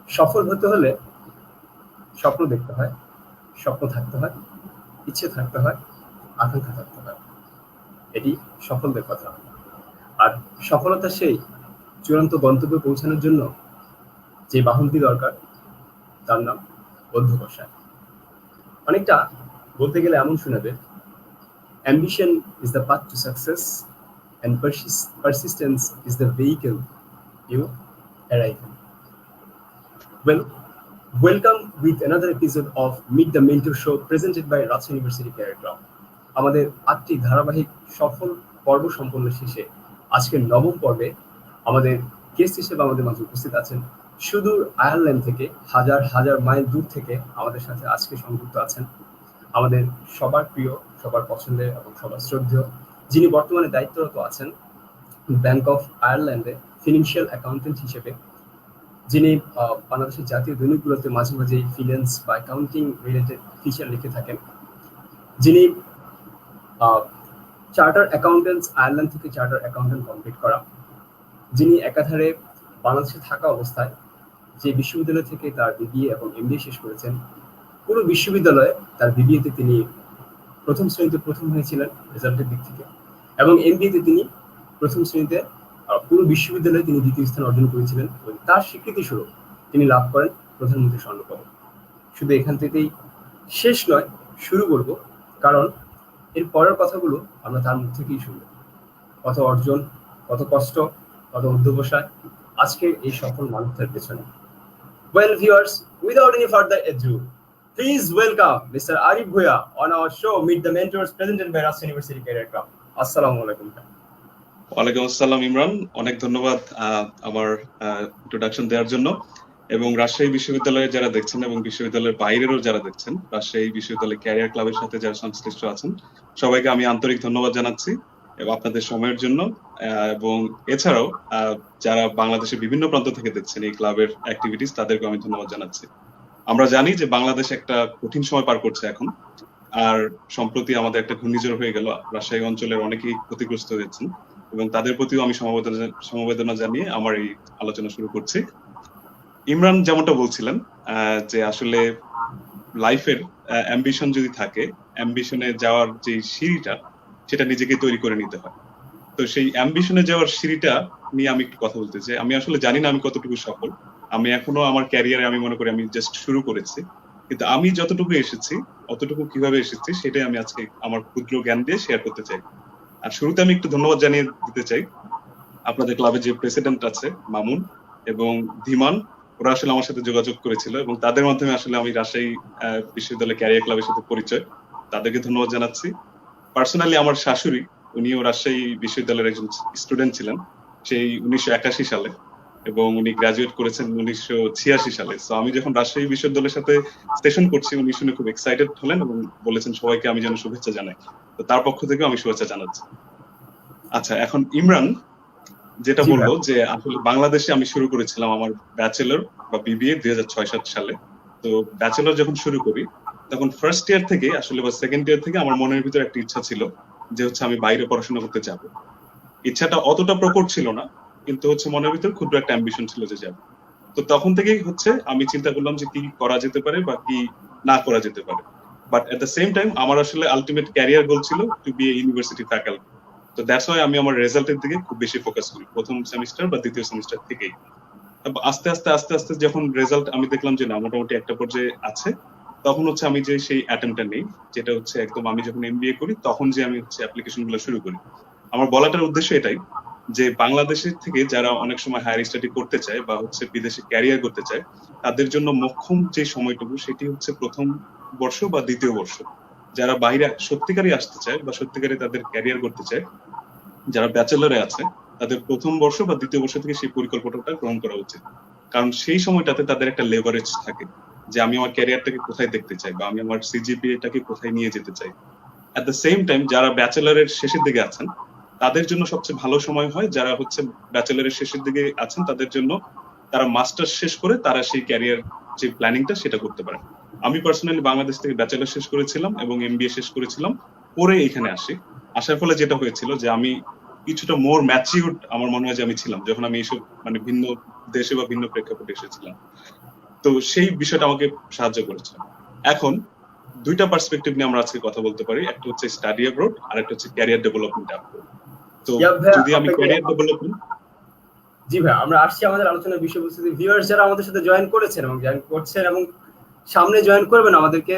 সফল হতে হলে স্বপ্ন দেখতে হয়, স্বপ্ন থাকতে হয়, ইচ্ছে থাকতে হয়, আকাঙ্ক্ষা থাকতে হয়। এটি সফলদের কথা। আর সফলতা সেই চূড়ান্ত গন্তব্যে পৌঁছানোর জন্য যে বাহনটি দরকার তার নাম অধ্যবসায়। অনেকটা বলতে গেলে এমন শোনাবে, ambition is the path to success and persistence is the vehicle you arrive in. Well, welcome with another episode of Meet the Mentor Show presented by Rajshahi University Career Club. আমাদের ৮টি ধারাবাহিক সফল পর্ব সম্পন্ন শেষে আজকের নবম পর্বে আমাদের গেস্ট হিসেবে আমাদের মাঝে উপস্থিত আছেন সুদূর আয়ারল্যান্ড থেকে হাজার হাজার মাইল দূর থেকে আমাদের সাথে আজকে সংযুক্ত আছেন আমাদের সবার প্রিয়, সবার পছন্দের এবং সবার শ্রদ্ধেয়, যিনি বর্তমানে দায়িত্বরত আছেন ব্যাংক অফ আয়ারল্যান্ডে ফিনান্সিয়াল অ্যাকাউন্টেন্ট হিসেবে, যিনি বাংলাদেশের জাতীয় দৈনিকগুলোতে মাঝে মাঝে ফিন্যান্স বা অ্যাকাউন্টিং রিলেটেড ফিচার লিখে থাকেন, যিনি চার্টার অ্যাকাউন্টেন্টস আয়ারল্যান্ড থেকে চার্টার অ্যাকাউন্টেন্ট কমপ্লিট করা, যিনি একাধারে বাংলাদেশে থাকা অবস্থায় যে বিশ্ববিদ্যালয় থেকে তার বিবিএ এবং এমবিএ শেষ করেছেন, পুরো বিশ্ববিদ্যালয়ে তার বিবিএতে তিনি প্রথম শ্রেণীতে প্রথম হয়েছিলেন রেজাল্টের দিক থেকে, এবং এমবিএতে তিনি প্রথম শ্রেণীতে পুরো বিশ্ববিদ্যালয়ে তিনি দ্বিতীয় স্থান অর্জন করেছিলেন এবং তার স্বীকৃতি স্বরূপ তিনি লাভ করেন প্রধানমন্ত্রী স্বর্ণপদক। শুধু এখান থেকেই শেষ নয়, শুরু করব, কারণ এর পরের কথাগুলো আমরা তার মুখ থেকেই শুনবো। কত অর্জন, কত কষ্ট, কত অধ্যবসায় আজকের এই সফল মানুষের পেছনে। Well, viewers, without any further ado, please welcome Mr. Arif Bhuya on our show Meet the Mentors presented by Rajshahi University Career Club. Assalamu alaikum. ওয়ালাইকুম আসসালাম ইমরান, অনেক ধন্যবাদ আমার ইন্ট্রোডাকশন দেওয়ার জন্য। এবং রাজশাহী বিশ্ববিদ্যালয়ে যারা দেখছেন এবং বিশ্ববিদ্যালয়ের বাইরেরও যারা দেখছেন, রাজশাহী বিশ্ববিদ্যালয় ক্যারিয়ার ক্লাবের সাথে যারা সংশ্লিষ্ট আছেন, সবাইকে আমি আন্তরিক ধন্যবাদ জানাচ্ছি এবং আপনাদের সময়ের জন্য। এবং এছাড়াও যারা বাংলাদেশের বিভিন্ন প্রান্ত থেকে দেখছেন এই ক্লাবের অ্যাক্টিভিটিস, তাদেরকে আমি ধন্যবাদ জানাচ্ছি। আমরা জানি যে বাংলাদেশ একটা কঠিন সময় পার করছে এখন, আর সম্প্রতি আমাদের একটা ঘূর্ণিঝড় হয়ে গেল, রাজশাহী অঞ্চলের অনেকেই ক্ষতিগ্রস্ত হয়েছেন এবং তাদের প্রতিও আমি সমবেদনা জানিয়ে আমার এই আলোচনা শুরু করছি। ইমরান যেমনটা বলছিলেন যে আসলে লাইফের অ্যাম্বিশন যদি থাকে, অ্যাম্বিশনে যাওয়ার যে সিঁড়িটা সেটা নিজেকে তৈরি করে নিতে হয়। তো সেই অ্যাম্বিশনে যাওয়ার সিঁড়িটা নিয়ে আমি একটু কথা বলতে চাই। আমি আসলে জানি না আমি কতটুকু সফল, আমি এখনো আমার ক্যারিয়ারে আমি মনে করি আমি জাস্ট শুরু করেছি, কিন্তু আমি যতটুকু এসেছি, অতটুকু কিভাবে এসেছি সেটাই আমি আজকে আমার ক্ষুদ্র জ্ঞান দিয়ে শেয়ার করতে চাই। আর শুরুতে আমি একটু ধন্যবাদ জানিয়ে দিতে চাই আপনাদের ক্লাবে যে প্রেসিডেন্ট আছে মামুন এবং ধীমান, ওরা আসলে আমার সাথে যোগাযোগ করেছিল এবং তাদের মাধ্যমে আসলে আমি রাজশাহী বিশ্ববিদ্যালয় ক্যারিয়ার ক্লাবের সাথে পরিচয়, তাদেরকে ধন্যবাদ জানাচ্ছি। পার্সোনালি আমার শাশুড়ি, উনিও রাজশাহী বিশ্ববিদ্যালয়ের একজন স্টুডেন্ট ছিলেন সেই 1981 সালে এবং উনি গ্রাজুয়েট করেছেন 1986 সালে। তো আমি যখন রাজশাহী বিশ্ববিদ্যালয়ের সাথে সেশন করছি, উনি শুনে খুব এক্সাইটেড হলেন এবং বলেছেন সবাইকে আমি যেন শুভেচ্ছা জানাই। তো তার পক্ষ থেকে আমি শুভেচ্ছা জানাচ্ছি। আচ্ছা, এখন ইমরান যেটা বললো যে আসলে বাংলাদেশে আমি শুরু করেছিলাম আমার ব্যাচেলর বা বিবিএ 2006-07 সালে। তো ব্যাচেলর যখন শুরু করি তখন ফার্স্ট ইয়ার থেকে আসলে বা সেকেন্ড ইয়ার থেকে আমার মনের ভিতরে একটা ইচ্ছা ছিল যে হচ্ছে আমি বাইরে পড়াশোনা করতে যাব। ইচ্ছাটা অতটা প্রকট ছিল না, কিন্তু হচ্ছে মনের ভিতরে ক্ষুদ্র একটা অ্যাম্বিশন ছিল যে যাব। তো তখন থেকেই হচ্ছে আমি চিন্তা করলাম যে কি করা যেতে পারে বা কি না করা যেতে পারে। But at the same time আমার আসলে আলটিমেট ক্যারিয়ার গোল ছিল to be a university faculty. তো দ্যাটস ওয়াই আমি আমার রেজাল্টের দিকে খুব বেশি ফোকাস করি প্রথম সেমিস্টার বা দ্বিতীয় সেমিস্টার থেকেই। আস্তে আস্তে যখন রেজাল্ট আমি দেখলাম যে না মোটামুটি একটা পর্যায়ে আছে, তখন হচ্ছে আমি যে সেই অ্যাটেম্পটা নেই, যেটা হচ্ছে একদম আমি যখন এমবিএ করি তখন যে আমি হচ্ছে অ্যাপ্লিকেশন গুলো শুরু করি। আমার বলাটার উদ্দেশ্য এটাই যে বাংলাদেশের থেকে যারা অনেক সময় হায়ার স্টাডি করতে চায় বা হচ্ছে বিদেশে ক্যারিয়ার করতে চায়, তাদের জন্য মোক্ষম যে সময়টুকু সেটি হচ্ছে প্রথম বর্ষ বা দ্বিতীয় বর্ষ। যারা বাইরে সত্যিকারই আসতে চায় বা সত্যিকারই তাদের ক্যারিয়ার করতে চায়, যারা ব্যাচেলরে আছে, তাদের প্রথম বর্ষ বা দ্বিতীয় বর্ষ থেকে সেই পরিকল্পনাটা গ্রহণ করা উচিত। কারণ সেই সময়টাতে তাদের একটা লেভারেজ থাকে যে আমি আমার ক্যারিয়ারটাকে কোথায় দেখতে চাই বা আমি আমার সিজিপিএটাকে কোথায় নিয়ে যেতে চাই। এট দ্য সেম টাইম যারা ব্যাচেলরের শেষের দিকে আছেন, তাদের জন্য সবচেয়ে ভালো সময় হয় যারা হচ্ছে ব্যাচেলরের শেষের দিকে আছেন, তাদের জন্য তারা মাস্টার্স শেষ করে তারা সেই ক্যারিয়ার যে প্ল্যানিংটা সেটা করতে পারে। আমি পার্সোনালি বাংলাদেশ থেকে ব্যাচেলর শেষ করেছিলাম এবং এমবিএ শেষ করেছিলাম, পরে এখানে আসার ফলে যেটা হয়েছিল যে আমি কিছুটা মোর ম্যাচিউরড আমার মনে হয় যে আমি ছিলাম যখন আমি এইসব মানে ভিন্ন দেশে বা ভিন্ন প্রেক্ষাপটে এসেছিলাম। তো সেই বিষয়টা আমাকে সাহায্য করেছে। এখন দুইটা পার্সপেক্টিভ নিয়ে আমরা আজকে কথা বলতে পারি, একটা হচ্ছে স্টাডি অ্যাব্রোড আর একটা হচ্ছে ক্যারিয়ার ডেভেলপমেন্ট অ্যাব্রোড। তো যদি আমি ক্যারিয়ার ডেভেলপমেন্ট, জি ভাই, আমরা আসছি আমাদের আলোচনার বিষয়বস্তুতে। ভিউয়ার্স যারা আমাদের সাথে জয়েন করেছেন এবং জয়েন করছেন এবং সামনে জয়েন করবেন আমাদেরকে,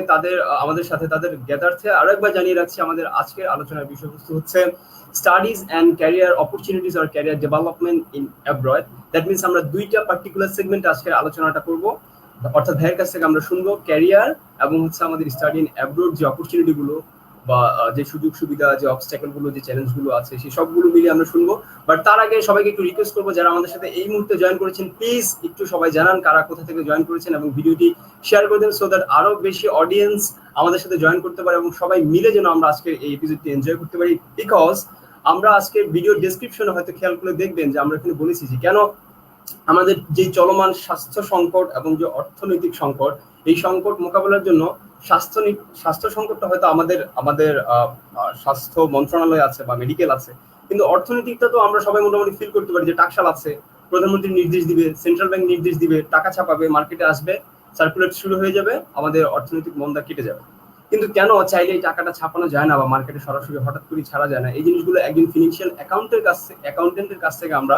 আমাদের সাথে তাদের জ্ঞাতার্থে আরো একবার জানিয়ে রাখছি, আমাদের আজকের আলোচনার বিষয়বস্তু হচ্ছে studies and career opportunities or career development in abroad. That means আমরা দুইটা পার্টিকুলার সেগমেন্টে আজকের আলোচনাটা করব, অর্থাৎ ভাইয়ের কাছ থেকে আমরা শুনবো ক্যারিয়ার এবং হচ্ছে আমাদের স্টাডি ইন অ্যাব্রড যে অপরচুনিটি গুলো বা যে সুযোগ সুবিধা, যে অবস্ট্যাকল গুলো, যে চ্যালেঞ্জ গুলো আছে, সেই সবগুলো মিলিয়ে আমরা শুনবো। বাট তার আগে সবাইকে একটু রিকোয়েস্ট করবো, যারা আমাদের সাথে এই মুহূর্তে জয়েন করেছেন, প্লিজ একটু সবাই জানান কারা কোথা থেকে জয়েন করেছেন এবং ভিডিওটি শেয়ার করে দেন, সো দ্যাট আরো বেশি অডিয়েন্স আমাদের সাথে জয়েন করতে পারে এবং সবাই মিলে যেন আমরা আজকে এই এপিসোডটি এনজয় করতে পারি। বিকজ আমরা আজকে ভিডিও ডেসক্রিপশনে হয়তো খেয়াল করে দেখবেন যে আমরা এখানে বলেছি যে কেন আমাদের যে চলমান স্বাস্থ্য সংকট এবং যে অর্থনৈতিক সংকট, এই সংকট মোকাবেলার জন্য স্বাস্থ্য সংকটটা হয়তো আমাদের স্বাস্থ্য মন্ত্রণালয় আছে বা মেডিকেল আছে, কিন্তু অর্থনৈতিকটা তো আমরা সবাই মোটামুটি ফিল করতে পারি যে টাকশাল আছে, প্রধানমন্ত্রী নির্দেশ দিবে, সেন্ট্রাল ব্যাংক নির্দেশ দিবে, টাকা ছাপাবে, মার্কেটে আসবে, সার্কুলেট শুরু হয়ে যাবে, আমাদের অর্থনৈতিক মন্দা কেটে যাবে। কিন্তু কেন চাইলে এই টাকাটা ছাপানো যায় না বা মার্কেটে সরাসরি হঠাৎ করে ছাড়া যায় না? এই জিনিসগুলো একজন ফিনান্সিয়াল অ্যাকাউন্টেন্টের কাছ থেকে আমরা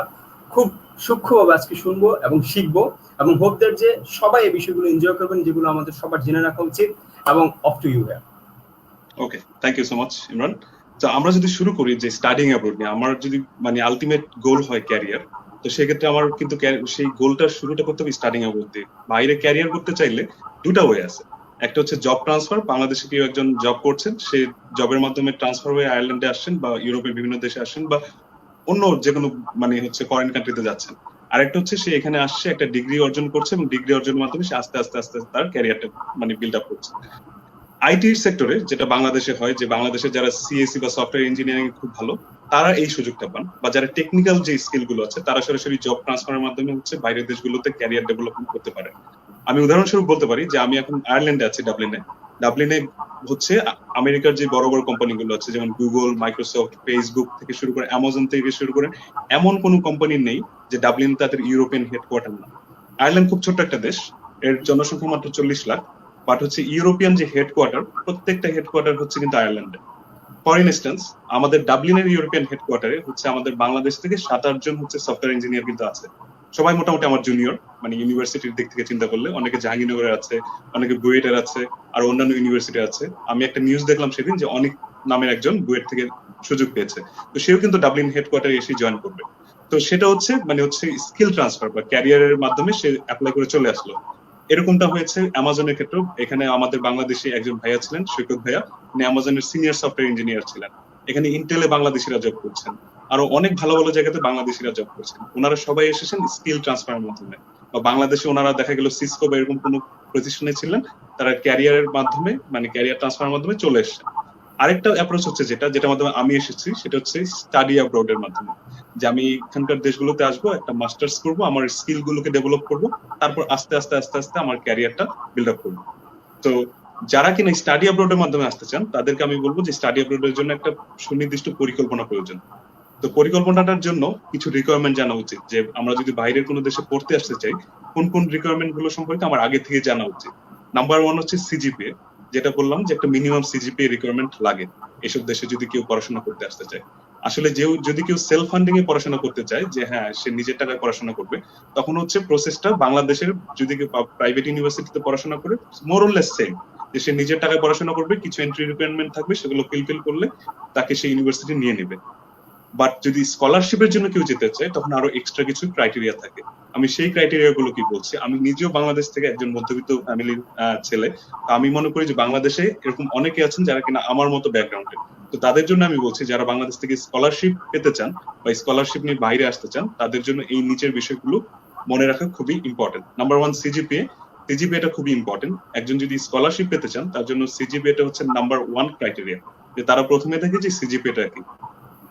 খুব সূক্ষ্মভাবে আজকে শুনবো এবং শিখবো, এবং হোপ দ্যাট যে সবাই এই বিষয়গুলো এনজয় করবেন, যেগুলো আমাদের সবার জেনে রাখা উচিত। এবং off to you. Okay, thank you so much Imran. তো আমরা যদি শুরু করি যে স্টাডিং অ্যাব্রোড নিয়ে, আমার যদি মানে আলটিমেট গোল হয় ক্যারিয়ার, তো সেক্ষেত্রে আমার কিন্তু সেই গোলটা শুরুটা করতে হবে স্টাডিং অ্যাব্রোড দিয়ে। বাইরে ক্যারিয়ার করতে চাইলে দুটা ওয়ে আছে, একটা হচ্ছে জব ট্রান্সফার, বাংলাদেশে কেউ একজন জব করছেন, সে জবের মাধ্যমে ট্রান্সফার হয়ে আয়ারল্যান্ডে আসছেন বা ইউরোপের বিভিন্ন দেশে আসছেন বা অন্য যে কোনো মানে হচ্ছে ফরেন কান্ট্রিতে যাচ্ছেন। আরেকটা হচ্ছে সে এখানে আসছে, একটা ডিগ্রি অর্জন করছে এবং ডিগ্রি অর্জনের মাধ্যমে সে আস্তে আস্তে আস্তে তার ক্যারিয়ারটা মানে বিল্ড আপ করছে। আইটি সেক্টরে যেটা বাংলাদেশে হয়, যে বাংলাদেশে যারা সিএসসি বা সফটওয়্যার ইঞ্জিনিয়ারিং খুব ভালো, তারা এই সুযোগটা পান, বা যারা টেকনিক্যাল যে স্কিল গুলো আছে তারা সরাসরি জব ট্রান্সফারের মাধ্যমে হচ্ছে বাইরের দেশগুলোতে ক্যারিয়ার ডেভেলপমেন্ট করতে পারে। আমি উদাহরণস্বরূপ বলতে পারি যে আমি এখন আয়ারল্যান্ডে আছি, ডাবলিনে হচ্ছে আমেরিকার যে বড় বড় কোম্পানিগুলো আছে, যেমন গুগল, মাইক্রোসফট, ফেসবুক থেকে শুরু করে অ্যামাজন থেকে শুরু করে এমন কোন কোম্পানি নেই যে ডাবলিন তাদের ইউরোপিয়ান হেডকোয়ার্টার না। আয়ারল্যান্ড খুব ছোট্ট একটা দেশ, এর জনসংখ্যা মাত্র 40 লাখ, বাট হচ্ছে ইউরোপিয়ান যে হেডকোয়ার্টার, প্রত্যেকটা হেডকোয়ার্টার হচ্ছে কিন্তু আয়ারল্যান্ডে। ফর ইনস্ট্যান্স, আমাদের ডাবলিনের ইউরোপিয়ান হেডকোয়ার্টারে হচ্ছে আমাদের বাংলাদেশ থেকে 7-8 জন হচ্ছে সফটওয়্যার ইঞ্জিনিয়ার কিন্তু আছে। সবাই মোটামুটি আমার জুনিয়র, মানে ইউনিভার্সিটির দিক থেকে চিন্তা করলে অনেকে জাহাঙ্গীরনগরের আছে, অনেকে বুয়েটের আছে, আর অন্যান্য ইউনিভার্সিটি আছে। আমি একটা নিউজ দেখলাম সেদিন যে অনেক নামের একজন বুয়েট থেকে সুযোগ পেয়েছে, তো সেও কিন্তু ডাবলিন হেডকোয়ার্টারে এসে জয়েন করবে। তো সেটা হচ্ছে মানে হচ্ছে স্কিল ট্রান্সফার বা ক্যারিয়ারের মাধ্যমে সে অ্যাপ্লাই করে চলে আসলো। এরকমটা হয়েছে অ্যামাজনের ক্ষেত্রেও। এখানে আমাদের বাংলাদেশি একজন ভাইয়া ছিলেন, সৈকত ভাইয়া, উনি অ্যামাজনের সিনিয়র সফটওয়্যার ইঞ্জিনিয়ার ছিলেন। এখানে ইন্টেলে বাংলাদেশিরা জব করছেন, আরো অনেক ভালো ভালো জায়গাতে বাংলাদেশিরা জব করছেন। ওনারা সবাই এসেছেন স্কিল ট্রান্সফারের মাধ্যমে, বা বাংলাদেশে ওনারা দেখা গেল সিসকো বা এরকম কোনো প্রতিষ্ঠানে ছিলেন, তারা ক্যারিয়ারের মাধ্যমে মানে ক্যারিয়ার ট্রান্সফারের মাধ্যমে চলে এসেছেন। আরেকটা অ্যাপ্রোচ হচ্ছে যেটার মাধ্যমে আমি এসেছি, সেটা হচ্ছে স্টাডি অ্যাব্রড এর মাধ্যমে, যে আমি এখানকার দেশগুলোতে আসবো, একটা মাস্টার্স করবো, আমার স্কিল গুলোকে ডেভেলপ করবো, তারপর আস্তে আস্তে আস্তে আস্তে আমার ক্যারিয়ারটা বিল্ড আপ করবো। তো যারা কিনা স্টাডি অ্যাব্রড এর মাধ্যমে আসতে চান, তাদেরকে আমি বলবো যে স্টাডি অ্যাব্রড এর জন্য একটা সুনির্দিষ্ট পরিকল্পনা প্রয়োজন। তো পরিকল্পনাটার জন্য কিছু রিকোয়ারমেন্ট জানা উচিত, যে আমরা যদি বাইরের কোনো দেশে পড়তে আসতে চাই, কোন কোন রিকোয়ারমেন্ট গুলো সম্পর্কে আমার আগে থেকে জানা উচিত। নাম্বার 1 হচ্ছে সিজিপিএ, যেটা বললাম যে একটা মিনিমাম সিজিপিএ রিকোয়ারমেন্ট লাগে এসব দেশে যদি কেউ পড়াশোনা করতে আসতে চায়। আসলে যদি কেউ সেলফ ফান্ডিং এ পড়াশোনা করতে চায়, যে হ্যাঁ সে নিজের টাকায় পড়াশোনা করবে, তখন হচ্ছে প্রসেসটা বাংলাদেশের যদি কেউ প্রাইভেট ইউনিভার্সিটিতে পড়াশোনা করে মোর অর লেস সেম, যে সে নিজের টাকায় পড়াশোনা করবে, কিছু এন্ট্রি রিকোয়ারমেন্ট থাকবে, সেগুলো ফিল করলে তাকে সেই ইউনিভার্সিটি নিয়ে নেবে। বাট যদি স্কলারশিপের জন্য কেউ যেতে চায়, তখন আরো এক্সট্রা কিছু ক্রাইটেরিয়া থাকে। আমি সেই ক্রাইটেরিয়া গুলো কি বলছি, আমি নিজেও বাংলাদেশ থেকে একজন মধ্যবিত্ত ফ্যামিলির ছেলে, আমি মনে করি যে বাংলাদেশে এরকম অনেকে আছেন যারা কিনা আমার মতো ব্যাকগ্রাউন্ডে। তো তাদের জন্য আমি বলছি, যারা বাংলাদেশ থেকে স্কলারশিপ পেতে চান বা স্কলারশিপ নিয়ে বাইরে আসতে চান, তাদের জন্য এই নিচের বিষয়গুলো মনে রাখা খুবই ইম্পর্টেন্ট। নাম্বার 1 সিজিপিএটা খুবই ইম্পর্টেন্ট। একজন যদি স্কলারশিপ পেতে চান, তার জন্য সিজিপিএটা হচ্ছে নাম্বার 1 ক্রাইটেরিয়া, যে তারা প্রথমে দেখে যে সিজিপিএটা কি।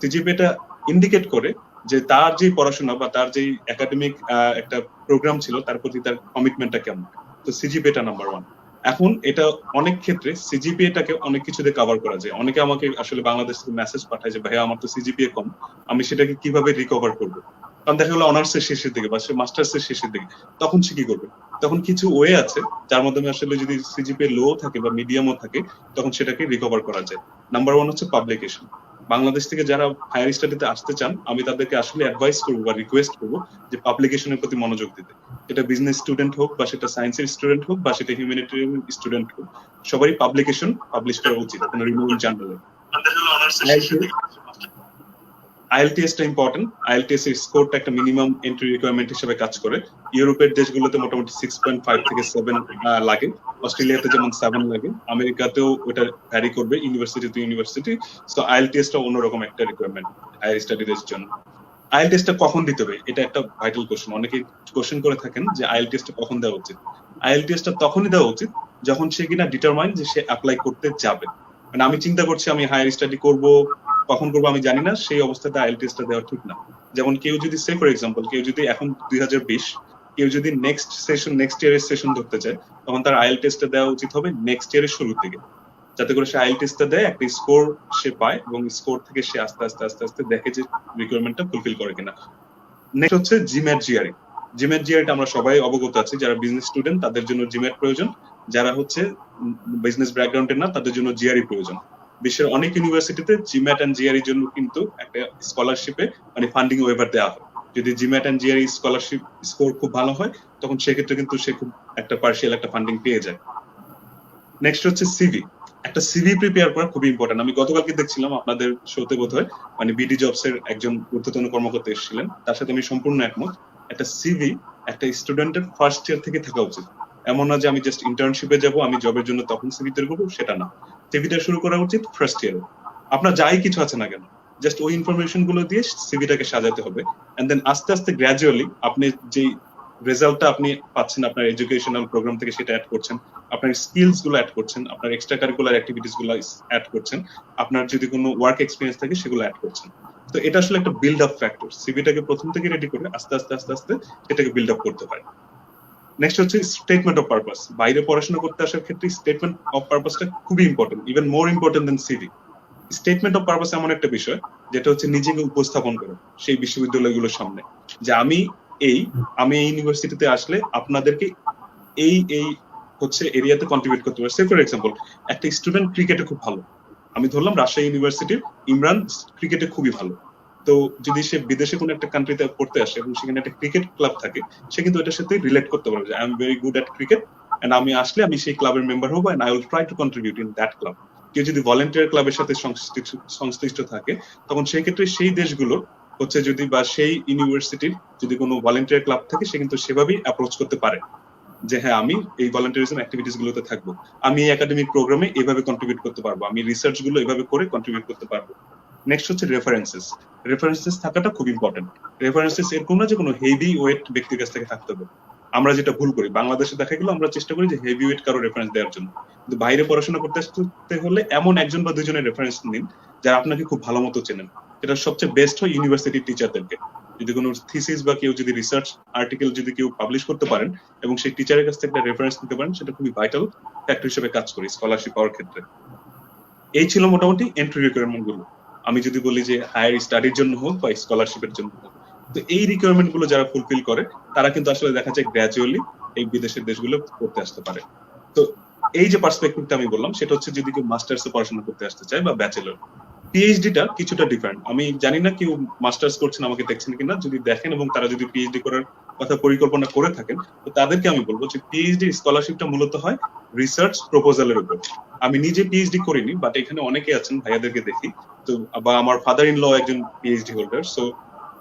সিজিপিএটা ইন্ডিকেট করে যে তার যে পড়াশোনা বা তার যে একাডেমিক একটা প্রোগ্রাম ছিল, তার প্রতি তার কমিটমেন্টটা কেমন। তো সিজিপিএটা নাম্বার 1। এখন এটা অনেক ক্ষেত্রে সিজিপিএটাকে অনেক কিছুতে কভার করা যায়। অনেকে আমাকে আসলে বাংলাদেশ থেকে মেসেজ পাঠায় যে ভাইয়া আমার তো সিজিপিএ কম, আমি সেটাকে কিভাবে রিকভার করবো। কারণ দেখা গেলো অনার্স এর শেষের দিকে বা মাস্টার্স এর শেষের দিকে, তখন সে কি করবে? তখন কিছু ওয়ে আছে যার মাধ্যমে আসলে যদি সিজিপিএ লো থাকে বা মিডিয়ামও থাকে তখন সেটাকে রিকভার করা যায়। নাম্বার 1 হচ্ছে পাবলিকেশন। বাংলাদেশ থেকে যারা হায়ার স্টাডিতে আসতে চান আমি তাদেরকে আসলে অ্যাডভাইস করবো বা রিকোয়েস্ট করবো যে পাবলিকেশনের প্রতি মনোযোগ দিতে। সেটা বিজনেস স্টুডেন্ট হোক বা সেটা সায়েন্সের স্টুডেন্ট হোক বা সেটা হিউম্যানিটেরিয়ান স্টুডেন্ট হোক, সবারই পাবলিকেশন পাবলিশ করা উচিত কোনো রিনোন জার্নালে। আইএলটিএসটা ইম্পর্টেন্ট। আইএলটিএস এর স্কোরটা একটা মিনিমাম এন্ট্রি রিকোয়ারমেন্ট হিসেবে কাজ করে। ইউরোপের দেশগুলোতে মোটামুটি 6.5 থেকে 7 লাগে, অস্ট্রেলিয়াতে যেমন 7 লাগে, আমেরিকাতেও ওটা ভ্যারি করবে ইউনিভার্সিটি টু ইউনিভার্সিটি। সো আইএলটিএসটা অন্যরকম একটা রিকোয়ারমেন্ট হায়ার স্টাডিজের জন্য। আইএলটিএসটা কখন দিতে হবে এটা একটা ভাইটাল কোশ্চেন। অনেকে কোশ্চেন করে থাকেন যে আইএলটিএসটা কখন দেওয়া উচিত। আইএলটিএসটা তখনই দেওয়া উচিত যখন সে কিনা ডিটারমাইন যে সে অ্যাপ্লাই করতে যাবে। মানে আমি চিন্তা করছি আমি হায়ার স্টাডি করব, কখন করবো আমি জানি না, সেই অবস্থাতে আইএলটিএসটা দেওয়া ঠিক না। যেমন কেউ যদি সে ফর এক্সাম্পল কেউ যদি এখন 2020 কেউ যদি নেক্সট ইয়ারের সেশন ধরতে চায় তখন তার আইএলটিএসটা দেওয়া উচিত হবে নেক্সট ইয়ারের শুরু থেকে, যাতে করে সে আইএলটিএসটা দেয়, একটা স্কোর সে পায় এবং স্কোর থেকে সে আস্তে আস্তে আস্তে আস্তে দেখে যে রিকোয়ারমেন্টটা ফুলফিল করে কিনা। নেক্সট হচ্ছে জিম্যাট জিআরই। জিম্যাট জিআরইটা আমরা সবাই অবগত আছি, যারা বিজনেস স্টুডেন্ট তাদের জন্য জিম্যাট প্রয়োজন, যারা হচ্ছে বিজনেস ব্যাকগ্রাউন্ডের না তাদের জন্য জিআরই প্রয়োজন। বিশ্বের অনেক ইউনিভার্সিটিতে জিম্যাট এন্ড জিআরই জন্য কিন্তু একটা স্কলারশিপে মানে ফান্ডিং ওয়েভার দেওয়া হয়। যদি GMAT and GRE scholarship score খুব ভালো হয় তখন সেক্ষেত্রে কিন্তু সে খুব একটা পার্শিয়াল একটা ফান্ডিং পেয়ে যায়। নেক্সট হচ্ছে সিভি। একটা সিভি প্রিপেয়ার করা খুবই ইম্পর্টেন্ট। আমি গতকালকে দেখছিলাম আপনাদের শোতে বোধহয় মানে বিডি জবস এর একজন ঊর্ধ্বতন কর্মকর্তা এসেছিলেন, তার সাথে আমি সম্পূর্ণ একমত। একটা সিভি একটা স্টুডেন্টের ফার্স্ট ইয়ার থেকে থাকা উচিত। এমন না যে আমি জাস্ট ইন্টার্নশিপে যাব আমি জবের জন্য তখন সিভি তৈরি করবো, সেটা না। সিভিটা শুরু করা উচিত ফার্স্ট ইয়ারে। আপনার যাই কিছু আছে না কেন জাস্ট ওই ইনফরমেশন গুলো দিয়ে সিভিটাকে সাজাতে হবে, এন্ড দেন আস্তে আস্তে গ্র্যাজুয়ালি আপনি যেই রেজাল্টটা আপনি পাচ্ছেন আপনার এডুকেশনাল প্রোগ্রাম থেকে সেটা অ্যাড করছেন, আপনার স্কিলস গুলো অ্যাড করছেন, আপনার এক্সট্রা কারিকুলার অ্যাক্টিভিটিস গুলো অ্যাড করছেন, আপনার যদি কোনো ওয়ার্ক এক্সপিরিয়েন্স থাকে সেগুলো অ্যাড করছেন। তো এটা আসলে একটা বিল্ড আপ ফ্যাক্টর। সিভিটাকে প্রথম থেকে রেডি করে আস্তে আস্তে আস্তে আস্তে সেটাকে বিল্ড আপ করতে হয়। নেক্সট হচ্ছে স্টেটমেন্ট অফ পারপাস। বাইরে পড়াশোনা করতে আসার ক্ষেত্রে স্টেটমেন্ট অফ পারপাসটা খুবই important, even more important than CV. Statement of purpose এমন একটা বিষয় যেটা হচ্ছে নিজেকে উপস্থাপন করে সেই বিশ্ববিদ্যালয়গুলোর সামনে যে আমি এই ইউনিভার্সিটিতে আসলে আপনাদেরকে এই এই হচ্ছে এরিয়াতে কন্ট্রিবিউট করতে পারে। সে ফর এক্সাম্পল একটা স্টুডেন্ট ক্রিকেটে খুব ভালো, আমি ধরলাম রাজশাহী ইউনিভার্সিটির ইমরান ক্রিকেটে খুবই ভালো। তো যদি সে বিদেশে কোনো একটা কান্ট্রিতে পড়তে আসে এবং সেখানে একটা ক্রিকেট ক্লাব থাকে, সে কিন্তু এটার সাথে রিলেট করতে পারবে যে I am very good at cricket and আমি আসলে আমি সেই ক্লাবের মেম্বার হবো and I will try to contribute in that club. কেউ যদি ভলেন্টিয়ার ক্লাবের সাথে সংশ্লিষ্ট থাকে তখন সেই ক্ষেত্রে সেই দেশগুলোর হচ্ছে যদি বা সেই ইউনিভার্সিটির যদি কোনো ভলেন্টিয়ার ক্লাব থাকে সে কিন্তু সেভাবেই অ্যাপ্রোচ করতে পারে যে হ্যাঁ আমি এই ভলান্টিয়ারিজম অ্যাক্টিভিটিস গুলোতে থাকবো, আমি এই একাডেমিক প্রোগ্রামে এভাবে কন্ট্রিবিউট করতে পারবো, আমি রিসার্চ গুলো এভাবে করে কন্ট্রিবিউট করতে পারবো। নেক্সট হচ্ছে রেফারেন্সেস থাকাটা খুব ইম্পর্টেন্ট। রেফারেন্সেস এরকম না যে কোনো হেভি ওয়েট ব্যক্তির কাছ থেকে থাকতে হবে। আমরা যেটা ভুল করি বাংলাদেশে দেখা গেল আমরা চেষ্টা করি যে হেভি ওয়েট কারো রেফারেন্স দেওয়ার জন্য, কিন্তু বাইরে পড়াশোনা করতে হলে এমন একজন বা দুজনের রেফারেন্স নিন যারা আপনাকে খুব ভালো মতো চেনেন। এটা সবচেয়ে বেস্ট হয় ইউনিভার্সিটির টিচারদেরকে। যদি কোনো থিসিস বা কেউ যদি রিসার্চ আর্টিকেল যদি কেউ পাবলিশ করতে পারেন এবং সেই টিচারের কাছ থেকে একটা রেফারেন্স নিতে পারেন সেটা খুবই ভাইটাল ফ্যাক্টর হিসেবে কাজ করি স্কলারশিপ পাওয়ার ক্ষেত্রে। এই ছিল মোটামুটি এন্ট্রি রিকোয়ারমেন্ট গুলো। আমি যদি বলি যে হায়ার স্টাডির জন্য হোক বা স্কলারশিপের জন্য হোক, তো এই রিকোয়ারমেন্ট গুলো যারা ফুলফিল করে তারা কিন্তু আসলে দেখা যায় গ্র্যাজুয়ালি এই বিদেশের দেশগুলো করতে আসতে পারে। তো এই যে পার্সপেক্টিভটা আমি বললাম সেটা হচ্ছে যদি কেউ মাস্টার্সে পড়াশোনা করতে আসতে চায় বা ব্যাচেলর। পিএইচডিটা কিছুটা ডিফারেন্ট। আমি জানি না কেউ মাস্টার্স করছেন আমাকে দেখছেন কিনা, যদি দেখেন এবং তারা যদি পিএইচডি করার কথা পরিকল্পনা করে থাকেন তো তাদেরকে আমি বলবো যে পিএইচডি স্কলারশিপটা মূলত হয় রিসার্চ প্রপোজালের উপর। আমি নিজে পিএইচডি করিনি বাট এখানে অনেকে আছেন ভাইয়াদেরকে দেখি, তো বা আমার ফাদার ইন ল একজন পিএইচডি হোল্ডার। সো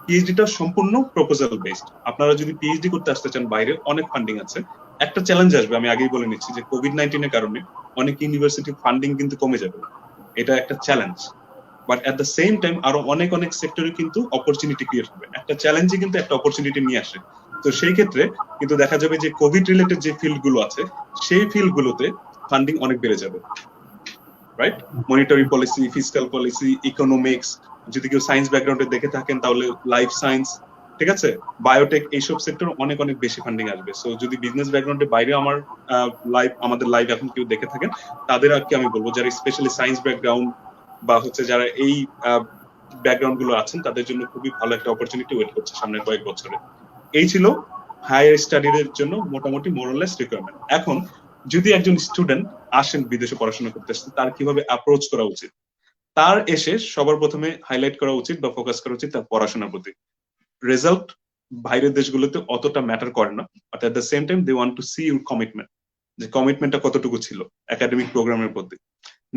পিএইচডিটা সম্পূর্ণ প্রপোজাল বেসড। আপনারা যদি পিএইচডি করতে আসতে চান বাইরে অনেক ফান্ডিং আছে। একটা চ্যালেঞ্জ আসবে, আমি আগেই বলে নিচ্ছি যে কোভিড-19 এর কারণে অনেক ইউনিভার্সিটি ফান্ডিং কিন্তু কমে যাবে, এটা একটা challenge. But at the same time আরো অনেক সেক্টরে কিন্তু অপরচুনিটি ক্রিয়েট হবে। একটা চ্যালেঞ্জে কিন্তু একটা অপরচুনিটি নিয়ে আসে। তো সেই ক্ষেত্রে কিন্তু দেখা যাবে যে কোভিড রিলেটেড যে ফিল্ড গুলো আছে সেই ফিল্ড গুলোতে ফান্ডিং অনেক বেড়ে যাবে, right? Monetary policy, fiscal policy, economics, যদি কেউ সায়েন্স ব্যাকগ্রাউন্ডে দেখে থাকেন তাহলে লাইফ সায়েন্স, ঠিক আছে, বায়োটেক, এইসব সেক্টর অনেক বেশি ফান্ডিং আসবে। সো যদি বিজনেস ব্যাকগ্রাউন্ডে বাইরে আমাদের লাইভ এখন কেউ দেখে থাকেন তাদের আর কি আমি বলবো যারা স্পেশালি সায়েন্স ব্যাকগ্রাউন্ড বা হচ্ছে যারা এই ব্যাকগ্রাউন্ড গুলো আছেন তাদের জন্য খুবই ভালো একটা অপরচুনিটি ওয়েট করছে সামনের কয়েক বছরে। এই ছিল হায়ার স্টাডির জন্য মোটামুটি মোরলেস রিকোয়ারমেন্ট। এখন যদি একজন স্টুডেন্ট আসেন বিদেশে পড়াশোনা করতে আসছে, তার কিভাবে অ্যাপ্রোচ করা উচিত? তার এসে সবার প্রথমে হাইলাইট করা উচিত বা ফোকাস করা উচিত তার পড়াশোনার প্রতি। রেজাল্ট বাইরের দেশগুলোতে অতটা ম্যাটার করে না, but at the same time they want to see your commitment, যে কমিটমেন্টটা কতটুকু ছিল একাডেমিক প্রোগ্রামের প্রতি।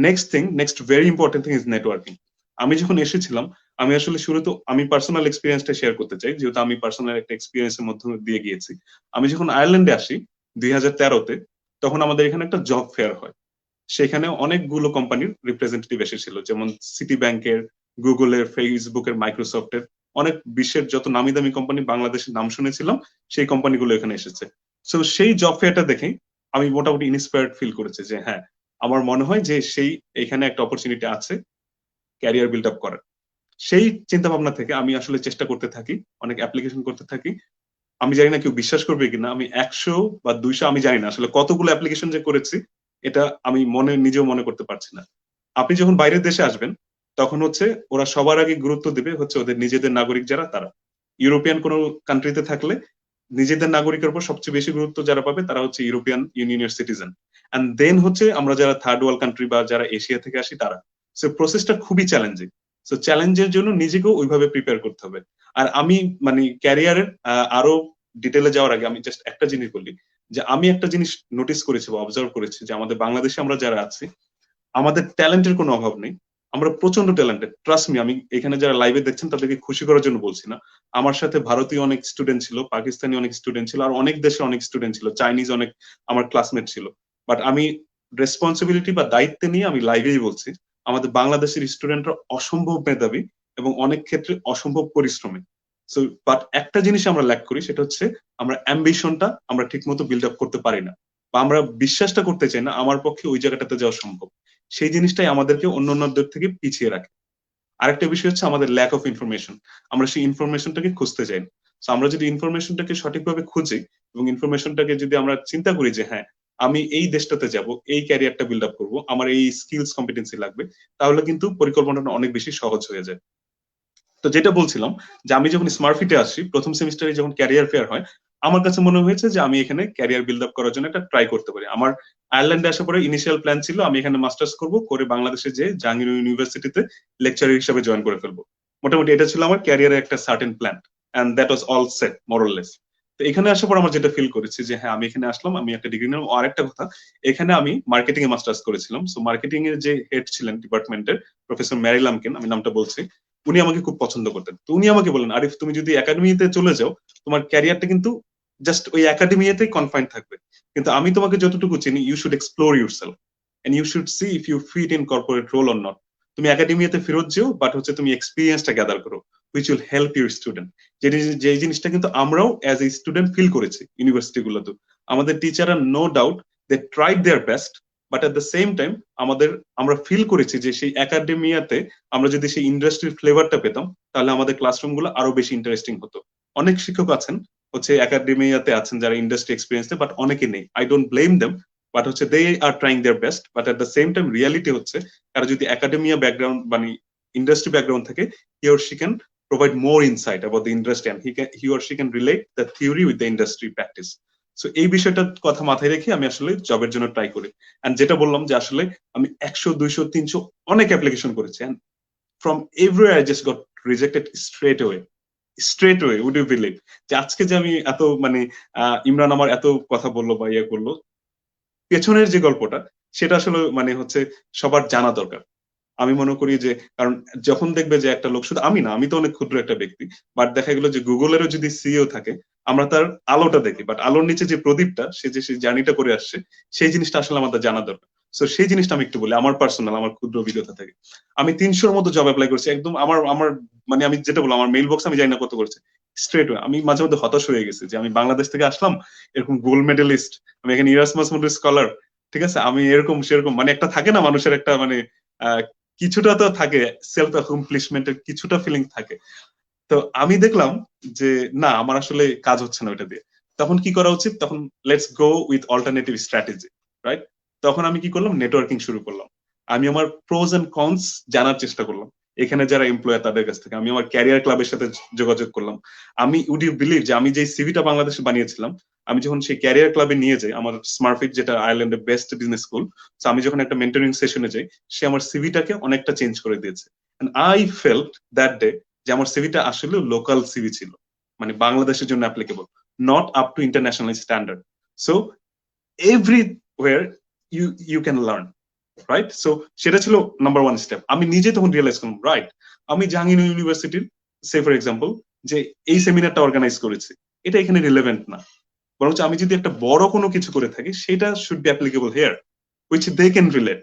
Next very important thing is networking. আমি যখন এসেছিলাম, আমি আসলে শুরুতে আমি পার্সোনাল এক্সপিরিয়েন্সটা শেয়ার করতে চাই, যেহেতু আমি পার্সোনাল একটা এক্সপিরিয়েন্সের মধ্যে দিয়ে গিয়েছি। আমি যখন আয়ারল্যান্ডে আসি 2013-তে, তখন আমাদের এখানে একটা জব ফেয়ার হয়। সেখানে অনেকগুলো কোম্পানির রিপ্রেজেন্টেটিভ এসেছিল, যেমন সিটি ব্যাংকের, গুগলের, ফেসবুকের, মাইক্রোসফটের, অনেক বিশ্বের যত নামি দামি কোম্পানি বাংলাদেশের নাম শুনেছিলাম, সেই কোম্পানিগুলো এখানে এসেছে। সো সেই জব ফেয়ারটা দেখে আমি মোটামুটি ইন্সপায়ার্ড ফিল করেছি যে হ্যাঁ, আমার মনে হয় যে সেই এখানে একটা অপরচুনিটি আছে ক্যারিয়ার বিল্ড আপ করার। সেই চিন্তা ভাবনা থেকে আমি আসলে চেষ্টা করতে থাকি, অনেক অ্যাপ্লিকেশন করতে থাকি। আমি জানি না কেউ বিশ্বাস করবে কিনা, আমি 100 বা 200 আমি জানি না আসলে কতগুলো অ্যাপ্লিকেশন যে করেছি, এটা আমি নিজেও মনে করতে পারছি না। আপনি যখন বাইরের দেশে আসবেন, তখন হচ্ছে ওরা সবার আগে গুরুত্ব দিবে হচ্ছে ওদের নিজেদের নাগরিক যারা তারা। ইউরোপিয়ান কোনো কান্ট্রিতে থাকলে নিজেদের নাগরিকের উপর সবচেয়ে বেশি গুরুত্ব যারা পাবে তারা হচ্ছে ইউরোপিয়ান ইউনিয়নের সিটিজেন, এন্ড দেন হচ্ছে আমরা যারা থার্ড ওয়ার্ল্ড কান্ট্রি বা যারা এশিয়া থেকে আসি তারা। সো প্রসেসটা খুবই চ্যালেঞ্জিং। সো চ্যালেঞ্জের জন্য নিজেকেও ওইভাবে প্রিপেয়ার করতে হবে। আর আমি মানে ক্যারিয়ারের আরো ডিটেলে যাওয়ার আগে আমি জাস্ট একটা জিনিস বলি, যে আমি একটা জিনিস নোটিস করেছি বা অবজার্ভ করেছি, যে আমাদের বাংলাদেশে আমরা যারা আছি, আমাদের ট্যালেন্টের কোনো অভাব নেই। আমরা প্রচন্ড ট্যালেন্টেড, ট্রাস্ট মি। আমি এখানে যারা লাইভে দেখছেন তাদেরকে খুশি করার জন্য বলছি না। আমার সাথে ভারতীয় অনেক স্টুডেন্ট ছিল, পাকিস্তানি অনেক স্টুডেন্ট ছিল, আর অনেক দেশের অনেক স্টুডেন্ট ছিল, চাইনিজ অনেক আমার ক্লাসমেট ছিল। বাট আমি রেসপন্সিবিলিটি বা দায়িত্ব নিয়ে আমি লাইভেই বলছি, আমাদের বাংলাদেশের স্টুডেন্টরা অসম্ভব মেধাবী এবং অনেক ক্ষেত্রে অসম্ভব পরিশ্রমী। সো বাট একটা জিনিস আমরা ল্যাক করি, সেটা হচ্ছে আমরা অ্যাম্বিশনটা আমরা ঠিক মতো বিল্ড আপ করতে পারি না, বা আমরা বিশ্বাসটা করতে চাই না আমার পক্ষে ওই জায়গাটাতে যাওয়া সম্ভব। সেই জিনিসটাই আমাদেরকে অন্যদের থেকে পিছিয়ে রাখে। আরেকটা বিষয় হচ্ছে আমাদের ল্যাক অফ ইনফরমেশন। আমরা সেই ইনফরমেশনটাকে খুঁজতে চাই না। So আমরা যদি ইনফরমেশনটাকে সঠিকভাবে খুঁজি এবং ইনফরমেশনটাকে যদি আমরা চিন্তা করি যে হ্যাঁ, আমি এই দেশটাতে যাব, এই ক্যারিয়ারটা বিল্ড আপ করবো, আমার এই স্কিলস কম্পিটেন্সি লাগবে, তাহলে কিন্তু পরিকল্পনাটা অনেক বেশি সহজ হয়ে যায়। তো যেটা বলছিলাম, যে আমি যখন স্মার্টফিটে আসি প্রথম সেমিস্টারে যখন ক্যারিয়ার ফেয়ার হয়, আমার কাছে মনে হয়েছে যে আমি এখানে ক্যারিয়ার বিল্ড আপ করার জন্য একটা ট্রাই করতে পারি। আমার আয়ারল্যান্ডে আসার পরে ইনিশিয়াল প্ল্যান ছিল আমি এখানে মাস্টার্স করব, করে বাংলাদেশে যে জাহাঙ্গীর ইউনিভার্সিটিতে লেকচারার হিসেবে জয়েন করে ফেলবো। মোটামুটি এটা ছিল আমার ক্যারিয়ারের একটা certain plan, and that was all set more less. তো এখানে আসার পর আমার যেটা ফিল করেছি যে হ্যাঁ, আমি এখানে আসলাম, আমি একটা ডিগ্রি নিলাম। আর একটা কথা, এখানে আমি মার্কেটিং এ মাস্টার্স করেছিলাম। সো মার্কেটিং এর যে হেড ছিলেন ডিপার্টমেন্টের, প্রফেসর ম্যারি লামকেন, আমি নামটা বলছি, উনি আমাকে খুব পছন্দ করতেন। তো উনি আমাকে বলেন, আরিফ তুমি যদি একাডেমিতে চলে যাও, তোমার ক্যারিয়ারটা কিন্তু জাস্ট ওই একাডেমিতেই কনফাইন্ড থাকবে। কিন্তু আমি তোমাকে যতটুকু চিনি, you should explore yourself and you should see if you fit in corporate role or not. তুমি একাডেমিতে ফেরত যেও, বাট হচ্ছে তুমি এক্সপিরিয়েন্সটা গ্যাদার করো, which will help your student. যে জিনিসটা কিন্তু আমরাও অ্যাজ এ স্টুডেন্ট ফিল করেছি ইউনিভার্সিটি গুলোতে। আমাদের টিচাররা no doubt they tried their best, but at the same time আমরা ফিল করেছি যে সেই একাডেমিয়াতে আমরা যদি সেই ইন্ডাস্ট্রির ফ্লেভারটা পেতাম, তাহলে আমাদের ক্লাসরুম গুলো আরো বেশি ইন্টারেস্টিং হতো। অনেক শিক্ষক আছেন হচ্ছে একাডেমিয়াতে আছেন যারা ইন্ডাস্ট্রি এক্সপিরিয়েন্স, বাট অনেকে নেই। I don't blame them, but হচ্ছে they are trying their best. But at the same time reality হচ্ছে, কারো যদি একাডেমিয়া ব্যাকগ্রাউন্ড মানে ইন্ডাস্ট্রি ব্যাকগ্রাউন্ড থাকে, he or she can provide more insight about the industry, and he or she can relate the theory with the industry practice. So এই বিষয়টার কথা মাথায় রেখে আমি আসলে জবের জন্য ট্রাই করি। এন্ড যেটা বললাম যে আসলে আমি 100, 200, 300 অনেক অ্যাপ্লিকেশন করেছি, and from everywhere I just got rejected straight way. Would you believe যে আজকে যে আমি এত মানে ইমরান আমার এত কথা বললো বা ইয়ে করলো, পেছনের যে গল্পটা, সেটা আসলে মানে হচ্ছে সবার জানা দরকার। আমি মনে করি যে, কারণ যখন দেখবে যে একটা লোক, শুধু আমি না, আমি তো অনেক ক্ষুদ্র একটা ব্যক্তি, বাট দেখা গেল যে গুগলেরও যদি সিইও থাকে, আমরা তার আলোটা দেখি, বাট আলোর নিচে যে প্রদীপটা, সে যে সেই জার্নিটা করে আসছে, সেই জিনিসটা আসলে আমাদের জানা দরকার। সো সেই জিনিসটা আমি একটু বলি আমার পার্সোনাল, আমার ক্ষুদ্র অভিজ্ঞতা থেকে। আমি 300-র মতো জব অ্যাপ্লাই করছি, একদম আমার আমার মানে আমি যেটা বললাম, আমার মেইল বক্স আমি জানি না কত করছে। স্ট্রেট আমি মাঝে মধ্যে হতাশ হয়ে গেছি যে আমি বাংলাদেশ থেকে আসলাম, এরকম গোল্ড মেডেলিস্ট, আমি এখানে ইরাসমাস মুন্ডাস স্কলার, ঠিক আছে, আমি এরকম সেরকম, মানে একটা থাকে না মানুষের একটা মানে কিছুটা তো থাকে, সেলফ অ্যাকমপ্লিশমেন্টের কিছুটা ফিলিং থাকে। তো আমি দেখলাম যে না, আমার আসলে কাজ হচ্ছে না ওইটা দিয়ে। তখন কি করা উচিত? তখন let's go with alternative strategy, right? তখন আমি কি করলাম? নেটওয়ার্কিং শুরু করলাম। আমি আমার প্রোজ এন্ড কনস জানার চেষ্টা করলাম। এখানে যারা এমপ্লয়ার তাদের কাছ থেকে, আমি আমার ক্যারিয়ার ক্লাবের সাথে যোগাযোগ করলাম। আমি উড ইউ বিলিভ যে আমি যে সিভিটা বাংলাদেশে বানিয়েছিলাম, আমি যখন সেই ক্যারিয়ার ক্লাবে নিয়ে যাই, আমার স্মার্টফিট যেটা আয়ারল্যান্ডের বেস্ট বিজনেস স্কুল, আমি যখন একটা মেন্টরিং সেশনে যাই, সে আমার সিভিটাকে অনেকটা চেঞ্জ করে দিয়েছে। And I felt that day যে আমার সিভিটা আসলে লোকাল সিভি ছিল, মানে বাংলাদেশের জন্য applicable, not up to international standard. So everywhere you can learn, right? সো সেটা ছিল নাম্বার ওয়ান স্টেপ। আমি নিজে তখন রিয়েলাইজ করলাম, রাইট, আমি জাহাঙ্গীরনগর ইউনিভার্সিটির সে ফর এক্সাম্পল যে এই সেমিনারটা অর্গানাইজ করেছি, এটা এখানে রিলেভেন্ট না, বরঞ্চ আমি যদি একটা বড় কোনো কিছু করে থাকি সেটা should be applicable here, which they can relate,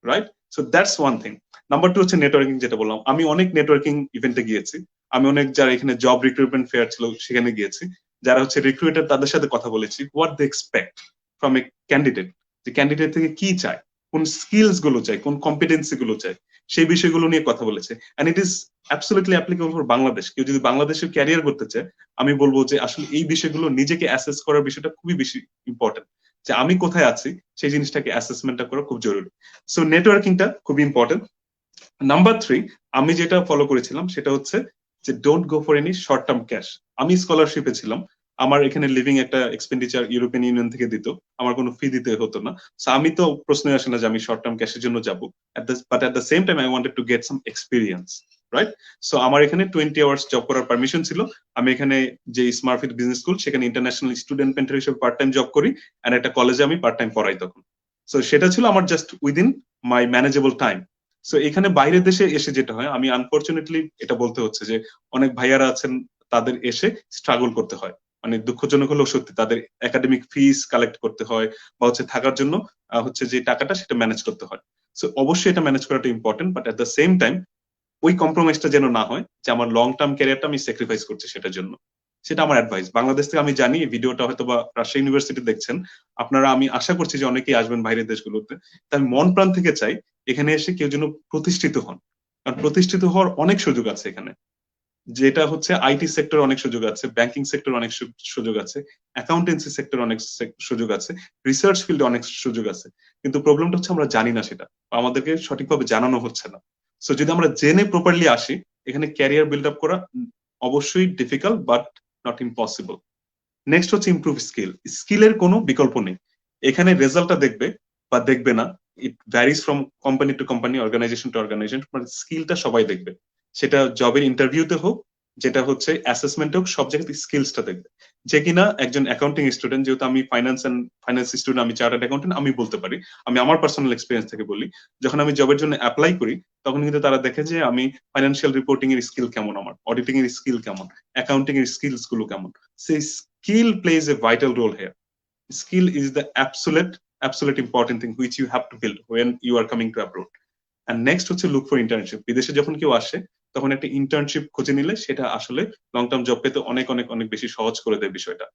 right? So that's one thing. Number two হচ্ছে নেটওয়ার্কিং, যেটা বললাম, আমি অনেক নেটওয়ার্কিং ইভেন্টে গিয়েছি, আমি অনেক যারা এখানে জব রিক্রুটমেন্ট ফেয়ার ছিল সেখানে গিয়েছি, যারা হচ্ছে রিক্রুটার তাদের সাথে কথা বলেছি, what they expect from a candidate, যে ক্যান্ডিডেট থেকে কি চায়, কোন স্কিলস গুলো চাই, কোন কম্পিটেন্সি গুলো চাই, সেই বিষয়গুলো নিয়ে কথা বলেছে। And it is absolutely applicable for Bangladesh. কেউ যদি বাংলাদেশের ক্যারিয়ার করতে চায়, আমি বলবো যে আসলে এই বিষয়গুলো নিজেকে অ্যাসেস করার বিষয়টা খুবই বেশি ইম্পর্টেন্ট, যে আমি কোথায় আছি সেই জিনিসটাকে অ্যাসেসমেন্টটা করা খুব জরুরি। সো নেটওয়ার্কিংটা খুব ইম্পর্টেন্ট। নাম্বার থ্রি, আমি যেটা ফলো করেছিলাম সেটা হচ্ছে যে don't go for any short term cash. আমি স্কলারশিপে ছিলাম, আমার এখানে লিভিং একটা এক্সপেন্ডিচার ইউরোপিয়ান ইউনিয়ন থেকে দিত, আমার কোনো ফি দিতে হতো না। সো আমি তো প্রশ্নই আসে না যে আমি শর্ট টার্ম ক্যাশের জন্য যাবো, but at the same time I wanted to get some experience, right? So আমার এখানে 20 আওয়ার্স জব করার পারমিশন ছিল। আমি এখানে যে স্মার্টফিট বিজনেস স্কুল, সেখানে ইন্টারন্যাশনাল স্টুডেন্ট মেন্টর হিসেবে পার্ট টাইম জব করি, এন্ড একটা কলেজে আমি পার্ট টাইম পড়াই তখন। সো সেটা ছিল আমার জাস্ট উইদিন মাই ম্যানেজেবল টাইম। সো এখানে বাইরের দেশে এসে যেটা হয়, আমি আনফরচুনেটলি এটা বলতে হচ্ছে যে অনেক ভাইয়ারা আছেন, তাদের এসে স্ট্রাগল করতে হয়, মানে দুঃখজনক হলেও সত্যি, তাদের একাডেমিক ফিস কালেক্ট করতে হয়, বা হচ্ছে থাকার জন্য হচ্ছে যে টাকাটা সেটা ম্যানেজ করতে হয়। সো অবশ্যই এটা ম্যানেজ করাটা important, but at the same time ওই কম্প্রোমাইজটা যেন না হয় যে আমার লং টার্ম ক্যারিয়ারটা আমি স্যাক্রিফাইস করছি সেটার জন্য। সেটা আমার অ্যাডভাইস। বাংলাদেশ থেকে আমি জানি এই ভিডিওটা হয়তো বা রাজশাহী ইউনিভার্সিটি দেখছেন আপনারা, আমি আশা করছি যে অনেকেই আসবেন বাইরের দেশগুলোতে। তাই মন প্রাণ থেকে চাই এখানে এসে কেউ যেন প্রতিষ্ঠিত হন, কারণ প্রতিষ্ঠিত হওয়ার অনেক সুযোগ আছে এখানে। যেটা হচ্ছে আইটি সেক্টর অনেক সুযোগ আছে, ব্যাংকিং সেক্টর অনেক সুযোগ আছে, অ্যাকাউন্টেন্সি সেক্টর অনেক সুযোগ আছে, রিসার্চ ফিল্ডে অনেক সুযোগ আছে। কিন্তু প্রবলেমটা হচ্ছে আমরা জানি না সেটা, আমাদেরকে সঠিকভাবে জানানো হচ্ছে না। সো যদি আমরা জেনে প্রপারলি আসি, এখানে ক্যারিয়ার বিল্ড আপ করা অবশ্যই difficult but not impossible. Next হচ্ছে ইমপ্রুভ স্কিল। স্কিলের কোনো বিকল্প নেই, এখানে রেজাল্টটা দেখবে বা দেখবে না, it varies from company to company, organisation to organisation, মানে স্কিলটা সবাই দেখবে, সেটা জবের ইন্টারভিউতে হোক, যেটা হচ্ছে অ্যাসেসমেন্টে হোক, সব জায়গাতে স্কিলসটা দেখবে। যে কিনা একজন অ্যাকাউন্টিং স্টুডেন্ট, যেহেতু আমি ফাইন্যান্স স্টুডেন্ট, আমি চার্টার্ড অ্যাকাউন্টেন্ট, আমি বলতে পারি, আমি আমার পার্সোনাল এক্সপিরিয়েন্স থেকে বলি, যখন আমি জবের জন্য অ্যাপ্লাই করি তখন কিন্তু তারা দেখে যে আমি ফাইন্যান্সিয়াল রিপোর্টিং এর স্কিল কেমন, আমার অডিটিং এর স্কিল কেমন, অ্যাকাউন্টিং এর স্কিলস গুলো কেমন। সেই skill plays a vital role here. Skill is the absolute important thing which you have to build when you are coming to abroad. And next হচ্ছে look for internship. বিদেশে যখন কেউ আসে তখন একটা ইন্টার্নশিপ খুঁজে নিলে সেটা আসলে লং টার্ম জব পেতে অনেক অনেক অনেক বেশি সহজ করে দেয় বিষয়টা।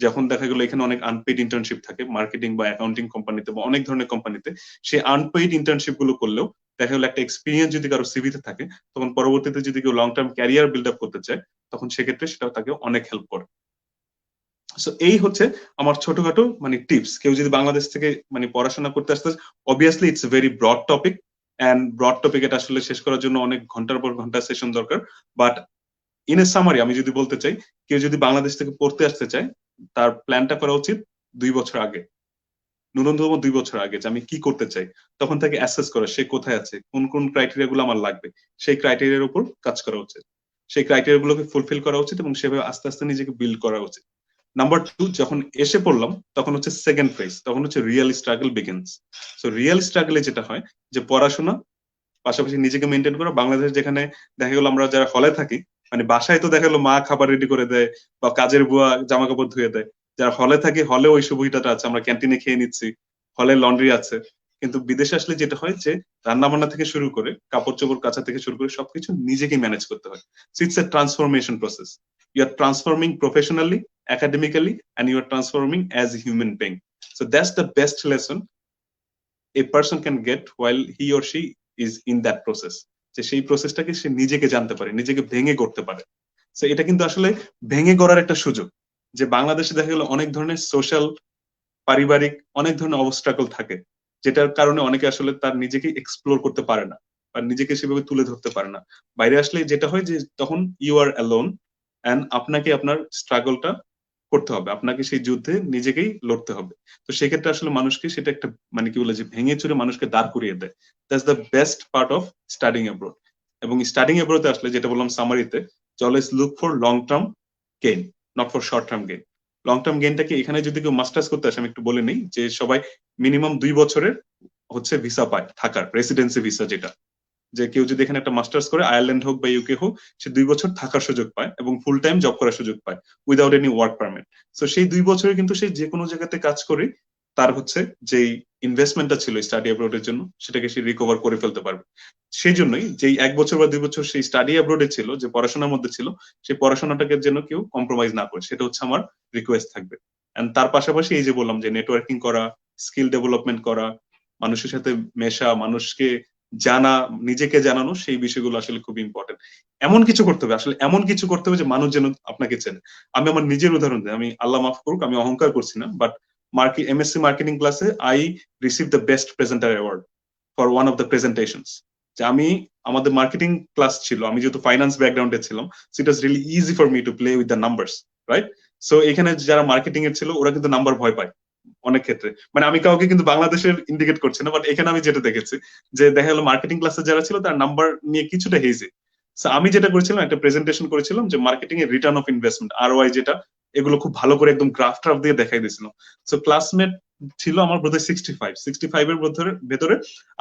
যখন দেখা গেলো এখানে অনেক আনপেইড ইন্টার্নশিপ থাকে মার্কেটিং বা অ্যাকাউন্টিং কোম্পানিতে বা অনেক ধরনের কোম্পানিতে, সেই আনপেইড ইন্টার্নশিপ গুলো করলেও দেখা গেলো একটা এক্সপিরিয়েন্স যদি কারো সিভিতে থাকে, তখন পরবর্তীতে যদি কেউ long term career build up করতে চায়, তখন সেক্ষেত্রে সেটা তাকে অনেক হেল্প করে। সো এই হচ্ছে আমার ছোটখাটো মানে টিপস। কেউ যদি বাংলাদেশ থেকে মানে পড়াশোনা করতে আসতে, obviously it's very broad topic, and broad topic এটা আসলে শেষ করার জন্য অনেক ঘন্টার পর ঘন্টা সেশন দরকার। বাট ইন এ সামারি আমি যদি বলতে চাই, কেউ যদি বাংলাদেশ থেকে পড়তে আসতে চায়, তার প্ল্যানটা করা উচিত 2 বছর আগে, ন্যূনতম 2 বছর আগে, যে আমি কি করতে চাই। তখন তাকে অ্যাসেস করা, সে কোথায় আছে, কোন কোন ক্রাইটেরিয়া গুলো আমার লাগবে, সেই ক্রাইটেরিয়ার উপর কাজ করা উচিত, সেই ক্রাইটেরিয়া গুলোকে ফুলফিল করা উচিত, এবং সেভাবে আস্তে আস্তে নিজেকে বিল্ড করা উচিত। নাম্বার টু, যখন এসে পড়লাম তখন হচ্ছে সেকেন্ড ফেজ, তখন হচ্ছে real struggle begins. So real স্ট্রাগলে যেটা হয় যে পড়াশোনা পাশাপাশি নিজেকে মেনটেন করা। বাংলাদেশ যেখানে দেখা গেলো আমরা যারা হলে থাকি, মানে বাসায় তো দেখা গেলো মা খাবার রেডি করে দেয় বা কাজের বুয়া জামা কাপড় ধুয়ে দেয়, যারা হলে থাকি হলে ওই সুবিধাটা আছে, আমরা ক্যান্টিনে খেয়ে নিচ্ছি, হলে লন্ড্রি আছে। কিন্তু বিদেশে আসলে যেটা হয় যে রান্না বান্না থেকে শুরু করে কাপড় চোপড় কাচা থেকে শুরু করে সবকিছু নিজেকে ম্যানেজ করতে হয়। So it's a transformation process. You are transforming professionally, academically, and you are transforming as a human being. So that's the best lesson a person can get while he or she is in that process. যে সেই প্রসেসটাকে সে নিজেকে জানতে পারে, নিজেকে ভেঙে করতে পারে। So এটা কিন্তু আসলে ভেঙে গড়ার একটা সুযোগ, যে বাংলাদেশে দেখা গেল অনেক ধরনের সোশ্যাল, পারিবারিক অনেক ধরনের অবস্ট্রাকল থাকে, যেটার কারণে অনেকে আসলে তার নিজেকে এক্সপ্লোর করতে পারে না। বা নিজেকে সেভাবে তুলে ধরতে পারে না। বাইরে আসলে যেটা হয় যে তখন ইউ আর অ্যালোন, অ্যান্ড আপনাকে আপনার স্ট্রাগলটা করতে হবে, আপনাকে সেই যুদ্ধে নিজেকেই লড়তে হবে। তো সেক্ষেত্রে আসলে মানুষকে সেটা একটা মানে কি বলে যে ভেঙে চুরে মানুষকে দাঁড় করিয়ে দেয়। That's the best part of studying abroad. এবং স্টাডিং অ্যাব্রোডে আসলে যেটা বললাম সামারিতে, always look for long term gain, not for short term gain. Long term গেইনটাকে এখানে যদি কেউ মাস্টার্স করতে আসে, আমি একটু বলে নিই যে সবাই মিনিমাম 2 বছরের হচ্ছে ভিসা পায়, থাকার রেসিডেন্সি ভিসা, যেটা যে কেউ যদি এখানে একটা মাস্টার্স করে আয়ারল্যান্ড হোক বা ইউকে হোক, সে 2 বছর থাকার সুযোগ পায় এবং ফুল টাইম জব করার সুযোগ পায় উইদাউট এনি ওয়ার্ক পারমিট। তো সেই 2 বছরে কিন্তু সে যে কোনো জায়গাতে কাজ করে তার হচ্ছে যেই ইনভেস্টমেন্টটা ছিল স্টাডি অ্যাব্রোডের জন্য সেটাকে সে রিকভার করে ফেলতে পারবে। সেই জন্যই যেই 1 বছর বা 2 বছর সেই স্টাডি অ্যাব্রোডে ছিল, যে পড়াশোনার মধ্যে ছিল, সেই পড়াশোনাটাকে যেন কেউ কম্প্রোমাইজ না করে, সেটা হচ্ছে আমার রিকোয়েস্ট থাকবে। এন্ড তার পাশাপাশি এই যে বললাম যে নেটওয়ার্কিং করা, স্কিল ডেভেলপমেন্ট করা, মানুষের সাথে মেশা, মানুষকে জানা, নিজেকে জানানো, সেই বিষয়গুলো আসলে খুব ইম্পর্টেন্ট। এমন কিছু করতে হবে, আসলে এমন কিছু করতে হবে যে মানুষ যেন আপনাকে চেনে। আমি আমার নিজের উদাহরণ দিই, আমি আল্লাহ মাফ করুক আমি অহংকার করছি না, বাট এমএসসি মার্কেটিং ক্লাসে I receive the best presenter award for one of the presentations. যে আমি, আমাদের মার্কেটিং ক্লাস ছিল, আমি যেহেতু ফাইন্যান্স ব্যাকগ্রাউন্ডে ছিলাম, so it was really easy for me to play with the numbers, right? So এখানে যারা মার্কেটিং এর ছিল ওরা কিন্তু নাম্বার ভয় পায় অনেক ক্ষেত্রে। মানে আমি কাউকে কিন্তু বাংলাদেশের ইন্ডিকেট করছি না, বাট এখানে আমি যেটা দেখেছি যে দেখা গেলো মার্কেটিং ক্লাসে যারা ছিল তার নাম্বার নিয়ে কিছুটা হেজে। সো আমি যেটা করেছিলাম, একটা প্রেজেন্টেশন করেছিলাম যে মার্কেটিং এর রিটার্ন অফ ইনভেস্টমেন্ট, আরওআই, যেটা এগুলো খুব ভালো করে একদম গ্রাফ ট্রাফ দিয়ে দেখাই দিয়েছিলাম। সো ক্লাসমেট ছিল আমার বোধহয় 65 এর ভেতরে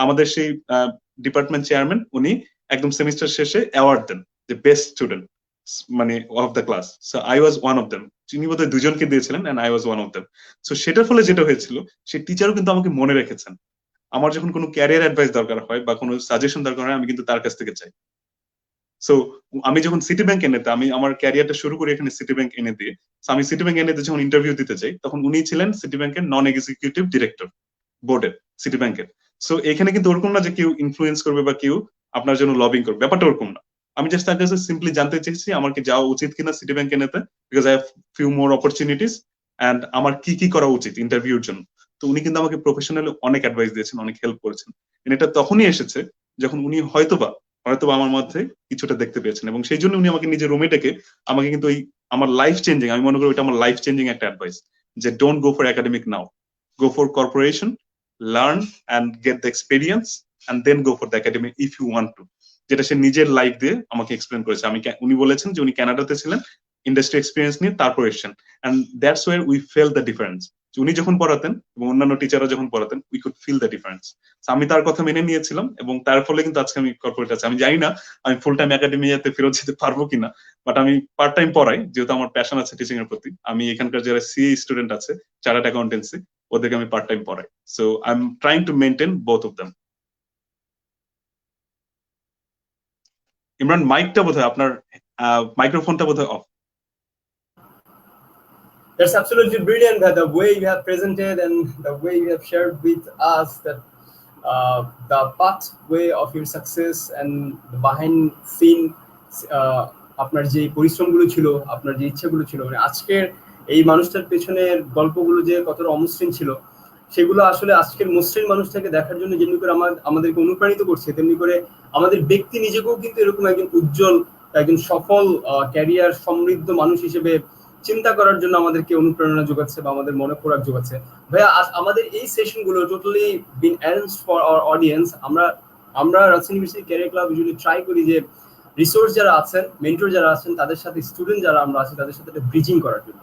আমাদের সেই ডিপার্টমেন্ট চেয়ারম্যান উনি একদম সেমিস্টার শেষে অ্যাওয়ার্ড দেন যে বেস্ট স্টুডেন্ট মানে of the class. So I was one of them. তিনি বোধহয় 2জনকে দিয়েছিলেন and I was one of them. So সেটার ফলে যেটা হয়েছিল, সেই টিচারও কিন্তু আমাকে মনে রেখেছেন। আমার যখন কোনো ক্যারিয়ার অ্যাডভাইস দরকার হয় বা কোনো সাজেশন দরকার হয়, আমি কিন্তু তার কাছ থেকে চাই। সো আমি যখন সিটি ব্যাংক এনেতে, আমি আমার ক্যারিয়ারটা শুরু করি এখানে সিটি ব্যাংক এনে দিয়ে। So আমি সিটি ব্যাংক এনেতে যখন ইন্টারভিউ দিতে যাই, তখন উনি ছিলেন সিটি ব্যাংকের নন এক্সিকিউটিভ ডিরেক্টর বোর্ডের, সিটি ব্যাংকের। সো এখানে কিন্তু ওরকম না যে কেউ ইনফ্লুয়েন্স করবে বা কেউ আপনার জন্য লবিং করবে, ব্যাপারটা ওরকম না। আমি জাস্ট তার কাছে সিম্পলি জানতে চেয়েছি আমার কি যাওয়া উচিত কিনা সিটি ব্যাংক এনেতে, because I have few more opportunities, and আমার কি কি করা উচিত ইন্টারভিউর জন্য। তো উনি কিন্তু আমাকে প্রফেশনালি অনেক অ্যাডভাইস দিয়েছেন, অনেক হেল্প করেছেন। এটা তখনই এসেছে যখন উনি হয়তোবা আমার মধ্যে কিছুটা দেখতে পেয়েছেন, এবং সেই জন্য উনি আমাকে নিজের রুমে ডেকে আমাকে কিন্তু ওই আমার লাইফ চেঞ্জিং, আমি মনে করি ওইটা আমার লাইফ চেঞ্জিং একটা অ্যাডভাইস, যে don't go for academic now, go for corporation, learn and get the experience, and then go for the academy if you want to. যেটা সে নিজের লাইফ দিয়ে আমাকে এক্সপ্লেন করেছে। উনি বলেছেন যে উনি কানাডাতে ছিলেন, ইন্ডাস্ট্রি এক্সপিরিয়েন্স নিয়ে তারপর এসেছেন, and that's where we fell the difference. উনি যখন পড়াতেন এবং অন্যান্য টিচাররা যখন পড়াতেন, we could feel the difference. আমি তার কথা মেনে নিয়েছিলাম এবং তার ফলে কিন্তু আজকে আমি কর্পোরেট আছি। আমি জানি না আমি ফুল টাইম একাডেমিয়াতে ফেরত যেতে পারবো কিনা, বাট আমি পার্ট টাইম পড়াই, যেহেতু আমার প্যাশন আছে টিচিং এর প্রতি। আমি এখানকার যারা সিএ স্টুডেন্ট আছে, চার্টার্ড অ্যাকাউন্টেন্সি, ওদেরকে আমি পার্ট টাইম পড়াই। So I am trying to maintain both of them. Imran, মাইকটা বোধহয় আপনার, মাইক্রোফোনটা বোধহয় of. That's absolutely brilliant, that the way you have presented and the way you have shared with us that the pathway of your success and the behind scene আপনার যে পরিশ্রমগুলো ছিল, আপনার যে ইচ্ছাগুলো ছিল, মানে আজকের এই মানুষটার পেছনের গল্পগুলো যে কতটা অমসৃণ ছিল, সেগুলো আসলে আজকের মসৃণ মানুষটাকে দেখার জন্য যেমনি করে আমাদেরকে অনুপ্রাণিত করছে, তেমনি করে আমাদের ব্যক্তি নিজেকেও কিন্তু এরকম একজন উজ্জ্বল, একজন সফল ক্যারিয়ার সমৃদ্ধ মানুষ হিসেবে চিন্তা করার জন্য আমাদেরকে অনুপ্রেরণা যোগাচ্ছে বা আমাদের মনে খোরাক যোগাচ্ছে। ভাইয়া, আমাদের এই সেশনগুলো totally been arranged for our audience. আমরা Rajshahi university career club usually try করি যে রিসোর্স যারা আছেন, মেন্টর যারা আছেন, তাদের সাথে স্টুডেন্ট যারা আমরা আছি তাদের সাথে একটা ব্রিজিং করার জন্য।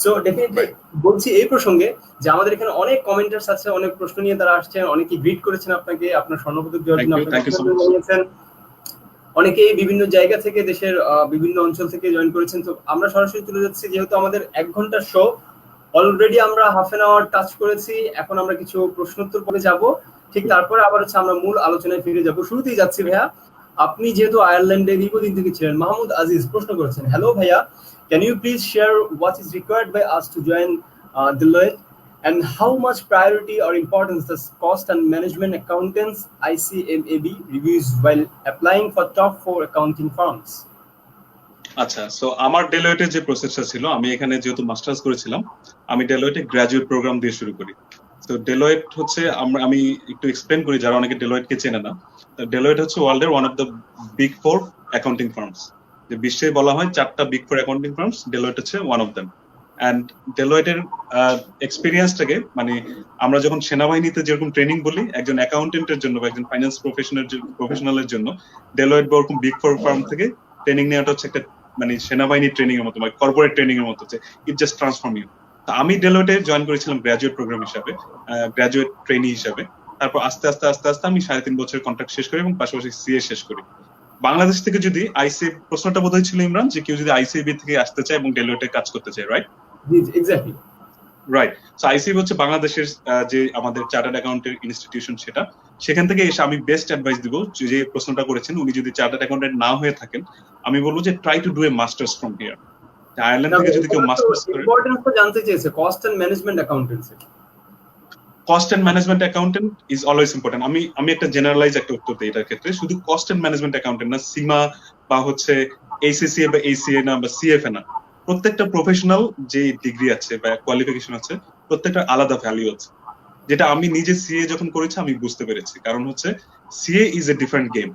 সো ডেফিনেটলি বলছি এই প্রসঙ্গে যে আমাদের এখানে অনেক কমেন্টার্স আছে, অনেক প্রশ্ন নিয়ে তারা আসছেন, অনেকেই গ্রিট করেছেন আপনাকে, আপনার স্বর্ণপদক দেওয়ার জন্য আপনাকে, অনেকেই বিভিন্ন জায়গা থেকে দেশের বিভিন্ন অঞ্চল থেকে জয়েন করেছেন। তো আমরা সরাসরি চলে যাচ্ছি, যেহেতু আমাদের 1 ঘন্টার শো, অলরেডি আমরা হাফ এন আওয়ার টাচ করেছি। এখন আমরা কিছু প্রশ্নোত্তর পরে যাব, ঠিক তারপরে আবার হচ্ছে আমরা মূল আলোচনায় ফিরে যাব। শুরুতেই যাচ্ছি ভাইয়া, আপনি যেহেতু আয়ারল্যান্ডে দীর্ঘদিন থেকে ছিলেন, মাহমুদ আজিজ প্রশ্ন করেছেন, হ্যালো ভাইয়া, can you please share what is required by us to join Deloitte and how much priority or importance does cost and management accountants ICMAB reviews while applying for top 4 accounting firms? আচ্ছা, so আমার ডেলয়েটের যে প্রসেসটা ছিল, আমি এখানে যেহেতু masters করেছিলাম, আমি ডেলয়েটে গ্রাজুয়েট প্রোগ্রাম দিয়ে শুরু করি। তো ডেলয়েট হচ্ছে আমি একটু এক্সপ্লেন করি যারা অনেকে ডেলয়েট কে চেনে না। ডেলয়েট হচ্ছে ওয়ার্ল্ডের one of the big 4 accounting firms. যে বিশ্বে বলা হয় 4টা বিগ 4 অ্যাকাউন্টিং ফার্মস, ডেলয়েট হচ্ছে ওয়ান অফ দেম। অ্যান্ড ডেলয়েটের এক্সপিরিয়েন্সটাকে মানে আমরা যখন সেনাবাহিনীতে যেরকম ট্রেনিং বলি একজন অ্যাকাউন্টেন্টের জন্য বা একজন ফাইন্যান্স প্রফেশনালের জন্য, ডেলয়েট বা ওরকম বিগ 4 ফার্ম থেকে ট্রেনিং নেওয়াটা হচ্ছে একটা মানে সেনাবাহিনী ট্রেনিং এর মতো বা কর্পোরেট ট্রেনিং এর মতো, যে ইট জাস্ট ট্রান্সফর্ম ইউ। আমি ডেলয়েটে জয়েন করেছিলাম গ্রাজুয়েট প্রোগ্রাম হিসাবে, গ্রাজুয়েট ট্রেনি হিসাবে। তারপর আস্তে আস্তে আস্তে আস্তে আমি 3.5 বছরের কন্ট্রাক্ট শেষ করি এবং পাশাপাশি সিএ শেষ করি। বাংলাদেশ থেকে যদি আইসিএ, প্রশ্নটা বোধহয় ছিল ইমরান, যে কেউ যদি আইসিএবি থেকে আসতে চায় এবং ডেলয়েটে কাজ করতে চায়, right? Exactly right. So ICAB হচ্ছে বাংলাদেশের যে আমাদের চার্টার্ড অ্যাকাউন্টের ইনস্টিটিউশন, সেখান থেকে এসে আমি বেস্ট অ্যাডভাইস দিব। যে প্রশ্নটা করেছেন উনি যদি চার্টার্ড অ্যাকাউন্টেন্ট না হয়ে থাকেন, আমি বলবো যে try to do a masters from here. Ireland থেকে যদি কেউ মাস্টার্স করে, ইম্পর্টেন্ট তো জানতে চেয়েছে cost and management accountancy. Cost and management accountant is always important. আমি একটা জেনারেলাইজ একটা উত্তর দিই এটার ক্ষেত্রে। শুধু কস্ট এন্ড ম্যানেজমেন্ট অ্যাকাউন্টেন্ট না, সিমা বা হচ্ছে এইচএসসিএ বা এইসিএ না বা সিএফএ না, প্রত্যেকটা প্রফেশনাল যে ডিগ্রি আছে বা কোয়ালিফিকেশন আছে প্রত্যেকটা আলাদা ভ্যালু আছে, যেটা আমি নিজে সিএ যখন করেছি আমি বুঝতে পেরেছি। কারণ হচ্ছে CA is a different game.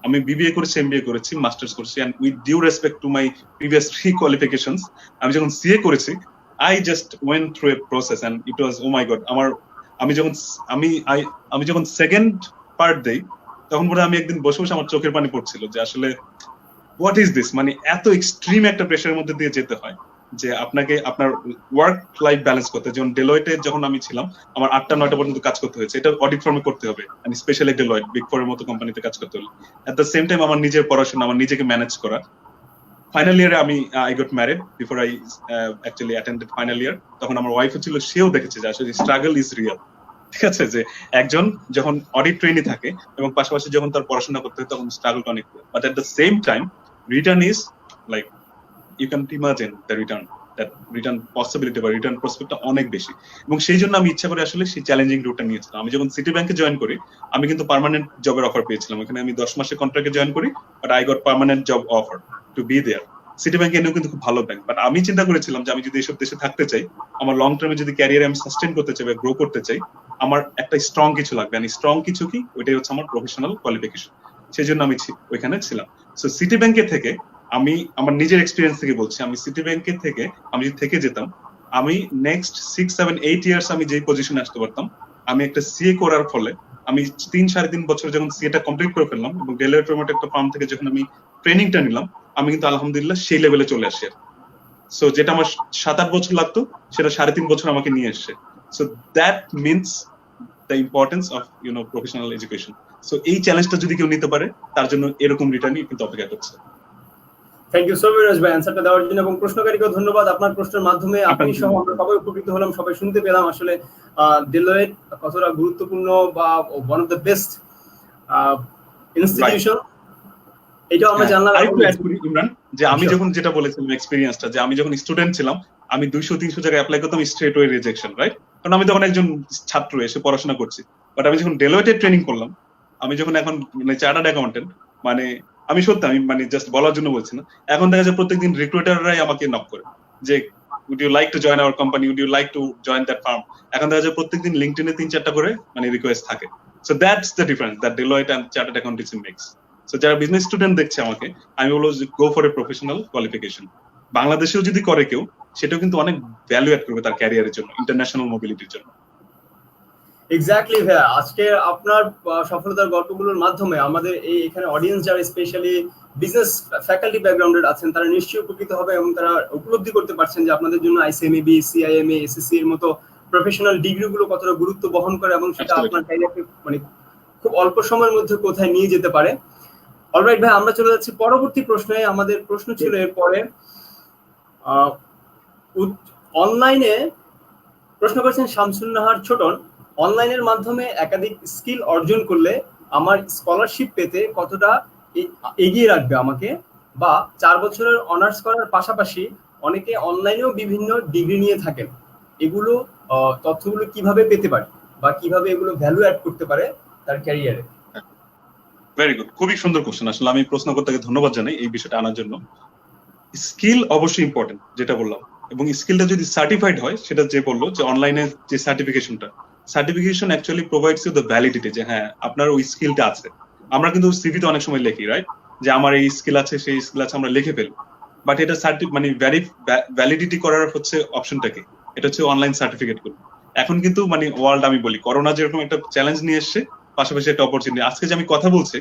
আমি বিবিএ করেছি, এমবিএ করেছি, মাস্টার্স করেছি, and with due respect to my previous 3 qualifications, আমি যখন সিএ করেছি I just went through a process and it was oh my god. আমি যখন সেকেন্ড পার্ট দেই তখন পরে আমি একদিন বসে বসে আমার চোখের পানি পড়ছিল যে আসলে হোয়াট ইজ দিস, মানে এত এক্সট্রিম একটা প্রেশারের মধ্যে দিয়ে যেতে হয় যে আপনাকে আপনার ওয়ার্ক লাইফ ব্যালেন্স করতে। যেমন ডেলয়েটে যখন আমি ছিলাম আমার 8টা-9টা পর্যন্ত কাজ করতে হয়েছে, এটা অডিট ফার্মে করতে হবে, আমি স্পেশালি ডেলয়েট বিগ 4 এর মতো কোম্পানিতে কাজ করতে হলো। এট দ্য সেম টাইম আমার নিজের পড়াশোনা, আমার নিজেকে ম্যানেজ করা। ফাইনাল ইয়ারে I got married before I actually attended final year. তখন আমার ওয়াইফ ছিল, সেও দেখেছে যে আসলে স্ট্রাগল ইজ রিয়েল। ঠিক আছে, যে একজন যখন অডিট ট্রেনি থাকে এবং পাশাপাশি যখন তার পড়াশোনা করতে হয় তখন স্ট্রাগলটা অনেক, but at the same time return is like you can imagine the return possibility বা রিটার্ন প্রসপেক্টটা অনেক বেশি। এবং সেই জন্য আমি ইচ্ছা করে আসলে সেই চ্যালেঞ্জিং রুটটা নিয়েছিলাম। আমি যখন সিটি ব্যাংকে জয়েন করি আমি কিন্তু পার্মানেন্ট জবের অফার পেয়েছিলাম। এখানে আমি 10 মাসের কন্ট্রাক্টে জয়েন করি, but I got permanent job offer to be there. Citi ব্যাংকে এনেও কিন্তু খুব ভালো ব্যাংক, বাট আমি চিন্তা করেছিলাম যে আমি যদি এইসব দেশে থাকতে চাই, আমার লং টার্মে যদি ক্যারিয়ারে আমি সাস্টেন করতে চাই বা গ্রো করতে চাই, আমার একটা স্ট্রং কিছু লাগবে। আর স্ট্রং কিছু কি, ওইটাই হচ্ছে আমার প্রফেশনাল কোয়ালিফিকেশন। সেই জন্য আমি ওইখানে ছিলাম। সো সিটি ব্যাংকে থেকে আমি আমার নিজের এক্সপিরিয়েন্স থেকে বলছি, আমি সিটি ব্যাংকের থেকে আমি যদি থেকে যেতাম, আমি নেক্সট 6, 7, 8 ইয়ার্স আমি যেই পজিশনে আসতে পারতাম। আমি একটা সিএ করার ফলে আমি 3-3.5 বছর যখন সিএটা কমপ্লিট করে ফেললাম এবং ডেলয়েটের মতো একটা ফার্ম থেকে যখন আমি ট্রেনিংটা নিলাম, আমি কিন্তু আলহামদুলিল্লাহ সেই লেভেলে চলে আসি। সো যেটা আমার 7-8 বছর লাগতো সেটা 3.5 বছর আমাকে নিয়ে এসছে। So that means the importance of professional education. So এই চ্যালেঞ্জটা যদি কেউ নিতে পারে তার জন্য এরকম রিটার্নই কিন্তু অপেক্ষা করছে। থ্যাংক ইউ সো মাচ ভাই অ্যানসারটা দেওয়ার জন্য, এবং প্রশ্নকারীকেও ধন্যবাদ। আপনার প্রশ্নের মাধ্যমে আপনি সহ আমরা সবাই উপকৃত হলাম, সবাই শুনতে পেলাম আসলে ডেলয়েট কতটা গুরুত্বপূর্ণ বা one of the best institution, এটাও আমরা জানলাম। আরেকটু অ্যাড করি ইমরান, যে আমি যখন যেটা বলেছিলাম এক্সপেরিয়েন্সটা, যে আমি যখন স্টুডেন্ট ছিলাম আমি 200-300 জায়গায় অ্যাপ্লাই করতাম, স্ট্রেট ওয়ে রিজেকশন, রাইট? কারণ আমি তখন একজন ছাত্র এসে পড়াশোনা করছি। বাট আমি যখন ডেলয়েটের ট্রেনিং করলাম, আমি যখন এখন মানে চার্টার্ড অ্যাকাউন্টেন্ট, মানে আমি সত্যি আমি মানে জাস্ট বলার জন্য বলছি না, এখন দেখা যায় প্রত্যেকদিন রিক্রুটাররাই আমাকে নক করে যে would you like to join our company, would you like to join that firm. এখন দেখা যায় প্রত্যেকদিন লিঙ্কডইনে 3-4টা করে মানে রিকোয়েস্ট থাকে। So that's the difference that Deloitte and chartered accountancy makes. So যারা বিজনেস স্টুডেন্ট দেখছে আমাকে, আমি বলবো যে go for a professional qualification. বাংলাদেশেও যদি করে কেউ, সেটাও কিন্তু অনেক ভ্যালু অ্যাড করবে তার ক্যারিয়ারের জন্য, ইন্টারন্যাশনাল মোবিলিটির জন্য। এক্স্যাক্টলি ভাইয়া, আজকে আপনার সফলতার গল্পগুলোর মাধ্যমে আমাদের এই এখানে অডিয়েন্স যারা স্পেশালি বিজনেস ফ্যাকাল্টি ব্যাকগ্রাউন্ডের আছেন তারা নিশ্চয়ই উপকৃত হবে এবং তারা উপলব্ধি করতে পারছেন যে আপনাদের জন্য আইসিএমএবি, সিআইএমএ, এসএসসি এর মতো প্রফেশনাল ডিগ্রিগুলো কতটা গুরুত্ব বহন করে এবং সেটা আপনার ক্যারিয়ারকে মানে খুব অল্প সময়ের মধ্যে কোথায় নিয়ে যেতে পারে। অলরাইট ভাই, আমরা চলে যাচ্ছি পরবর্তী প্রশ্নে। আমাদের প্রশ্ন ছিল এরপরে অনলাইনে প্রশ্ন করেছেন শামসুন নাহার ছোটন, অনলাইনের মাধ্যমে একাধিক স্কিল অর্জন করলে আমার স্কলারশিপ পেতে কতটা এগিয়ে রাখবে আমাকে, বা 4 বছরের অনার্স করার পাশাপাশি অনেকে অনলাইনেও বিভিন্ন ডিগ্রি নিয়ে থাকেন, এগুলো তথ্যগুলো কিভাবে পেতে পারে বা কিভাবে এগুলো ভ্যালু অ্যাড করতে পারে তার ক্যারিয়ারে? ভেরি গুড, খুবই সুন্দর কোশ্চেন। আসলে আমি প্রশ্নকর্তাকে ধন্যবাদ জানাই এই বিষয়টা আনার জন্য। স্কিল অবশ্যই ইম্পর্টেন্ট, যেটা বললাম, এবং স্কিলটা যদি সার্টিফাইড হয়, সেটা যে বললো যে অনলাইনে যে সার্টিফিকেশনটা, certification actually provides you the validity, যে হ্যাঁ আপনার ওই স্কিলটা আছে। আমরা কিন্তু সিভিতে অনেক সময় লিখি, রাইট, যে আমার এই স্কিল আছে, সেই স্কিল আছে, আমরা লিখে ফেলি, বাট এটা মানে ভ্যালিডিটি করার হচ্ছে অপশনটা কি, এটা হচ্ছে অনলাইন সার্টিফিকেট গুলো। এখন কিন্তু মানে ওয়ার্ল্ড, আমি বলি করোনা যেরকম একটা চ্যালেঞ্জ নিয়ে এসছে, পাশাপাশি একটা অপরচুনিটি। আজকে যে আমি কথা বলছি,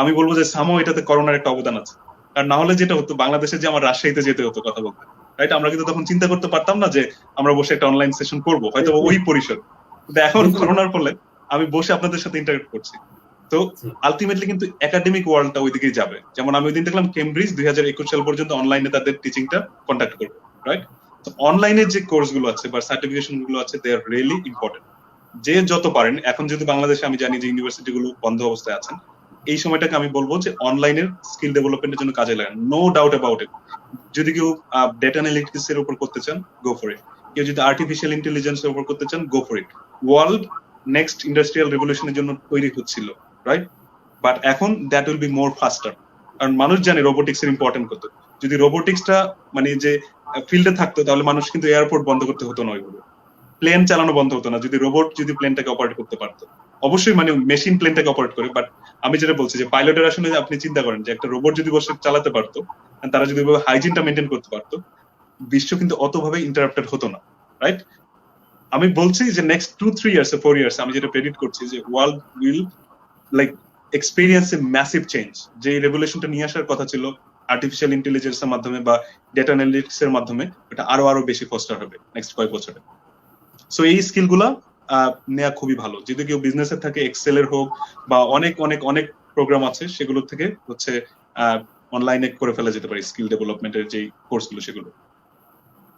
আমি বলবো যে সামো এটাতে করোনার একটা অবদান আছে। কারণ না হলে যেটা হতো, বাংলাদেশে যে আমার রাজশাহীতে যেতে হতো কথা বলতে, রাইট, আমরা কিন্তু তখন চিন্তা করতে পারতাম না যে আমরা বসে একটা অনলাইন সেশন করবো, হয়তো ওই পরিসর। কিন্তু এখন করোনার ফলে আমি বসে আপনাদের সাথে ইন্টারেক্ট করছি। তো আলটিমেটলি কিন্তু একাডেমিক ওয়ার্ল্ডটা ওইদিকেই যাবে। যেমন আমি ওই দিন দেখলাম কেমব্রিজ 2021 সাল পর্যন্ত অনলাইনে তাদের টিচিংটা কন্ডাক্ট করবে, রাইট। তো অনলাইনে যে কোর্স গুলো আছে বা সার্টিফিকেশন গুলো আছে, দে আর রিয়েলি ইম্পর্টেন্ট। যে যত পারেন, এখন যদি বাংলাদেশে আমি জানি যে ইউনিভার্সিটি গুলো বন্ধ অবস্থায় আছেন, এই সময়টাকে আমি বলবো যে অনলাইনের স্কিল ডেভেলপমেন্টের জন্য কাজে লাগান, নো ডাউট অ্যাবাউট ইট। যদি কেউ ডেটা অ্যানালিটিক্স এর উপর করতে চান, গো ফর ইট। কেউ যদি আর্টিফিশিয়াল ইন্টেলিজেন্স এর উপর করতে চান, go for it. World next industrial রেভলিউশনের জন্য তৈরি হচ্ছিল, রাইট, বাট এখন that will be more faster. কারণ মানুষ জানে রোবোটিক্স এর ইম্পর্টেন্ট কত। যদি রোবোটিক্সটা মানে যে ফিল্ডে থাকতো, তাহলে মানুষ কিন্তু এয়ারপোর্ট বন্ধ করতে হতো না, ওইগুলো প্লেন চালানো বন্ধ হতো না, যদি রোবট যদি প্লেনটাকে অপারেট করতে পারতো। অবশ্যই মানে মেশিন প্লেনটাকে অপারেট করে, বাট আমি যেটা বলছি যে পাইলটের আসলে আপনি চিন্তা করেন যে একটা রোবট যদি বসে চালাতে পারতো, তারা যদি হাইজিনটা মেনটেন করতে পারতো, বিশ্ব কিন্তু অতভাবে ইন্টারাপ্টেড হতো না, রাইট। আমি বলছি যে নেক্সট 2-3 ইয়ার্স 4 ইয়ার্স আমি যেটা প্রেডিক্ট করছি, যে world will like experience a massive change. যে রেভলিউশনটা নিয়ে আসার কথা ছিল আর্টিফিশিয়াল ইন্টেলিজেন্সের মাধ্যমে বা ডেটা অ্যানালিটিক্স এর মাধ্যমে, এটা আরো বেশি ফস্টার হবে নেক্সট কয়েক বছরে। সো এই স্কিল গুলা নেওয়া খুবই ভালো। যদি কেউ বিজনেসে থাকে, এক্সেল এর হোক বা অনেক অনেক অনেক প্রোগ্রাম আছে, সেগুলো থেকে হচ্ছে অনলাইনে করে ফেলা যেতে পারে স্কিল ডেভেলপমেন্টের যে কোর্সগুলো, সেগুলো।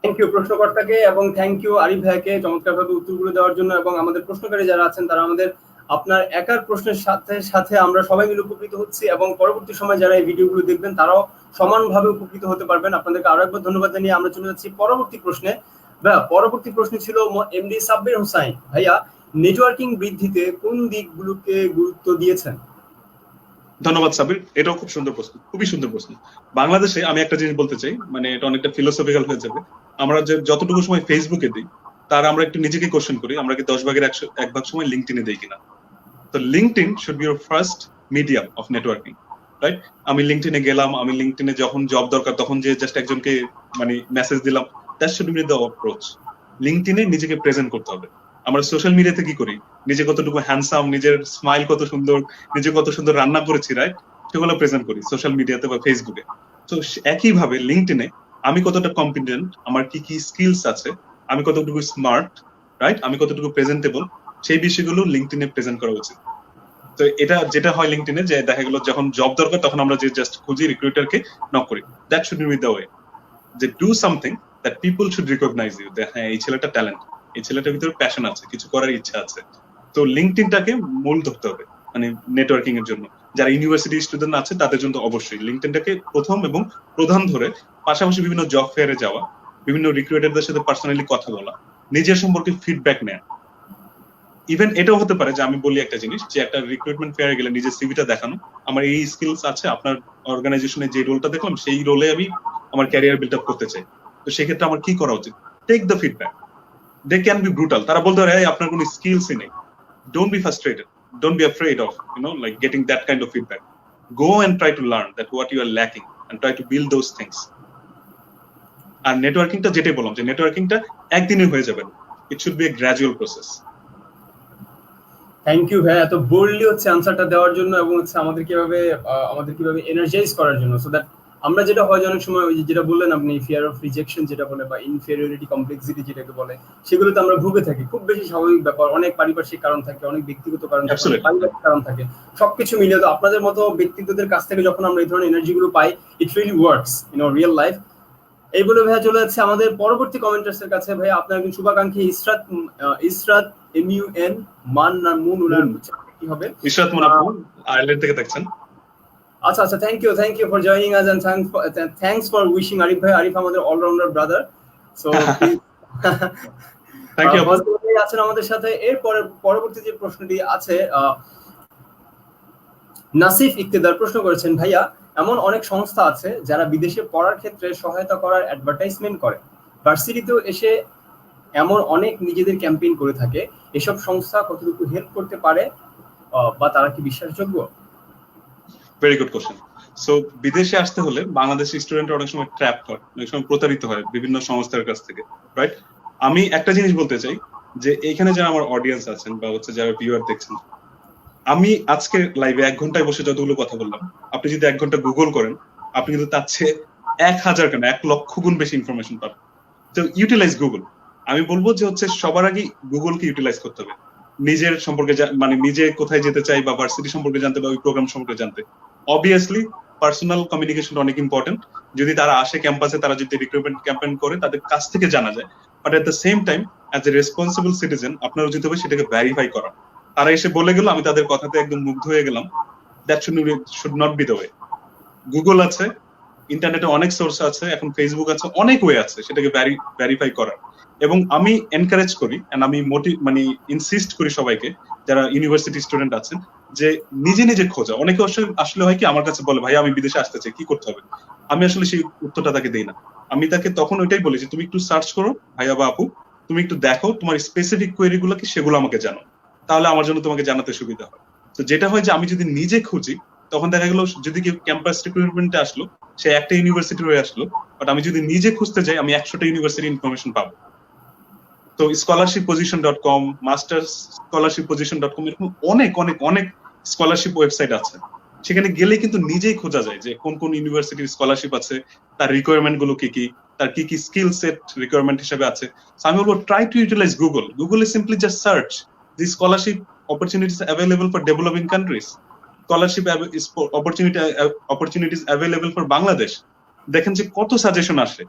থ্যাংক ইউ প্রশ্নকর্তাকে, এবং থ্যাংক ইউ আরিফ ভাইকে চমৎকারভাবে উত্তরগুলো দেওয়ার জন্য। এবং আমাদের প্রশ্নকারী যারা আছেন, তারা আমাদের আপনার একার প্রশ্নের সাথে সাথে আমরা সবাই মিলে উপকৃত হচ্ছি, এবং পরবর্তী সময় যারা এই ভিডিওগুলো দেখবেন তারাও সমানভাবে উপকৃত হতে পারবেন। আপনাদেরকে আরো একবার ধন্যবাদ জানিয়ে আমরা চলে যাচ্ছি পরবর্তী প্রশ্নে। ভাইয়া, পরবর্তী প্রশ্ন ছিল এমডি সাব্বির হোসাইন ভাইয়া, নেটওয়ার্কিং বৃদ্ধিতে কোন দিকগুলোকে গুরুত্ব দিয়েছেন? ধন্যবাদ সাবির, এটাও খুব সুন্দর প্রশ্ন, খুবই সুন্দর প্রশ্ন। বাংলাদেশে আমি একটা জিনিস বলতে চাই, মানে এটা অনেকটা ফিলোসফিক্যাল হয়ে যাবে। আমরা যে যতটুকু সময় ফেসবুকে দিই, তার আমরা একটু নিজেকে কোশ্চেন করি, আমরা কি 10 ভাগের 1 ভাগ সময় লিঙ্কডইনে দেই কিনা। তো LinkedIn should be your first medium of networking, right. আমি লিঙ্কডইনে গেলাম, আমি লিঙ্কডইনে যখন জব দরকার তখন যে জাস্ট একজনকে মানে মেসেজ দিলাম, that should be the approach. লিঙ্কডইনে নিজেকে প্রেজেন্ট করতে হবে। আমরা সোশ্যাল মিডিয়াতে কি করি, নিজে কতটুকু হ্যান্ডসাম, নিজের স্মাইল কত সুন্দর, নিজে কত সুন্দর রান্না করেছি, রাইট, সেগুলো প্রেজেন্ট করি সোশ্যাল মিডিয়াতে বা ফেসবুকে। তো একইভাবে লিঙ্কডইনে আমি কতটা কম্পিটেন্ট, আমার কি কি স্কিলস আছে, আমি কতটুকু স্মার্ট, রাইট, আমি কতটুকু প্রেজেন্টেবল, সেই বিষয়গুলো লিঙ্কডইনে প্রেজেন্ট করা উচিত। তো এটা যেটা হয় লিঙ্কডইনে, যে দেখা গেল যখন জব দরকার তখন আমরা যে জাস্ট খুঁজি, রিক্রুটারকে নক করি, that should be the way. যে do something that people should recognise you, হ্যাঁ এই ছেলেটা ট্যালেন্ট, এই ছেলেটার ভিতরে প্যাশন আছে, কিছু করার ইচ্ছা আছে। তো লিঙ্কডইনটাকে মূল ধরতে হবে মানে নেটওয়ার্কিং এর জন্য। যারা ইউনিভার্সিটি স্টুডেন্ট আছে তাদের জন্য অবশ্যই লিঙ্কডইনটাকে প্রথম এবং প্রধান ধরে, পাশাপাশি বিভিন্ন জব ফেয়ারে যাওয়া, বিভিন্ন রিক্রুটারদের সাথে পার্সোনালি কথা বলা, নিজের সম্পর্কে ফিডব্যাক নেওয়া। ইভেন এটাও হতে পারে যে আমি বলি একটা জিনিস, যে একটা রিক্রুটমেন্ট ফেয়ারে গেলে নিজের সিভিটা দেখানো, আমার এই স্কিলস আছে, আপনার অর্গানাইজেশনে যে রোলটা দেখলাম সেই রোলে আমি আমার ক্যারিয়ার বিল্ড আপ করতে চাই, তো সেক্ষেত্রে আমার কি করা উচিত। Take the feedback. They can be brutal, তারা বলতে পারে আপনার কোনো স্কিলসই নেই, don't be frustrated, don't be afraid of like getting that kind of feedback. Go and try to learn that what you are lacking and try to build those things. আর নেটওয়ার্কিংটা যেটাই বললাম, যে নেটওয়ার্কিংটা একদিনে হয়ে যাবে না, it should be a gradual process. Thank you ভাই, এত বোল্ডলি হচ্ছে আনসারটা দেওয়ার জন্য, এবং হচ্ছে আমাদের কিভাবে এনার্জাইজ করার জন্য, সো দ্যাট আমরা যেটা হয় অনেক সময় ওই যেটা বললেন আপনি, ফিয়ার অফ রিজেকশন যেটা বলে বা ইনফেরিয়রিটি কমপ্লেক্সিটি যেটাকে বলে, সেগুলোতে আমরা ভুগে থাকি। খুব বেশি স্বাভাবিক ব্যাপার, অনেক পারিপার্শ্বিক কারণ থাকে, অনেক ব্যক্তিগত কারণ থাকে, পারিবারিক কারণ থাকে, সবকিছু মিলিয়ে। তো আপনাদের মতো ব্যক্তিত্বদের কাছ থেকে যখন আমরা এই ধরনের এনার্জিগুলো পাই, it really works in our real life. এই বলে ভাইয়া চলে যাচ্ছে আমাদের পরবর্তী কমেন্টার্সের কাছে। ভাইয়া, আপনার একজন শুভাকাঙ্ক্ষী ইসরাত MUN মান না মুন, উনার কি হবে? ইসরাত মুন আপু আয়ারল্যান্ড থেকে দেখছেন। আচ্ছা, thank you for joining us and thanks for wishing Arif ভাই। আরিফ আমাদের all rounder brother, so thank you. আছেন আমাদের সাথে। এর পরবর্তী যে প্রশ্নটি আছে, নাসিফ ইকতেদার প্রশ্ন করেছেন, ভাইয়া এমন অনেক সংস্থা আছে যারা বিদেশে পড়ার ক্ষেত্রে সহায়তা করার অ্যাডভার্টাইজমেন্ট করে, ভার্সিটিতেও এসে এমন অনেক নিজেদের ক্যাম্পেইন করে থাকে, এসব সংস্থা কতটুকু হেল্প করতে পারে বা তারা কি বিশ্বাসযোগ্য? Very good question. সো বিদেশে আসতে হলে বাংলাদেশি স্টুডেন্টরা অনেক সময় ট্র্যাপ হয়, অনেক সময় প্রতারিত হয় বিভিন্ন সংস্থার কাছ থেকে, রাইট? আমি একটা জিনিস বলতে চাই যে এইখানে যারা আমার অডিয়েন্স আছেন বা হচ্ছে যারা ভিউয়ার দেখছেন, আমি আজকে লাইভে 1 ঘন্টায় বসে যতগুলো কথা বললাম, আপনি যদি 1 ঘন্টা গুগল করেন, আপনি কিন্তু তার চেয়ে 1000 কেন 1 লক্ষ গুণ বেশি ইনফরমেশন পাবেন। তো ইউটিলাইজ গুগল। আমি বলবো যে হচ্ছে সবার আগে গুগলকে ইউটিলাইজ করতে হবে নিজের সম্পর্কে, মানে নিজে কোথায় যেতে চাই বা ভার্সিটি সম্পর্কে জানতে বা ওই প্রোগ্রাম সম্পর্কে জানতে। অবভিয়াসলি পার্সোনাল কমিউনিকেশন অনেক ইম্পর্টেন্ট। যদি তারা আসে ক্যাম্পাসে, তারা যদি রিক্রুটমেন্ট ক্যাম্পেইন করে, তাদের কাছ থেকে জানা যায়। But at the same time as a responsible citizen আপনার উচিত হবে সেটাকে ভেরিফাই করা। তারা এসে বলে গেল, আমি তাদের কথাতে একদম মুগ্ধ হয়ে গেলাম, that should not B the way. Google আছে, ইন্টারনেটে অনেক সোর্স আছে, এখন ফেসবুক আছে, অনেক ওয়ে আছে সেটাকে ভেরিফাই করার। এবং আমি এনকারেজ করি এন্ড আমি মানে ইনসিস্ট করি সবাইকে যারা ইউনিভার্সিটি স্টুডেন্ট আছেন যে নিজে নিজে খোঁজা। অনেকে আসলে হয় কি আমার কাছে বলে, ভাই আমি বিদেশে আসতে চাই, কি করতে হবে? আমি আসলে সেই উত্তরটা তাকে দেই না। আমি তাকে তখন ওইটাই বলি যে তুমি একটু সার্চ করো ভাইয়া বা আপু, তুমি একটু দেখো তোমার স্পেসিফিক কোয়েরি গুলো কি, সেগুলো আমাকে জানো, তাহলে আমার জন্য তোমাকে জানাতে সুবিধা হয়। তো যেটা হয় যে আমি যদি নিজে খুঁজি, তখন দেখা গেল যদি কেউ ক্যাম্পাস রিক্রুটমেন্টে আসলো, সে একটা ইউনিভার্সিটির হয়ে আসলো, বাট আমি যদি নিজে খুঁজতে যাই আমি 100টা ইউনিভার্সিটি ইনফরমেশন পাবো। তো scholarshipposition.com, masterscholarshipposition.com, এরকম অনেক অনেক অনেক স্কলারশিপ ওয়েবসাইট আছে। সেখানে গেলে কিন্তু নিজেই খোঁজা যায় যে কোন কোন ইউনিভার্সিটির স্কলারশিপ আছে, তার রিকোয়ারমেন্ট গুলো কি কি, তার কি কি স্কিল সেট রিকোয়ারমেন্ট হিসেবে আছে। সো আমি বলবো try to utilise Google. Google is simply just search the scholarship opportunities available for developing countries, scholarship opportunities available for Bangladesh। দেখেন যে কত সাজেশন আসে।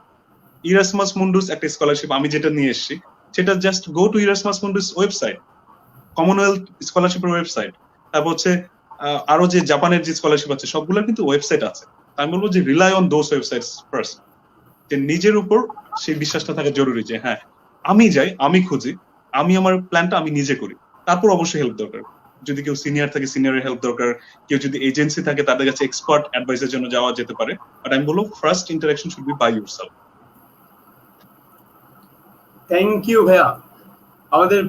ইরাসমাস মুন্ডুস একটা স্কলারশিপ আমি যেটা নিয়ে এসেছি, সেটা just go to Erasmus মুন্ডুস website, Commonwealth স্কলারশিপের ওয়েবসাইট। তারপর হচ্ছে আরো যে জাপানের যে স্কলারশিপ আছে সবগুলোর কিন্তু ওয়েবসাইট আছে। আমি বলবো যে rely on those websites first, যে নিজের উপর সেই বিশ্বাসটা থাকা জরুরি যে হ্যাঁ আমি যাই, আমি খুঁজি, আমি আমার প্ল্যানটা আমি নিজে করি। তারপর অবশ্যই হেল্প দরকার, যদি কেউ সিনিয়র থাকে সিনিয়রের হেল্প দরকার, কেউ যদি এজেন্সি থাকে তাদের কাছে এক্সপার্ট অ্যাডভাইসের জন্য যাওয়া যেতে পারে। বাট আমি বলবো first interaction should be by yourself. Thank you ভাইয়া। আমাদের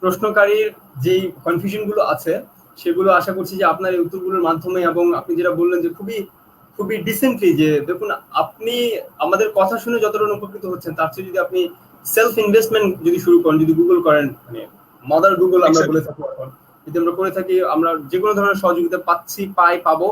প্রশ্নকারীর যেই কনফিউশন গুলো আছে সেগুলো আশা করছি যে আপনার এই উত্তরগুলোর মাধ্যমে, এবং আপনি যেটা বললেন যে খুবই খুবই ডিসেন্টলি, যে দেখুন আপনি আমাদের কথা শুনে যতটা উপকৃত হচ্ছেন তার চেয়ে যদি আপনি সেলফ ইনভেস্টমেন্ট যদি শুরু করেন, যদি গুগল করেন, মানে মাদার গুগল আমরা বলে থাকি এখন, যদি আমরা করে থাকি, আমরা যে কোনো ধরনের সহযোগিতা পাবো।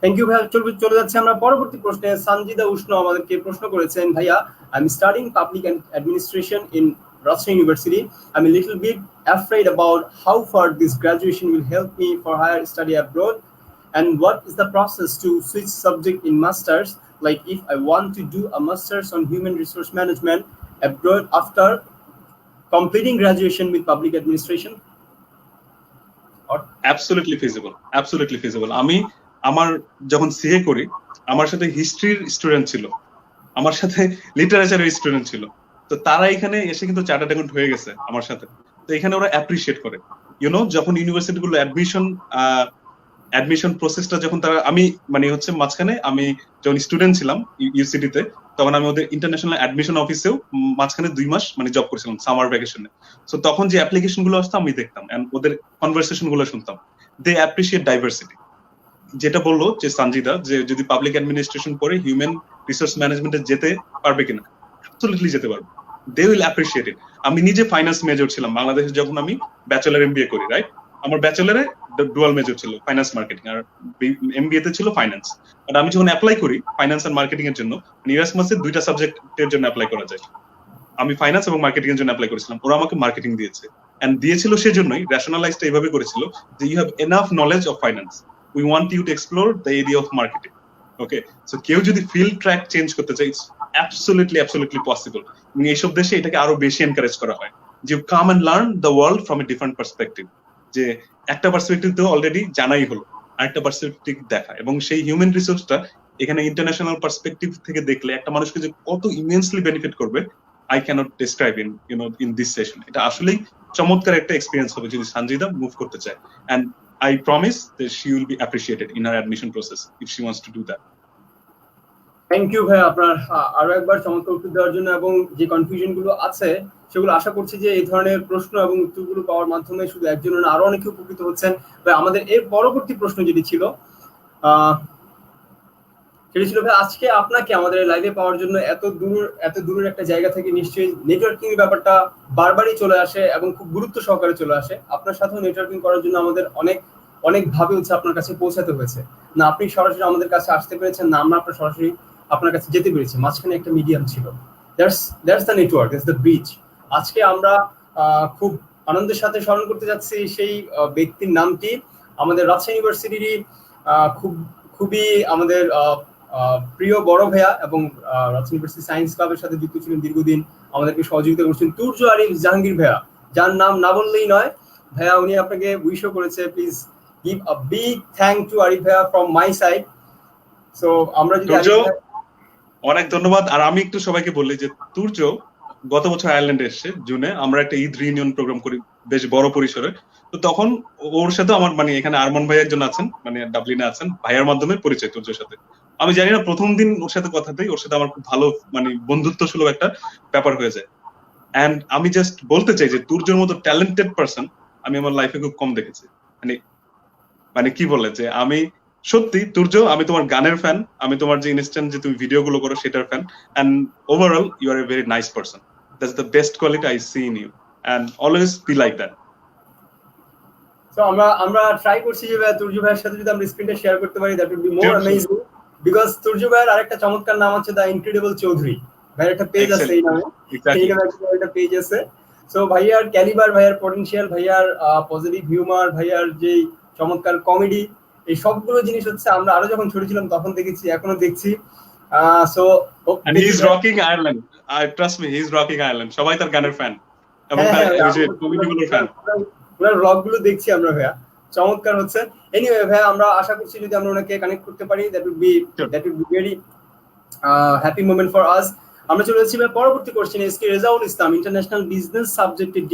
থ্যাংক ইউ ভাইয়া। চলে যাচ্ছে আমরা পরবর্তী প্রশ্নে। সানজিদা উষ্ণ আমাদেরকে প্রশ্ন করেছেন, ভাইয়া I am studying public administration in Rajshahi University. I'm a little bit afraid about how far this graduation will help me for higher study abroad, and what is the process to switch subject in masters, like if I want to do a masters on human resource management abroad after completing graduation with public administration? Absolutely feasible. আমি আমার যখন CA করি, আমার সাথে হিস্ট্রির student ছিল, আমার সাথে লিটারেচারের student ছিল। তো তারা এখানে এসে কিন্তু চার্টার্ড অ্যাকাউন্ট হয়ে গেছে আমার সাথে। তো এখানে ওরা অ্যাপ্রিশিয়েট করে, যখন ইউনিভার্সিটি গুলো অ্যাডমিশন প্রসেসটা যখন তারা, আমি মানে হচ্ছে মাঝখানে আমি যখন স্টুডেন্ট ছিলাম ইউসিটিতে, তখন আমি ওদের ইন্টারন্যাশনাল অ্যাডমিশন অফিসেও মাঝখানে 2 মাস মানে জব করেছিলাম সামার ভ্যাকেশনে। সো তখন যে অ্যাপ্লিকেশন গুলো আসতো আমি দেখতাম এন্ড ওদের কনভারসেশন গুলো শুনতাম। দে অ্যাপ্রিশিয়েট ডাইভার্সিটি। যেটা বললো যে সঞ্জিদা, যে যদি পাবলিক অ্যাডমিনিস্ট্রেশন পড়ে হিউম্যান রিসোর্স ম্যানেজমেন্টে যেতে পারবে কিনা, অ্যাবসলিউটলি যেতে পারবে। দে উইল অ্যাপ্রিশিয়েট ইট। আমি নিজে ফাইন্যান্স মেজর ছিলাম বাংলাদেশে যখন আমি ব্যাচেলর এমবিএ করি, রাইট? আমার ব্যাচেলরে ডুয়াল মেজর ছিল ফাইন্যান্স মার্কেটিং, আর এমবিএ তে ছিল ফাইন্যান্স। বাট আমি যখন অ্যাপ্লাই করি ফাইন্যান্স এন্ড মার্কেটিং এর জন্য, ইরাসমাসে 2টা সাবজেক্টের জন্য অ্যাপ্লাই করা যায়। আমি ফাইন্যান্স এবং মার্কেটিং এর জন্য অ্যাপ্লাই করেছিলাম, ওরা আমাকে মার্কেটিং দিয়েছে। এন্ড দিয়েছিল সেজন্যই, রেশনালাইজটা এইভাবে করেছিল যে you have enough knowledge of finance, we want you to explore the area of marketing. Okay, so কেউ যদি ফিল্ড ট্র্যাক চেঞ্জ করতে চাই, ইটস অ্যাবসলিউটলি পসিবল। এবং এইসব দেশে এটাকে আরো বেশি এনকারেজ করা হয় যে come and learn the world from a different perspective. যে একটা পার্সপেক্টিভ তো অলরেডি জানাই হলো, আরেকটা পার্সপেক্টিভ দেখা, এবং সেই হিউম্যান রিসোর্সটা এখানে ইন্টারন্যাশনাল পার্সপেক্টিভ থেকে দেখলে একটা মানুষকে যে কত ইমেন্সলি বেনিফিট করবে, I cannot describe in this session. এটা আসলেই চমৎকার একটা এক্সপেরিয়েন্স হবে যদি সঞ্জিদা মুভ করতে চায়, and I promise that she will be appreciated in her admission process if she wants to do that. Thank you ভাই আপনার আরো একবার চমৎকার উত্তর দেওয়ার জন্য, এবং যে কনফিউশন গুলো আছে সেগুলো আশা করছি যে এই ধরনের প্রশ্ন এবং উত্তরগুলো পাওয়ার মাধ্যমে শুধু একজনের না আরো অনেকে উপকৃত হচ্ছেন। ভাই আমাদের এর পরবর্তী প্রশ্ন যেটি ছিল আহ সেটি ছিল ভাই, আজকে আপনাকে আমাদের লাইভে পাওয়ার জন্য এত দূরের একটা জায়গা থেকে নিশ্চয়ই নেটওয়ার্কিং ব্যাপারটা বারবারই চলে আসে এবং খুব গুরুত্ব সহকারে চলে আসে। আপনার সাথেও নেটওয়ার্কিং করার জন্য আমাদের অনেক ভাবে হচ্ছে আপনার কাছে পৌঁছাতে হয়েছে। না আপনি সরাসরি আমাদের কাছে আসতে পেরেছেন, না আমরা আপনার সরাসরি আপনার কাছে যেতে পেরেছি, মাঝখানে একটা মিডিয়াম ছিল। That's the network, that's the bridge. আজকে আমরা খুব আনন্দের সাথে স্মরণ করতে যাচ্ছি সেই ব্যক্তির নামটি, আমাদের রাজশাহী ইউনিভার্সিটিরই খুবই আমাদের প্রিয় বড় ভাইয়া, এবং রাজশাহী ইউনিভার্সিটি সায়েন্স ক্লাবের সাথে যুক্ত ছিলেন দীর্ঘদিন, আমাদেরকে সহযোগিতা করছেন তুর্য আরিফ জাহাঙ্গীর ভাইয়া, যার নাম না বললেই নয়। ভাইয়া উনি আপনাকে উইশও করেছে, please give a big thank to Arif ভাইয়া ফ্রম মাই সাইড। সো আমরা যদি অনেক ধন্যবাদ। আর আমি একটু সবাইকে বললি যে তুর্য গত বছর আয়ারল্যান্ডে এসেছে জুনে, আমরা একটা ঈদ রিউনিয়ন প্রোগ্রাম করি বেশ বড় পরিসরে। তো তখন ওর সাথে আমার এখানে আরমান ভাই একজন আছেন, ডাবলিনে আছেন, ভাইয়ার মাধ্যমে পরিচয় তুর্যের সাথে। আমি জানি না প্রথম দিন ওর সাথে কথা দিই, ওর সাথে আমার খুব ভালো বন্ধুত্ব সুলভ একটা ব্যাপার হয়ে যায়। এন্ড আমি জাস্ট বলতে চাই যে তুর্যের মতো ট্যালেন্টেড পারসন আমি আমার লাইফে খুব কম দেখেছি। কি বলে যে আমি সত্যি তুর্য, আমি তোমার গানের ফ্যান, আমি তোমার যে ইনস্ট্যান্ট যে তুমি ভিডিও গুলো করো সেটার fan. And overall you are a very nice person. That's the best quality I see in you, and always be like that. So আমরা ট্রাই করছি যে তুর্য ভাইয়ের সাথে যদি আমরা স্ক্রিনটা শেয়ার করতে পারি, that will be more amazing, because Turja ভাইয়ের আরেকটা চমৎকার নাম হচ্ছে দ্য ইনক্রেডিবল চৌধুরী। ভাইয়ের একটা পেজ আছে এই নামে, একটা পেজ আছে। সো ভাইয়ার ক্যালিবার, ভাইয়ার পটেনশিয়াল, ভাইয়ার পজিটিভ হিউমার, ভাইয়ার যে চমৎকার কমেডি, এই সবগুলো জিনিস হচ্ছে আমরা আরো যখন ছোট ছিলাম তখন দেখেছি, এখনো দেখছি। So he is rocking Ireland, I trust me, he is rocking Ireland. সবাই তার গানের ফ্যান এবং তার এই যে কমেডিগুলোর ফ্যান। পুরো রক গুলো দেখছি আমরা ভাইয়া, চমৎকার হচ্ছে। এনিওয়ে ভাইয়া আমরা আশা করছি যদি আমরা ওনাকে কানেক্ট করতে পারি, that will be very happy moment for us. আমরা চলে যাচ্ছি পরবর্তী কোশ্চেন। এসকে রেজাউল ইসলাম, ইন্টারন্যাশনাল বিজনেস সাবজেক্টের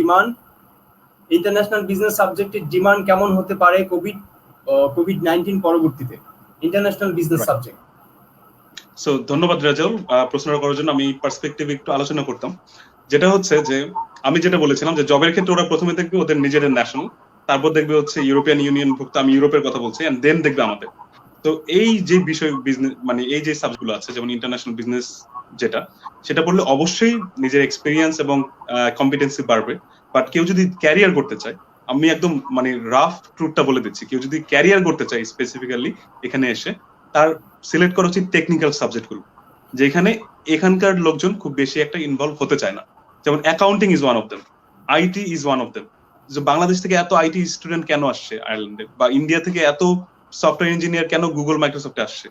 ডিমান্ড কেমন হতে পারে কোভিড-19 পরবর্তীতে, ইন্টারন্যাশনাল বিজনেস সাবজেক্ট? সো ধন্যবাদ রেজাউল প্রশ্নটা করার জন্য। আমি পার্সপেক্টিভ একটু আলোচনা করতাম, যেটা হচ্ছে যে আমি যেটা বলেছিলাম যে জবের ক্ষেত্রে ওরা প্রথমে দেখবে ওদের নিজেদের ন্যাশনাল, তারপর দেখবে হচ্ছে ইউরোপিয়ান ইউনিয়ন ভুক্ত, আমি ইউরোপের কথা বলছি, এন্ড দেন দেখবে আমাদের। তো এই যে বিষয় বিজনেস এই যে সাবজেক্টগুলো আছে, যেমন ইন্টারন্যাশনাল বিজনেস সেটা পড়লে অবশ্যই নিজের এক্সপিরিয়েন্স এবং কম্পিটেন্সি বাড়বে। বাট কেউ যদি ক্যারিয়ার করতে চায়, আমি একদম রাফ ট্রুথটা বলে দিচ্ছি, কেউ যদি ক্যারিয়ার করতে চায় স্পেসিফিক্যালি এখানে এসে, তার সিলেক্ট করা উচিত টেকনিক্যাল সাবজেক্টগুলো, যেখানে এখানকার লোকজন খুব বেশি একটা ইনভলভ হতে চায় না। যেমন accounting is one of them, IT is one of them. যে বাংলাদেশ থেকে এত আইটি স্টুডেন্ট কেন আসছে আয়ারল্যান্ডে, বা ইন্ডিয়া থেকে এত সফটওয়্যার ইঞ্জিনিয়ার কেন গুগল মাইক্রোসফটে আসছে?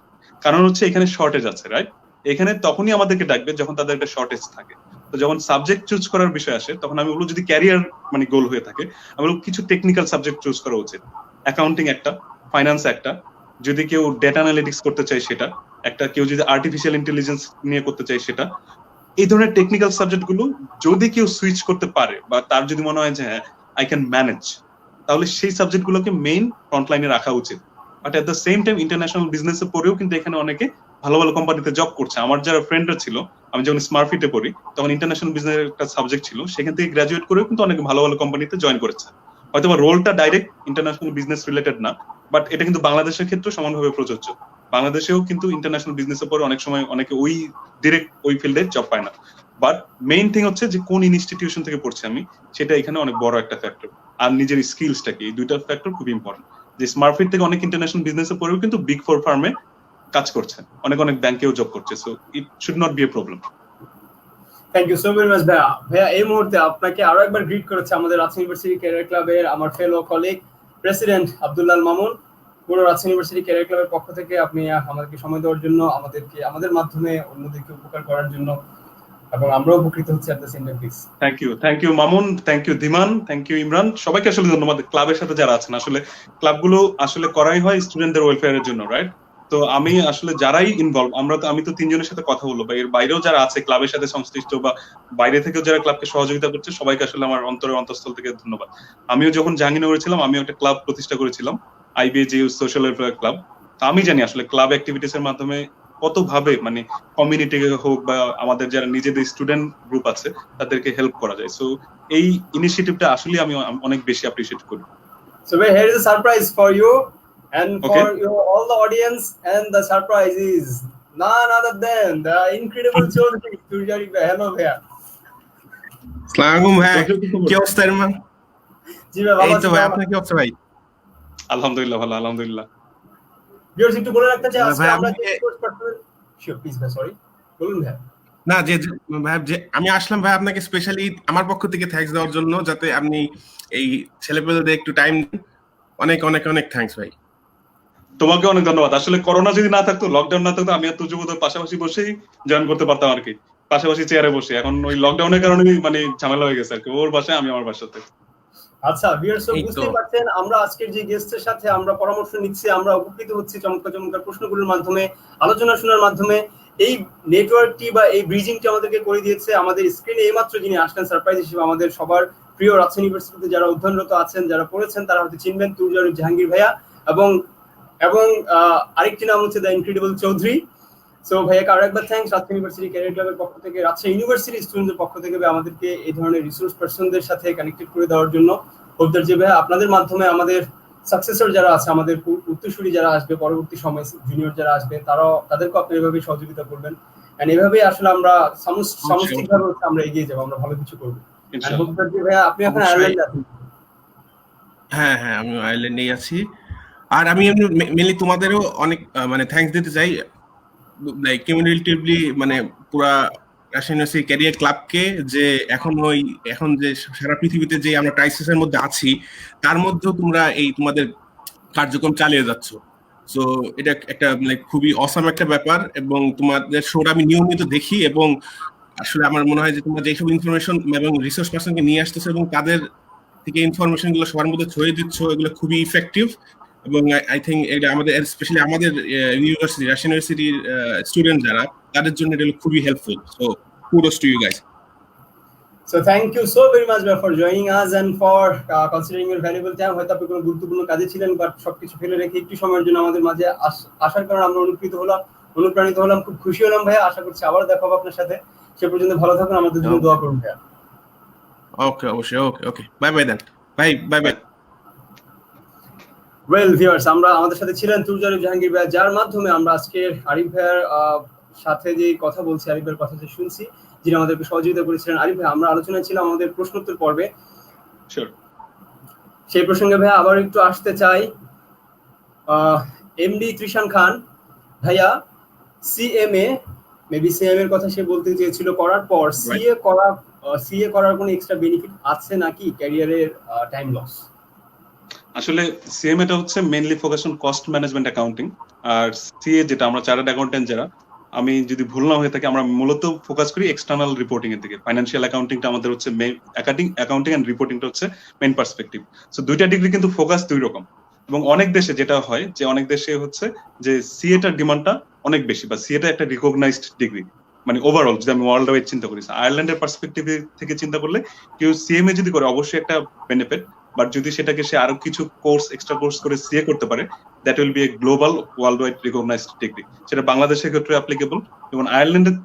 কারণ হচ্ছে এখানে শর্টেজ আছে, রাইট? এখানে তখনই আমাদেরকে ডাকবে যখন তাদের একটা শর্টেজ থাকে। তো যখন সাবজেক্ট চুজ করার বিষয় আসে, তখন আমি বলবো যদি ক্যারিয়ার গোল হয়ে থাকে, আমি বলবো কিছু টেকনিক্যাল সাবজেক্ট চুজ করা উচিত। অ্যাকাউন্টিং একটা, ফাইন্যান্স একটা, যদি কেউ ডেটা অ্যানালিটিক্স করতে চায় সেটা একটা, কেউ যদি আর্টিফিশিয়াল ইন্টেলিজেন্স নিয়ে করতে চায় সেটা। এই ধরনের টেকনিক্যাল সাবজেক্ট গুলো যদি কেউ সুইচ করতে পারে, বা তার যদি মনে হয় যে হ্যাঁ আই ক্যান ম্যানেজ, তাহলে সেই সাবজেক্ট গুলোকে মেইন ফ্রন্টলাইনে রাখা উচিত। But at the same time international বিজনেসে পড়েও কিন্তু এখানে অনেকে ভালো ভালো কোম্পানিতে জব করছে। আমার যারা ফ্রেন্ডরা ছিল, আমি যখন স্মার্টফিটে পড়ি তখন ইন্টারন্যাশনাল বিজনেসের একটা সাবজেক্ট ছিল, সেখান থেকে গ্রাজুয়েট করেও কিন্তু অনেকে ভালো ভালো কোম্পানিতে জয়েন করেছে। হয়তো বা রোলটা ডাইরেক্ট ইন্টারন্যাশনাল বিজনেস রিলেটেড না, বাট এটা কিন্তু বাংলাদেশের ক্ষেত্রে সমানভাবে প্রযোজ্য। বাংলাদেশেও কিন্তু ইন্টারন্যাশনাল বিজনেসের পরে অনেক সময় অনেকে ওই ডিরেক্ট ওই ফিল্ডে জব পায় না। বাট মেইন থিং হচ্ছে যে কোন ইনস্টিটিউশন থেকে পড়ছি আমি, সেটা এখানে অনেক বড় একটা ফ্যাক্টর। আর নিজের স্কিলসটা কি, এই দুইটা ফ্যাক্টর খুব ইম্পর্টেন্ট। যে স্মার্টফিট থেকে অনেক ইন্টারন্যাশনাল বিজনেসে পড়েও কিন্তু বিগ ফোর ফার্মে কাজ করছে, অনেক ব্যাংকেও জব করছে। So it should not be a problem. Thank you so very much ভাইয়া। ভাইয়া এই মুহূর্তে আপনাকে আরো একবার গ্রিট করেছে আমাদের রাজশাহী ইউনিভার্সিটি ক্যারিয়ার ক্লাবের আমার ফেলো কলিগ প্রেসিডেন্ট আব্দুল্লাহ মামুন। পুরো রাজশাহী ইউনিভার্সিটি ক্যারিয়ার ক্লাবের পক্ষ থেকে আপনি আমাদেরকে সময় দেওয়ার জন্য, আমাদের মাধ্যমে অন্যদেরকে উপকার করার জন্য, এবং আমরাও উপকৃত হচ্ছি at the same time. Please thank you Mamun, thank you Dhiman, thank you Imran, সবাইকে আসলে ধন্যবাদ। ক্লাবের সাথে যারা আছেন, আসলে ক্লাবগুলো আসলে করাই হয় স্টুডেন্টদের ওয়েলফেয়ারের জন্য, রাইট? তো আমি আসলে যারাই ইনভলভ, আমি তো তিনজনের সাথে কথা বলবো, বা এর বাইরেও যারা আছে ক্লাবের সাথে সংশ্লিষ্ট, বা বাইরে থেকেও যারা ক্লাবকে সহযোগিতা করছে, সবাইকে আসলে আমার অন্তঃস্থল থেকে ধন্যবাদ। আমিও যখন জাহাঙ্গীরনগরে ছিলাম, আমিও একটা ক্লাব প্রতিষ্ঠা করেছিলাম, আইবিএজি সোশ্যাল ওয়েলফেয়ার ক্লাব। তো আমি জানি আসলে ক্লাব অ্যাক্টিভিটিস এর মাধ্যমে কতভাবে মানে কমিউনিটিকে হোক বা আমাদের যারা নিজেদের স্টুডেন্ট গ্রুপ আছে তাদেরকে হেল্প করা যায়। সো এই ইনিশিয়েটিভটা আসলে আমি অনেক বেশি অ্যাপ্রিশিয়েট করি। So here is a surprise for you and for Okay. all the audience, and the surprise is none other than the incredible Chaudhary Turjari bhai. Hello bhaiya. আসসালামু ভাই, দর্শক কি খবর? কি অবস্থা ইরমান? জি ভাই ভালো এই আছি তো ভাই, ভাই। আপনার কি অবস্থা ভাই? আলহামদুলিল্লাহ ভালো, আলহামদুলিল্লাহ। ভিউয়ার্স একটু বলে রাখতে চাই আজকে ভাই, আমরা আমি- যে কোর্স পার্সোনাল শিওর প্লিজ ভাই সরি বলুন ভাই। না ভাই, আমি আসলাম ভাই আপনাকে স্পেশালি আমার পক্ষ থেকে থ্যাঙ্কস দেওয়ার জন্য, যাতে আপনি এই ছেলেপেলেদের একটু টাইম দেন। অনেক অনেক অনেক থ্যাঙ্কস ভাই। তোমাকে অনেক ধন্যবাদ। আসলে করোনা যদি না থাকতো, লকডাউন না থাকতো, আমি আর তুজো বোধহয় পাশাপাশি বসেই জয়েন করতে পারতাম আর কি, পাশাপাশি চেয়ারে বসে। এখন ওই লকডাউনের কারণে মানে ঝামেলা হয়ে গেছে আর কি, ওর বাসায় আমি আমার বাসাতে। আচ্ছা ভিউয়ার্স এই তো। বুঝতেই পারছেন আমরা আজকের যে গেস্টের সাথে আমরা পরামর্শ নিচ্ছি, আমরা উপকৃত হচ্ছি চমৎকার চমৎকার প্রশ্নগুলোর মাধ্যমে, আলোচনা শোনার মাধ্যমে। এই নেটওয়ার্কটি বা এই ব্রিজিংটি আমাদেরকে করে দিয়েছে আমাদের স্ক্রিনে এইমাত্র যিনি আসলেন সারপ্রাইজ হিসেবে, আমাদের সবার প্রিয় রাজশাহী ইউনিভার্সিটিতে যারা অধ্যয়নরত আছেন, যারা পড়েছেন, তারা হয়তো চিনবেন তুরজারু জাহাঙ্গীর ভাইয়া, এবং এবং আরেকটি নাম হচ্ছে দ্য ইনক্রেডিবল চৌধুরী। সো ভাইয়াকে আরো একবার থ্যাঙ্কস রাজশাহী ইউনিভার্সিটি ক্যারিয়ার ক্লাবের পক্ষ থেকে, রাজশাহী ইউনিভার্সিটি স্টুডেন্টদের পক্ষ থেকে আমাদেরকে এই ধরনের রিসোর্স পার্সনদের সাথে কানেক্টেড করে দেওয়ার জন্য। হোপদার যে ভাইয়া আপনাদের মাধ্যমে আমাদের সাকসেসর যারা আছে, আমাদের উত্তরসূরি যারা আসবে পরবর্তী সময়, জুনিয়র যারা আসবে, তাদেরকেও আপনি এভাবে সহযোগিতা করবেন। এন্ড এভাবেই আসলে আমরা সামষ্টিকভাবে আমরা এগিয়ে যাবো, আমরা ভালো কিছু করবো। এন্ড হোপদার যে ভাইয়া আপনি এখন আয়ারল্যান্ডে আছেন। হ্যাঁ হ্যাঁ, আমি আয়ারল্যান্ডেই আছি। আর আমি মেনলি তোমাদেরও অনেক মানে থ্যাঙ্কস দিতে চাই, লাইক কিউমুলেটিভলি, মানে পুরা রাজশাহী ইউনিভার্সিটি ক্যারিয়ার ক্লাবকে, যে এখন যে সারা পৃথিবীতে যে আমরা ক্রাইসিসের মধ্যে আছি, তার মধ্যেও তোমরা এই তোমাদের কার্যক্রম চালিয়ে যাচ্ছ। সো এটা একটা খুবই অসাম একটা ব্যাপার, এবং তোমাদের শোটা আমি নিয়মিত দেখি, এবং আসলে আমার মনে হয় যে তোমরা যেসব ইনফরমেশন এবং রিসোর্স পার্সনকে নিয়ে আসতেছো এবং তাদের থেকে ইনফরমেশন গুলো সবার মধ্যে ছড়িয়ে দিচ্ছ, এগুলো খুবই ইফেক্টিভ। এবং আই থিঙ্ক এটা আমাদের স্পেশালি আমাদের ইউনিভার্সিটি, রাজশাহী ইউনিভার্সিটির স্টুডেন্ট যারা, তাদের জন্য এটা খুবই helpful. So kudos to you guys. So thank you so very much for joining us and for considering your valuable time. হয়তো আপনি কোনো গুরুত্বপূর্ণ কাজে ছিলেন, বাট সবকিছু ফেলে রেখে একটু সময়ের জন্য আমাদের মাঝে আসার কারণে আমরা অনুপ্রাণিত হলাম, খুব খুশি হলাম ভাইয়া। আশা করছি আবার দেখা হবে আপনার সাথে। সে পর্যন্ত ভালো থাকুন, আমাদের জন্য দোয়া করুন ভাইয়া। ওকে, অবশ্যই। Okay, bye bye then. Bye. Well viewers, আমাদের সাথে ছিলেন তুরজারু জাহাঙ্গীর ভাইয়া, যার মাধ্যমে আমরা আজকে আরিফ ভাইয়ার সাথে যে কথা বলছি, আরিফ ভাইয়ের কথা যে শুনছি, যিনি আমাদেরকে সহযোগিতা করেছিলেন। আরিফ ভাই, আমরা আলোচনায় ছিলাম আমাদের প্রশ্নোত্তর পর্বে। সেই প্রসঙ্গে ভাইয়া আবার একটু আসতে চাই। এমডি ত্রিশান খান ভাইয়া, সিএমএ এর কথা সে বলতে চেয়েছিল, করার পর সিএ করার কোনো এক্সট্রা বেনিফিট আছে নাকি ক্যারিয়ারের টাইম লস? আসলে সিএমএ টা হচ্ছে mainly focus on cost management accounting, আর সিএ যেটা আমরা চার্টার্ড অ্যাকাউন্টেন্ট যারা, আমি যদি ভুল না হয়ে থাকি, আমরা মূলত ফোকাস করি এক্সটার্নাল রিপোর্টিং এর দিকে। ফাইন্যান্সিয়াল অ্যাকাউন্টিংটা আমাদের হচ্ছে মেইন, অ্যাকাউন্টিং এন্ড রিপোর্টিংটা হচ্ছে মেইন পার্সপেক্টিভ। সো দুইটা ডিগ্রি কিন্তু ফোকাস দুই রকম। এবং অনেক দেশে যেটা হয় যে অনেক দেশে হচ্ছে যে সিএ টার ডিমান্ডটা অনেক বেশি, বা সিএ টা একটা রিকগনাইজড ডিগ্রি, মানে ওভারঅল যদি আমি ওয়ার্ল্ড ওয়াইড চিন্তা করি। আয়ারল্যান্ডের পার্সপেক্টিভ থেকে চিন্তা করলে কেউ সিএমএ যদি করে অবশ্যই একটা বেনিফিট, বাট যদি সেটাকে সে আরো কিছু এক্সট্রা কোর্স করে সিএ করতে পারে, that will be a global worldwide recognised degree. সেটা বাংলাদেশের ক্ষেত্রে অ্যাপ্লিকেবল। এবং আয়ারল্যান্ডের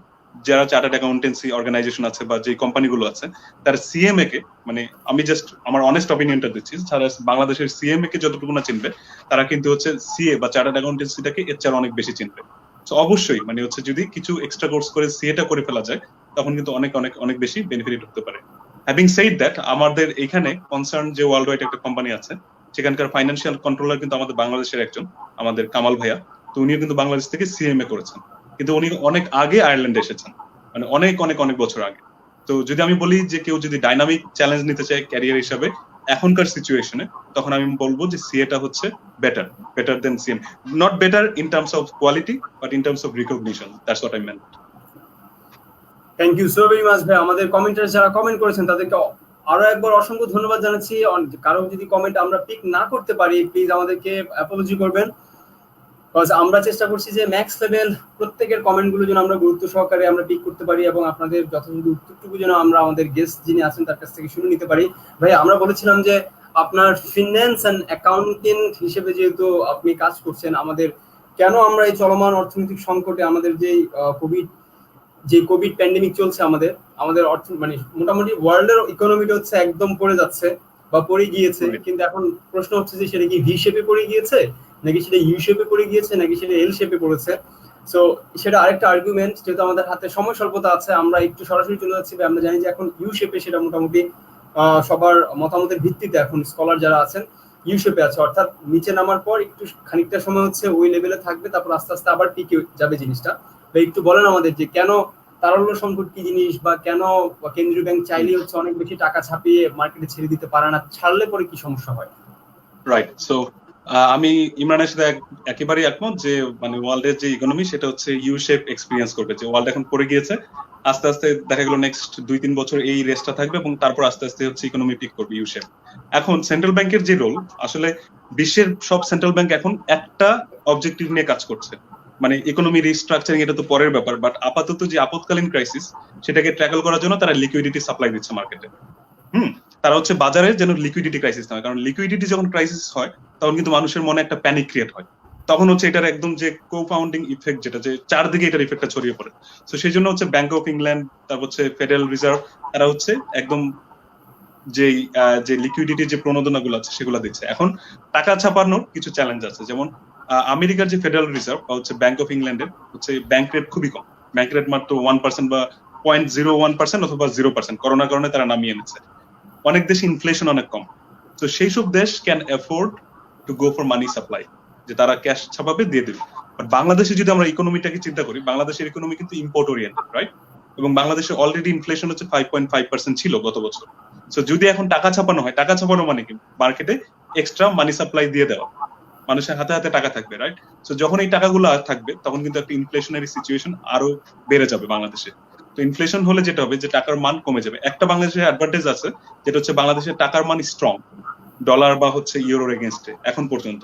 যারা চার্টার্ড অ্যাকাউন্টেন্সি অর্গানাইজেশন আছে বা যে কোম্পানিগুলো আছে, তার সিএমএ কে, মানে আমি জাস্ট আমার অনেস্ট অপিনিয়নটা দিচ্ছি, তারা বাংলাদেশের সিএমএ কে যতটুকু না চিনবে, তারা কিন্তু হচ্ছে সিএ বা চার্টার্ড অ্যাকাউন্টেন্সিটাকে এর চেয়ে অনেক বেশি চিনবে। তো অবশ্যই মানে হচ্ছে যদি কিছু এক্সট্রা কোর্স করে সিএটা করে ফেলা যায়, তখন কিন্তু অনেক অনেক অনেক বেশি বেনিফিট হতে পারে। হ্যাভিং সেড দ্যাট, আমাদের এখানে কনসার্ন যে ওয়ার্ল্ড ওয়াইড একটা কোম্পানি আছে, সেখানকার ফাইন্যান্সিয়াল কন্ট্রোলার কিন্তু আমাদের বাংলাদেশের একজন, আমাদের কামাল ভাইয়া। তো উনিও কিন্তু বাংলাদেশ থেকে সিএমএ করেছেন, কিন্তু উনি অনেক আগে আয়ারল্যান্ডে এসেছেন, মানে অনেক অনেক অনেক বছর আগে। তো যদি আমি বলি যে কেউ যদি ডাইনামিক চ্যালেঞ্জ নিতে চায় ক্যারিয়ার হিসাবে এখনকার সিচুয়েশনে, তখন আমি বলবো যে সিএটা হচ্ছে better than CM. Not better in terms of quality, but in terms of recognition. That's what I meant. Thank you so very much ভাই। আমাদের কমেন্টার যারা কমেন্ট করেছেন তাদেরকে আরো একবার অসংখ্য ধন্যবাদ জানাচ্ছি। কারো যদি কমেন্ট আমরা পিক না করতে পারি, প্লিজ আমাদেরকে অ্যাপোলজি করবেন। আমরা চেষ্টা করছি যে ম্যাক্স লেভেল প্রত্যেকের কমেন্ট গুলো যেন আমরা গুরুত্ব সহকারে আমরা পিক করতে পারি, এবং আপনাদের যথাযথ উত্তরটুকু যেন আমরা আমাদের গেস্ট যিনি আছেন তার কাছ থেকে শুনে নিতে পারি। ভাই, আমরা বলেছিলাম যে আপনার ফিন্যান্স এন্ড অ্যাকাউন্টিং হিসেবে যেহেতু আপনি কাজ করছেন, আমাদের কেন আমরা এই চলমান অর্থনৈতিক সংকটে আমাদের যে কোভিড প্যান্ডেমিক চলছে আমাদের অর্থ মানে মোটামুটি ওয়ার্ল্ডের ইকোনমিটা হচ্ছে একদম পড়ে যাচ্ছে বা পড়ে গিয়েছে, কিন্তু এখন প্রশ্ন হচ্ছে যে সেটা কি ভি শেপে পড়ে গিয়েছে নাকি সেটা ইউ শেপে পড়ে গিয়েছে নাকি সেটা এল শেপে পড়েছে। সো সেটা আরেকটা আর্গুমেন্ট, যেহেতু আমাদের হাতে সময় স্বল্পতা আছে আমরা একটু সরাসরি চলে যাচ্ছি। আমরা জানি যে এখন ইউ শেপে, সেটা মোটামুটি সবার মতামতের ভিত্তিতে এখন স্কলার যারা আছেন ইউ শেপে আছে, অর্থাৎ নিচে নামার পর একটু খানিকটা সময় হচ্ছে ওই লেভেলে থাকবে, তারপর আস্তে আস্তে আবার পিকে যাবে জিনিসটা। বা একটু বলেন আমাদের যে কেন তারল্য সংকট কি জিনিস, বা কেন কেন্দ্রীয় ব্যাংক চাইলে হচ্ছে অনেক বেশি টাকা ছাপিয়ে মার্কেটে ছেড়ে দিতে পারে না, ছাড়লে পরে কি সমস্যা হয়? রাইট। সো আমি ইমরানের সাথে একেবারেই একমত যে মানে ওয়ার্ল্ডের যে ইকোনমি সেটা হচ্ছে ইউ শেপ এক্সপিরিয়েন্স করবে, যে ওয়ার্ল্ড এখন পড়ে গিয়েছে, আস্তে আস্তে দেখা গেল নেক্সট 2-3 বছর এই রেসটা থাকবে এবং তারপর আস্তে আস্তে হচ্ছে ইকোনমি পিক করবে ইউ শেপ। এখন সেন্ট্রাল ব্যাংকের যে রোল, আসলে বিশ্বের সব সেন্ট্রাল ব্যাংক এখন একটা অবজেক্টিভ নিয়ে কাজ করছে, মানে ইকোনমি রিস্ট্রাকচারিং, এটা তো পরের ব্যাপার, বাট আপাতত যে আপৎকালীন ক্রাইসিস সেটাকে ট্যাকল করার জন্য তারা লিকুইডিটি সাপ্লাই দিচ্ছে মার্কেটে। তারা হচ্ছে বাজারে যেন লিকুইডিটি ক্রাইসিস না হয়, কারণ লিকুইডিটি যখন ক্রাইসিস হয় তখন কিন্তু মানুষের মনে একটা প্যানিক ক্রিয়েট হয়, তখন হচ্ছে এটার একদম যে কোপাউন্ডিং ইফেক্ট, যেটা যে চারদিকে এটার ইফেক্টটা ছড়িয়ে পড়ে। তো সেই জন্য হচ্ছে ব্যাংক অফ ইংল্যান্ড, তারপর হচ্ছে ফেডারেল রিজার্ভ, তারা হচ্ছে একদম যে লিকুইডিটির যে প্রণোদনাগুলো আছে সেগুলো দিচ্ছে। এখন টাকা ছাপানোর কিছু চ্যালেঞ্জ আছে, যেমন আমেরিকার যে ফেডারেল রিজার্ভ বা হচ্ছে ব্যাংক অফ ইংল্যান্ডের হচ্ছে ব্যাংক রেট খুবই কম, ব্যাংক রেট মাত্র 1% বা 0.01% অথবা 0%, করোনার কারণে তারা নামিয়ে এনেছে। অনেক দেশে ইনফ্লেশন অনেক কম, তো সেই সব দেশ can afford to go for money supply, যে তারা ক্যাশ ছাপাবে দিয়ে দেবে। বাট বাংলাদেশে যদি আমরা ইকোনমিটাকে চিন্তা করি, বাংলাদেশের ইকোনমি কিন্তু ইম্পোর্ট ওরিয়েন্টেড, রাইট? এবং বাংলাদেশে অলরেডি ইনফ্লেশন হচ্ছে 5.5% ছিল গত বছর। সো যদি এখন টাকা ছাপানো হয়, টাকা ছাপানো মানে কি মার্কেটে এক্সট্রা মানি সাপ্লাই দিয়ে দেওয়া, মানুষের হাতে হাতে টাকা থাকবে, রাইট? সো যখন এই টাকাগুলো থাকবে তখন কিন্তু একটা ইনফ্লেশনারি সিচুয়েশন আরো বেড়ে যাবে বাংলাদেশে। তো ইনফ্লেশন হলে যেটা হবে যে টাকার মান কমে যাবে। একটা বাংলাদেশের অ্যাডভান্টেজ আছে, যেটা হচ্ছে বাংলাদেশের টাকার মান স্ট্রং ডলার বা হচ্ছে ইউরোর এগেনস্টে এখন পর্যন্ত,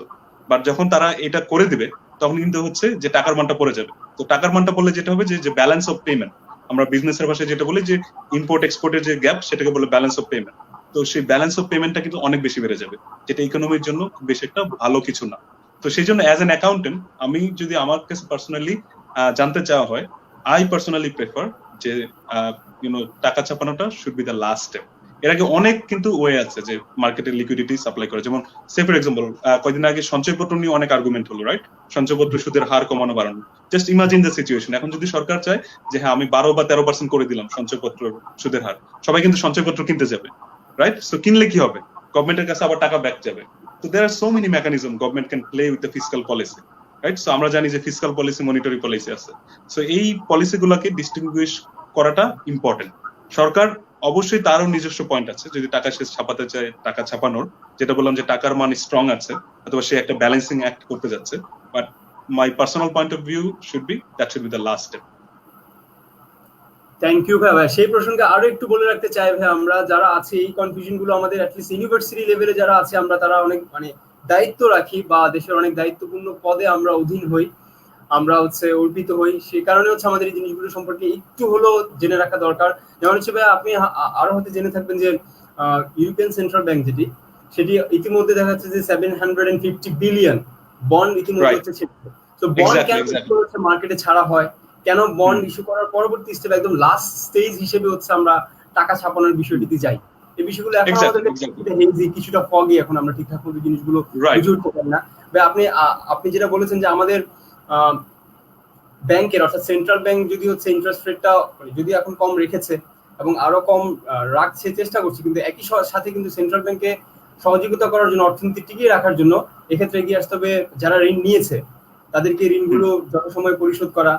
বাট যখন তারা এটা করে দিবে তখন কিন্তু হচ্ছে যে টাকার মানটা পড়ে যাবে। তো টাকার মানটা পড়লে যেটা হবে যে ব্যালেন্স অফ পেমেন্ট, আমরা বিজনেসের ভাষায় যেটা বলি যে ইম্পোর্ট এক্সপোর্টের যে গ্যাপ, সেটাকে বলে ব্যালেন্স অফ পেমেন্ট। তো সেই ব্যালেন্স অফ পেমেন্টটা কিন্তু অনেক বেশি বেড়ে যাবে, যেটা ইকোনমির জন্য খুব বেশি একটা ভালো কিছু না। তো সেই জন্য অ্যাজ এন অ্যাকাউন্টেন্ট আমি যদি আমার কাছে পার্সোনালি জানতে চাওয়া হয়, আই পার্সোনালি প্রেফার যে টাকা ছাপানোটা should be the last step. এর আগে অনেক কিন্তু ওয়ে আছে যে মার্কেটের লিকুইডিটি সাপ্লাই করে, যেমন সে ফর এক্সাম্পল কয়েকদিন আগে সঞ্চয়পত্র নিয়ে অনেক আর্গুমেন্ট হলো, রাইট? সঞ্চয়পত্র সুদের হার কমানো বাড়ানো। জাস্ট ইমাজিন দ্য সিচুয়েশন, এখন যদি সরকার চায় যে হ্যাঁ আমি 12 বা 13% করে দিলাম সঞ্চয়পত্র সুদের হার, সবাই কিন্তু সঞ্চয়পত্র কিনতে যাবে, রাইট? সো কিনলে কি হবে? গভর্নমেন্টের কাছে আবার টাকা ব্যাক যাবে। তো there are so many mechanism government can play with the fiscal policy, right? So আমরা জানি যে ফিসকাল পলিসি, মনিটারি পলিসি আছে। সো এই পলিসিগুলোকে ডিস্টিংগুইশ করাটা ইম্পর্টেন্ট। সরকার অবশ্যই তারও নিজস্ব পয়েন্ট আছে, যদি টাকা সে ছাপাতে চায়, টাকা ছাপানোর, যেটা বললাম যে টাকার মান স্ট্রং আছে, অথবা সে একটা ব্যালেন্সিং অ্যাক্ট করতে যাচ্ছে, but my personal point of view should be that should be the last step. Thank you ভাই। সেই প্রসঙ্গে আরো একটু বলে রাখতে চাই ভাই, আমরা যারা আছি এই কনফিউশন গুলো আমাদের অ্যাটলিস্ট ইউনিভার্সিটি লেভেলে যারা আছে আমরা তারা অনেক মানে দায়িত্ব রাখি বা দেশের অনেক দায়িত্বপূর্ণ পদে আমরা অধীন হই, আমরা হচ্ছে অর্পিত হই, সেই কারণে হচ্ছে আমাদের এই জিনিসগুলো সম্পর্কে একটু হলেও জেনে রাখা দরকার। যেমন হচ্ছে ভাই আপনি আরো হয়তো জেনে থাকবেন যে ইউরোপিয়ান সেন্ট্রাল ব্যাংক সেটি ইতিমধ্যে দেখা যাচ্ছে যে 750 বিলিয়ন বন্ড ইতিমধ্যে হচ্ছে। তো বন্ড কেন হচ্ছে মার্কেটে ছাড়া হয়, কেন বন্ড ইস্যু করার পরবর্তী স্টেপ একদম লাস্ট স্টেজ হিসেবে হচ্ছে আমরা টাকা ছাপানোর বিষয়টিতে যাই, এই বিষয়গুলো এখন আমাদের হেজি, কিছুটা ফগি, এখন আমরা ঠিকঠাক মতো জিনিসগুলো বুঝে উঠতে পারি না। আপনি যেটা বলেছেন যে আমাদের ব্যাংকের অর্থাৎ সেন্ট্রাল ব্যাংক যদি হচ্ছে ইন্টারেস্ট রেটটা যদি এখন কম রেখেছে এবং আরো কম রাখছে, চেষ্টা করছে, কিন্তু একই সাথে কিন্তু সেন্ট্রাল ব্যাংকে সহযোগিতা করার জন্য, অর্থনীতি টিকিয়ে রাখার জন্য এক্ষেত্রে এগিয়ে আসতে হবে যারা ঋণ নিয়েছে তাদেরকে ঋণগুলো যথাসময়ে পরিশোধ করা।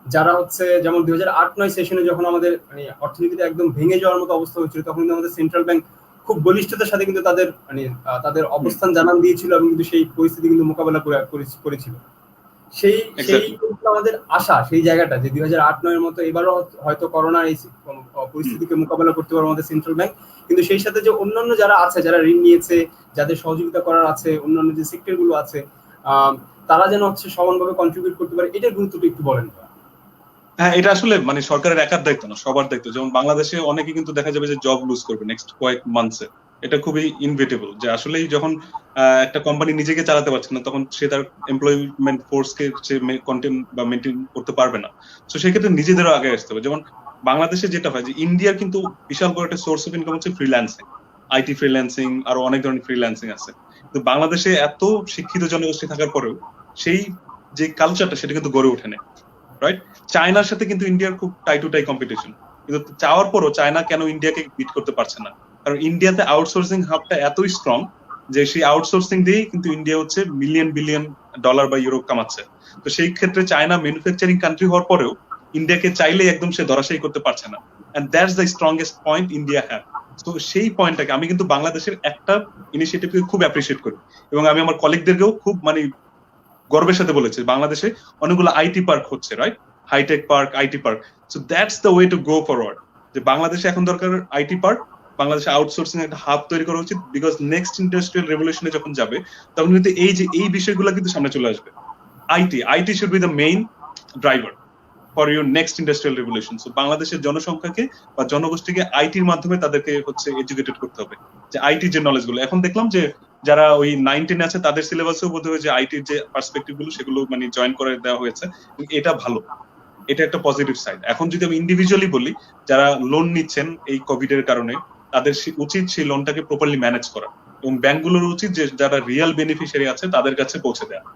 যারা হচ্ছে যেমন 2008-9 সেশনে যখন আমাদের মানে অর্থনীতিটা একদম ভেঙে যাওয়ার মতো অবস্থা হয়েছিল, তখন কিন্তু আমাদের সেন্ট্রাল ব্যাংক খুব বলিষ্ঠতার সাথে কিন্তু তাদের অবস্থান জানান দিয়েছিল এবং কিন্তু সেই পরিস্থিতি কিন্তু মোকাবেলা করেছিল। সেই আমাদের আশা, সেই জায়গাটা যে 2008-9 মতো এবারও হয়তো করোনার এই পরিস্থিতিকে মোকাবেলা করতে পারবে আমাদের সেন্ট্রাল ব্যাংক, কিন্তু সেই সাথে যে অন্যান্য যারা আছে, যারা ঋণ নিয়েছে, যাদের সহযোগিতা করার আছে, অন্যান্য যে সেক্টর গুলো আছে, তারা যেন হচ্ছে সমানভাবে কন্ট্রিবিউট করতে পারে, এটার গুরুত্বটা একটু বলেন। হ্যাঁ, এটা আসলে মানে সরকারের একার দায়িত্ব না, সবার দায়িত্ব। যেমন বাংলাদেশে অনেকে কিন্তু দেখা যাবে যে জব লুজ করবে নেক্সট কয়েক মান্থসে, এটা খুবই ইনভেটেবল, যে আসলেই যখন একটা কোম্পানি নিজেকে চালাতে পারছে না তখন সে তার এমপ্লয়মেন্ট ফোর্সকে সে কন্টেন্ট বা মেনটেন করতে পারবে না। তো সেই ক্ষেত্রে নিজেদেরও আগে আসতে হবে। যেমন বাংলাদেশে যেটা হয় যে ইন্ডিয়ার কিন্তু বিশাল বড় একটা সোর্স অফ ইনকাম হচ্ছে ফ্রিল্যান্সিং, আইটি ফ্রিল্যান্সিং, আরো অনেক ধরনের ফ্রিল্যান্সিং আছে। কিন্তু বাংলাদেশে এত শিক্ষিত জনগোষ্ঠী থাকার পরেও সেই যে কালচারটা সেটা কিন্তু গড়ে ওঠে না, রাইট? চায়নার সাথে কিন্তু ইন্ডিয়ার খুব টাই টু টাই কম্পিটিশন, কিন্তু চাওয়ার পরও চায়না কেন ইন্ডিয়াকে বিট করতে পারছে না? কারণ ইন্ডিয়াতে আউটসোর্সিং হাবটা এতই স্ট্রং যে সেই আউটসোর্সিং দিয়েই কিন্তু ইন্ডিয়া হচ্ছে মিলিয়ন বিলিয়ন ডলার বা ইউরো কামাচ্ছে। তো সেই ক্ষেত্রে চায়না ম্যানুফ্যাকচারিং কান্ট্রি হওয়ার পরেও ইন্ডিয়াকে চাইলেই একদম সে ধরাশায়ী করতে পারছে না। And that's the strongest point India have. তো সেই পয়েন্টটাকে আমি কিন্তু বাংলাদেশের একটা ইনিশিয়েটিভকে খুব অ্যাপ্রিসিয়েট করি, এবং আমি আমার কলিগদেরকেও খুব মানে গর্বের সাথে বলেছি বাংলাদেশে অনেকগুলো আইটি পার্ক হচ্ছে, right? Hi tech park, IT park. So that's the way to go forward. যে বাংলাদেশে এখন দরকার আইটি পার্ক, বাংলাদেশে আউটসোর্সিং একটা হাব তৈরি করা উচিত, বিকজ নেক্সট ইন্ডাস্ট্রিয়াল রেভলিউশনে যখন যাবে তখন কিন্তু এই বিষয়গুলো কিন্তু সামনে চলে আসবে। IT should be the main driver for your next industrial revolution. So বাংলাদেশের জনসংখ্যাকে বা জনগোষ্ঠীকে আইটির মাধ্যমে তাদেরকে হচ্ছে এডুকেটেড করতে হবে, যে আইটির যে নলেজ গুলো। এখন দেখলাম যে যারা ওই 9-10 আছে তাদের সিলেবাসেও বোধ হয় যে আইটির যে পার্সপেক্টিভ গুলো সেগুলো মানে জয়েন করে দেওয়া হয়েছে। এটা ভালো, এটা একটা পজিটিভ সাইড। এখন যদি আমি ইন্ডিভিজুয়ালি বলি, যারা লোন নিচ্ছেন এই কোভিড এর কারণে তাদের উচিত সেই লোনটাকে প্রপারলি ম্যানেজ করা, এবং ব্যাংকগুলোর উচিত যে যারা রিয়েল বেনিফিশিয়ারি আছে তাদের কাছে পৌঁছে দেওয়া।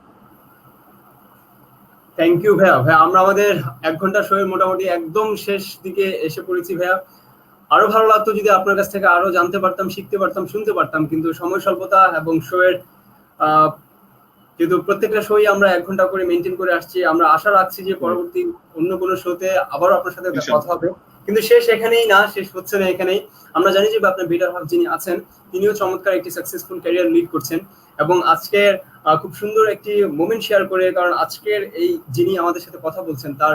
থ্যাংক ইউ ভাইয়া। ভাইয়া আমরা আমাদের 1 ঘন্টা শো এর মোটামুটি একদম শেষ দিকে এসে পড়েছি ভাইয়া। আরো ভালো লাগতো যদি আপনার কাছ থেকে আরো জানতে পারতাম, শিখতে পারতাম, শুনতে পারতাম, কিন্তু সময় স্বল্পতা এবং শো এর কিন্তু প্রত্যেকটা শোই আমরা 1 ঘন্টা করে মেনটেন করে আসছি। আমরা আশা রাখছি যে পরবর্তী অন্য কোনো শোতে আবারও আপনার সাথে কথা হবে, কিন্তু শেষ এখানেই না, শেষ হচ্ছে না এখানেই। আমরা জানি যে আপনার বেটার হাফ যিনি আছেন তিনিও চমৎকার একটি সাকসেসফুল ক্যারিয়ার লিড করছেন, এবং আজকের খুব সুন্দর একটি মোমেন্ট শেয়ার করে, কারণ আজকের এই যিনি আমাদের সাথে কথা বলছেন তার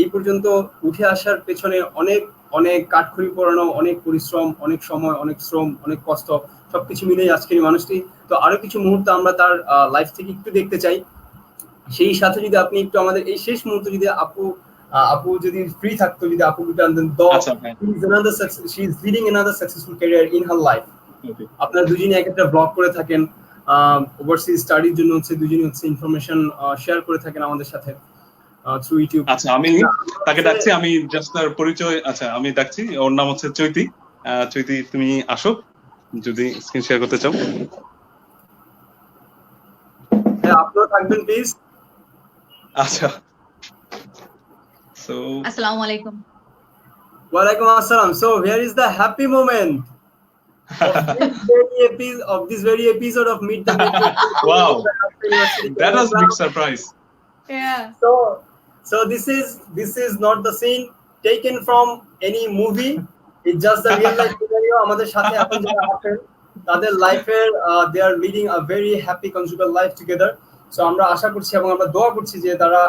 এই পর্যন্ত উঠে আসার পেছনে অনেক অনেক কাঠখড়ি পোড়ানো, অনেক পরিশ্রম, অনেক সময়, অনেক শ্রম, অনেক কষ্ট, সবকিছু মিলেই আজকের এই মানুষটি। তো আরো কিছু মুহূর্ত আমরা তার লাইফ থেকে একটু দেখতে চাই। সেই সাথে যদি আপনি একটু আমাদের এই শেষ মুহূর্ত যদি আপু যদি ফ্রি থাকতো, যদি আপু she is leading another successful career in her life। আপনারা দুজনে এক একটা ব্লগ করে থাকেন, ওভারসিজ স্টাডির জন্য হচ্ছে দুজনে হচ্ছে ইনফরমেশন শেয়ার করে থাকেন আমাদের সাথে থ্রু ইউটিউব। আচ্ছা, আমি তাকে ডাকছি, আমি জাস্ট তার পরিচয়, আচ্ছা আমি ডাকছি, ওর নাম হচ্ছে চৈতি। চৈতি তুমি আসো যদি স্ক্রিন শেয়ার করতে চাও। হ্যাঁ, আপনিও থাকবেন প্লিজ। আচ্ছা, সো আসসালামু আলাইকুম। ওয়ালাইকুম আসসালাম। So here is the happy moment of this very episode of Meet the Matrix. Wow, that was a big surprise. Yeah. So this is not the scene taken from any movie. It's just the real life scenario. আমাদের সাথে এখন যারা আছেন তাদের লাইফের they are leading a very happy conjugal life together. So আমরা আশা করছি এবং আমরা দোয়া করছি যে তারা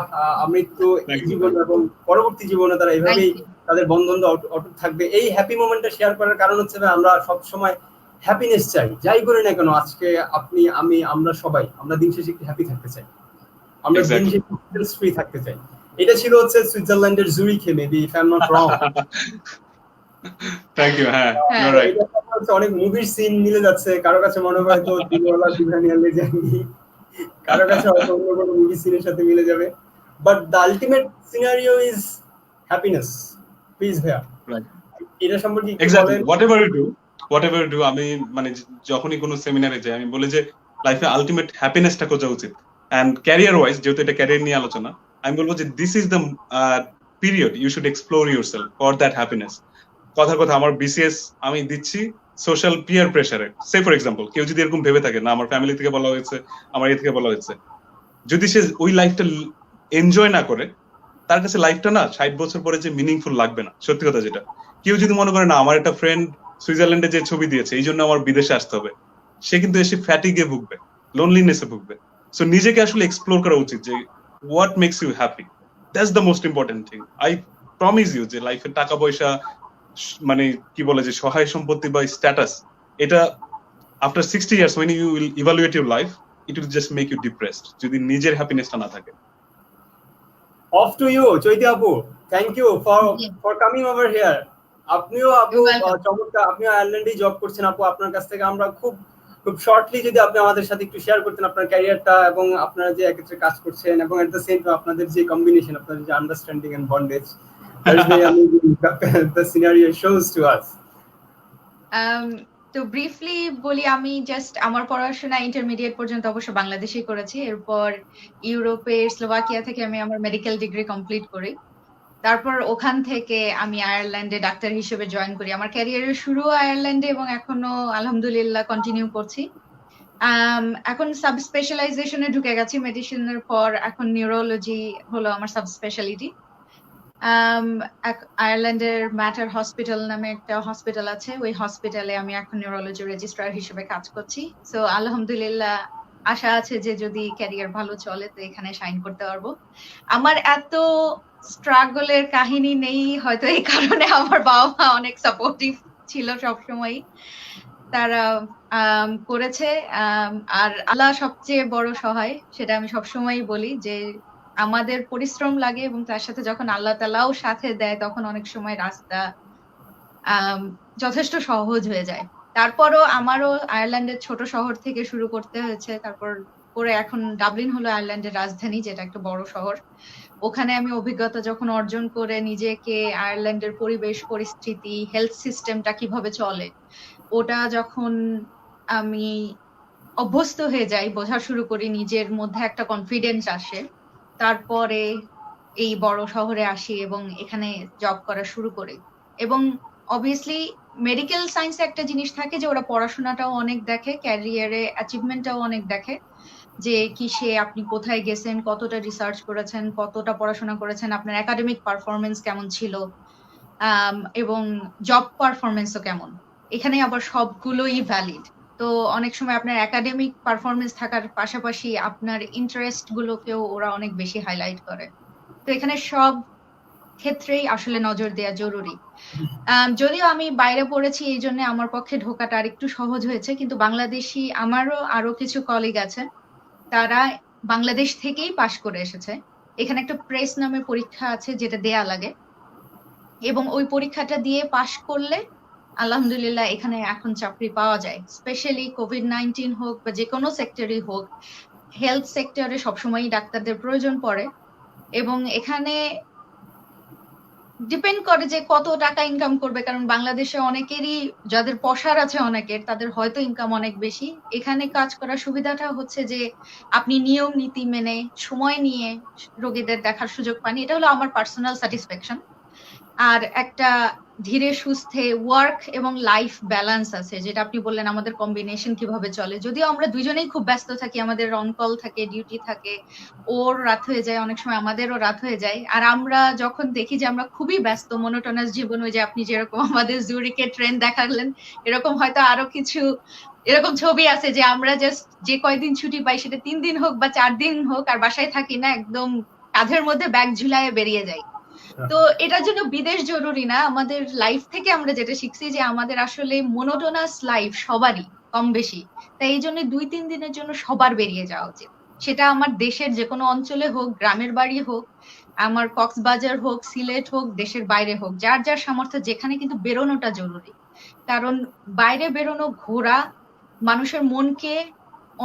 আমৃত্যু জীবন এবং পরবর্তী জীবনে তারা এইভাবেই তাদের বন্ধনটা অটুট থাকবে। এই হ্যাপি মোমেন্টটা শেয়ার করার কারণ হচ্ছে আমরা সব সময় হ্যাপিনেস চাই, যাই করি না কেন। আজকে আপনি, আমি, আমরা সবাই আমরা দিন শেষে একটু হ্যাপি থাকতে চাই, আমরা দিন শেষে স্ট্রেস ফ্রি থাকতে চাই। এটা ছিল হচ্ছে সুইজারল্যান্ডের জুরিখে, maybe if I am not wrong. Thank you. হ্যাঁ, ইউ আর রাইট। অনেক মুভির সিন মিলে যাচ্ছে, কারো কাছে মনে হয় তো দিলওয়ালা দিলহানিয়া লে যায়নি, কারো কাছে হয়তো অন্য কোনো মুভি সিনের সাথে মিলে যাবে, but the ultimate scenario is happiness. Please ভাইয়া এটা সম্পর্কে এক্স্যাক্টলি হোয়াটএভার ইউ ডু আমি মানে যখনই কোনো সেমিনারে যাই আমি বলি যে লাইফে আলটিমেট হ্যাপিনেসটা খোঁজা উচিত। এন্ড ক্যারিয়ার ওয়াইজ, যেহেতু এটা ক্যারিয়ার নিয়ে আলোচনা, আমি বলবো যে this is the period you should explore yourself for that happiness. কথার কথা, আমার বিসিএস আমি দিচ্ছি সোশ্যাল পিয়ার প্রেসারে। সে ফর এক্সাম্পল কেউ যদি এরকম ভেবে থাকে না আমার ফ্যামিলি থেকে বলা হয়েছে, আমার এ থেকে বলা হয়েছে, যদি সে ওই লাইফটা এনজয় না করে, তার কাছে লাইফটা না 60 বছর পরে যে মিনিংফুল লাগবে না। সত্যি কথা যেটা, কেউ যদি মনে করে না আমার একটা ফ্রেন্ড সুইজারল্যান্ডে যে ছবি দিয়েছে এই জন্য আমার বিদেশে আসতে হবে, সে কিন্তু এসে ফ্যাটিগে ভুগবে, লোনলিনেসে ভুগবে। সো নিজেকে আসলে এক্সপ্লোর করা উচিত যে what makes you happy, that's the most important thing. I promise you যে লাইফে টাকা পয়সা মানে কি বলে যে সহায় সম্পত্তি বা স্ট্যাটাস, এটা after 60 years when you will evaluate your life, it will just make you depressed যদি নিজের হ্যাপিনেসটা না থাকে। Off to you, Choiti Apu. Thank you for coming over here. আপনিও আপু You're welcome. চমৎকার, আপনিও আয়ারল্যান্ডে জব করছেন আপু। আপনার কাছ থেকে আমরা খুব খুব শর্টলি যদি আপনি আমাদের সাথে একটু শেয়ার করতেন আপনার ক্যারিয়ারটা এবং আপনারা যে একত্রে কাজ করছেন এবং এট দ্য সেম টাইম আপনাদের যে কম্বিনেশন, আপনাদের যে understanding and bondage, that's very amazing the scenario shows to us. তো ব্রিফলি বলি, আমি জাস্ট আমার পড়াশোনা ইন্টারমিডিয়েট পর্যন্ত অবশ্য বাংলাদেশেই করেছি। এরপর ইউরোপের স্লোভাকিয়া থেকে আমি আমার মেডিকেল ডিগ্রি কমপ্লিট করি। তারপর ওখান থেকে আমি আয়ারল্যান্ডে ডাক্তার হিসেবে জয়েন করি। আমার ক্যারিয়ারের শুরু আয়ারল্যান্ডে এবং এখনো আলহামদুলিল্লাহ কন্টিনিউ করছি। এখন সাব স্পেশালাইজেশনে ঢুকে গেছি মেডিসিনের পর। এখন নিউরোলজি হলো আমার সাব স্পেশালিটি। আয়ারল্যান্ডের ম্যাটার হসপিটাল নামে একটা হসপিটাল আছে, ওই হসপিটালে আমি এখন নিউরোলজি রেজিস্ট্রার হিসেবে কাজ করছি। সো আলহামদুলিল্লাহ আশা আছে যে যদি ক্যারিয়ার ভালো চলে তো এখানে সাইন করতে পারবো। আমার এত স্ট্রাগলের কাহিনী নেই হয়তো এই কারণে আমার বাবা মা অনেক সাপোর্টিভ ছিল সবসময়, তারা করেছে। আর আল্লাহ সবচেয়ে বড় সহায়, সেটা আমি সবসময় বলি যে আমাদের পরিশ্রম লাগে এবং তার সাথে যখন আল্লাহ তাআলাও সাথে দেয় তখন অনেক সময় রাস্তা যথেষ্ট সহজ হয়ে যায়। তারপরও আমারও আয়ারল্যান্ডের ছোট শহর থেকে শুরু করতে হয়েছে, তারপর করে এখন ডাবলিন হলো আয়ারল্যান্ডের রাজধানী, যেটা একটা বড় শহর। ওখানে আমি অভিজ্ঞতা যখন অর্জন করে নিজেকে আয়ারল্যান্ডের পরিবেশ পরিস্থিতি, হেলথ সিস্টেমটা কিভাবে চলে, ওটা যখন আমি অভ্যস্ত হয়ে যাই, বোঝা শুরু করি, নিজের মধ্যে একটা কনফিডেন্স আসে, তারপরে এই বড় শহরে আসি এবং এখানে জব করা শুরু করি। এবং অবভিয়াসলি মেডিকেল সায়েন্সে একটা জিনিস থাকে যে ওরা পড়াশোনাটাও অনেক দেখে, ক্যারিয়ারে অ্যাচিভমেন্টটাও অনেক দেখে, যে কিসে আপনি কোথায় গেছেন, কতটা রিসার্চ করেছেন, কতটা পড়াশোনা করেছেন, আপনার একাডেমিক পারফরমেন্স কেমন ছিল, এবং জব পারফরমেন্সও কেমন। এখানে আবার সবগুলোই ভ্যালিড। তো অনেক সময় আপনার একাডেমিক পারফরমেন্স থাকার পাশাপাশি আপনার ইন্টারেস্ট গুলোকেও ওরা অনেক বেশি হাইলাইট করে। তো এখানে সব ক্ষেত্রেই আসলে নজর দেওয়া জরুরি। যদিও আমি বাইরে পড়েছি এই জন্য আমার পক্ষে ঢোকাটা আর একটু সহজ হয়েছে, কিন্তু বাংলাদেশি আমারও আরো কিছু কলিগ আছে, তারা বাংলাদেশ থেকেই পাশ করে এসেছে। এখানে একটা প্রেস নামে পরীক্ষা আছে যেটা দেয়া লাগে, এবং ওই পরীক্ষাটা দিয়ে পাশ করলে আলহামদুলিল্লাহ এখানে এখন চাকরি পাওয়া যায়। স্পেশালি কোভিড-19 হোক বা যে কোনো সেক্টরই হোক, হেলথ সেক্টরে সবসময়ই ডাক্তারদের প্রয়োজন পড়ে। এবং এখানে ডিপেন্ড করে যে কত টাকা ইনকাম করবে, কারণ বাংলাদেশে অনেকেরই, যাদের পসার আছে অনেকের, তাদের হয়তো ইনকাম অনেক বেশি। এখানে কাজ করার সুবিধাটা হচ্ছে যে আপনি নিয়ম নীতি মেনে সময় নিয়ে রোগীদের দেখার সুযোগ পান, এটা হলো আমার পার্সোনাল স্যাটিসফ্যাকশন। আর একটা ধীরে সুস্থে ওয়ার্ক এবং লাইফ ব্যালেন্স আছে, যেটা আপনি বললেন আমাদের কম্বিনেশন কিভাবে চলে। যদিও আমরা দুজনেই খুব ব্যস্ত থাকি, আমাদের অনকল থাকে, ডিউটি থাকে, ওর রাত হয়ে যায়, অনেক সময় আমাদেরও রাত হয়ে যায়। আর আমরা যখন দেখি যে আমরা খুবই ব্যস্ত, মনোটোনাস জীবন, ওই যে আপনি যেরকম আমাদের জুরিকে ট্রেন দেখালেন, এরকম হয়তো আরো কিছু এরকম ছবি আছে যে আমরা জাস্ট যে কয়দিন ছুটি পাই সেটা 3 দিন হোক বা 4 দিন হোক, আর বাসায় থাকি না, একদম কাঁধের মধ্যে ব্যাগ ঝুলায় বেরিয়ে যাই। তো এটার জন্য বিদেশ জরুরি না। আমাদের লাইফ থেকে আমরা যেটা শিখছি যে আমাদের আসলে মনোটোনাস লাইফ সবারই কম বেশি, তাই এই জন্য 2-3 দিনের জন্য সবার বেরিয়ে যাওয়া উচিত। সেটা আমার দেশের যে কোনো অঞ্চলে হোক, গ্রামের বাড়ি হোক, আমার কক্সবাজার হোক, সিলেট হোক, দেশের বাইরে হোক, যার যার সামর্থ্য যেখানে, কিন্তু বেরোনোটা জরুরি। কারণ বাইরে বেরোনো, ঘোরা মানুষের মনকে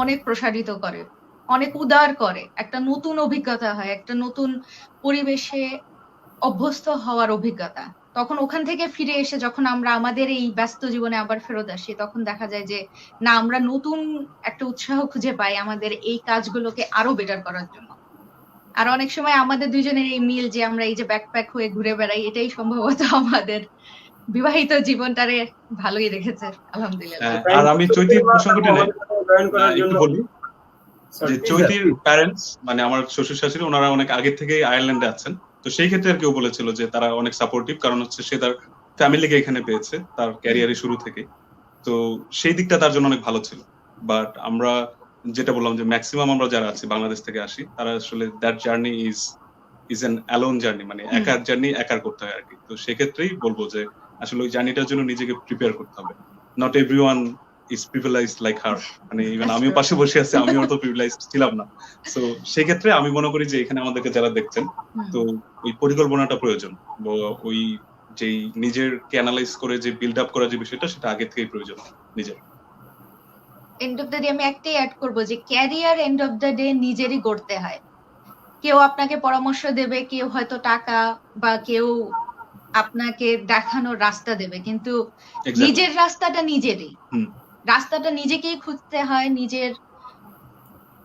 অনেক প্রসারিত করে, অনেক উদার করে, একটা নতুন অভিজ্ঞতা হয়, একটা নতুন পরিবেশে অভ্যস্ত হওয়ার অভিজ্ঞতা। তখন ওখান থেকে ফিরে এসে যখন আমরা আমাদের এই ব্যস্ত জীবনে আবার ফেরত আসি, তখন দেখা যায় যে না, আমরা নতুন একটা উৎসাহ খুঁজে পাই আমাদের এই কাজগুলোকে আরো বেটার করার জন্য। আর অনেক সময় আমাদের দুজনের এই মিল, যে আমরা এই যে ব্যাকপ্যাক হয়ে ঘুরে বেড়াই, এটাই সম্ভবত আমাদের বিবাহিত জীবনটারে ভালোই রেখেছে আলহামদুলিল্লাহ। আর আমি চৈতির প্রসঙ্গটি একটু বলি যে চৈতির প্যারেন্টস, মানে আমার শ্বশুর শাশুড়ি, ওনারা অনেক আগে থেকেই আয়ারল্যান্ডে আছেন। তো সেই ক্ষেত্রে আর কেউ বলেছিল যে তারা অনেক সাপোর্টিভ, কারণ হচ্ছে সে তার ফ্যামিলিকে এখানে পেয়েছে তার ক্যারিয়ারের শুরু থেকে। তো সেই দিকটা তার জন্য অনেক ভালো ছিল। বাট আমরা যেটা বললাম যে ম্যাক্সিমাম আমরা যারা আছি বাংলাদেশ থেকে আসি, তারা আসলে that journey is an alone journey, মানে একার জার্নি একার করতে হয় আর কি। তো সেক্ষেত্রেই বলবো যে আসলে ওই জার্নিটার জন্য নিজেকে প্রিপেয়ার করতে হবে। Not everyone is privileged like her, মানে ইভেন আমিও পাশে বসে আছি, আমিও তো প্রিভিলেজড ছিলাম না। সো সেই ক্ষেত্রে আমি মনে করি যে এখানে আমাদেরকে যারা দেখছেন, তো ওই পরিকল্পনাটা প্রয়োজন, ওই যেই নিজেরকে অ্যানালাইজ করে যে বিল্ড আপ করা যে বিষয়টা, সেটা আগে থেকেই প্রয়োজন নিজের। এন্ড অফ দ্য ডে আমি একটাই অ্যাড করবো যে career end of the day নিজেরই গড়তে হয়। কেউ আপনাকে পরামর্শ দেবে, কেউ হয়তো টাকা, বা কেউ আপনাকে দেখানোর রাস্তা দেবে, কিন্তু Exactly. নিজের রাস্তাটা নিজেরই। হুম। রাস্তাটা নিজেকেই খুঁজতে হয়, নিজের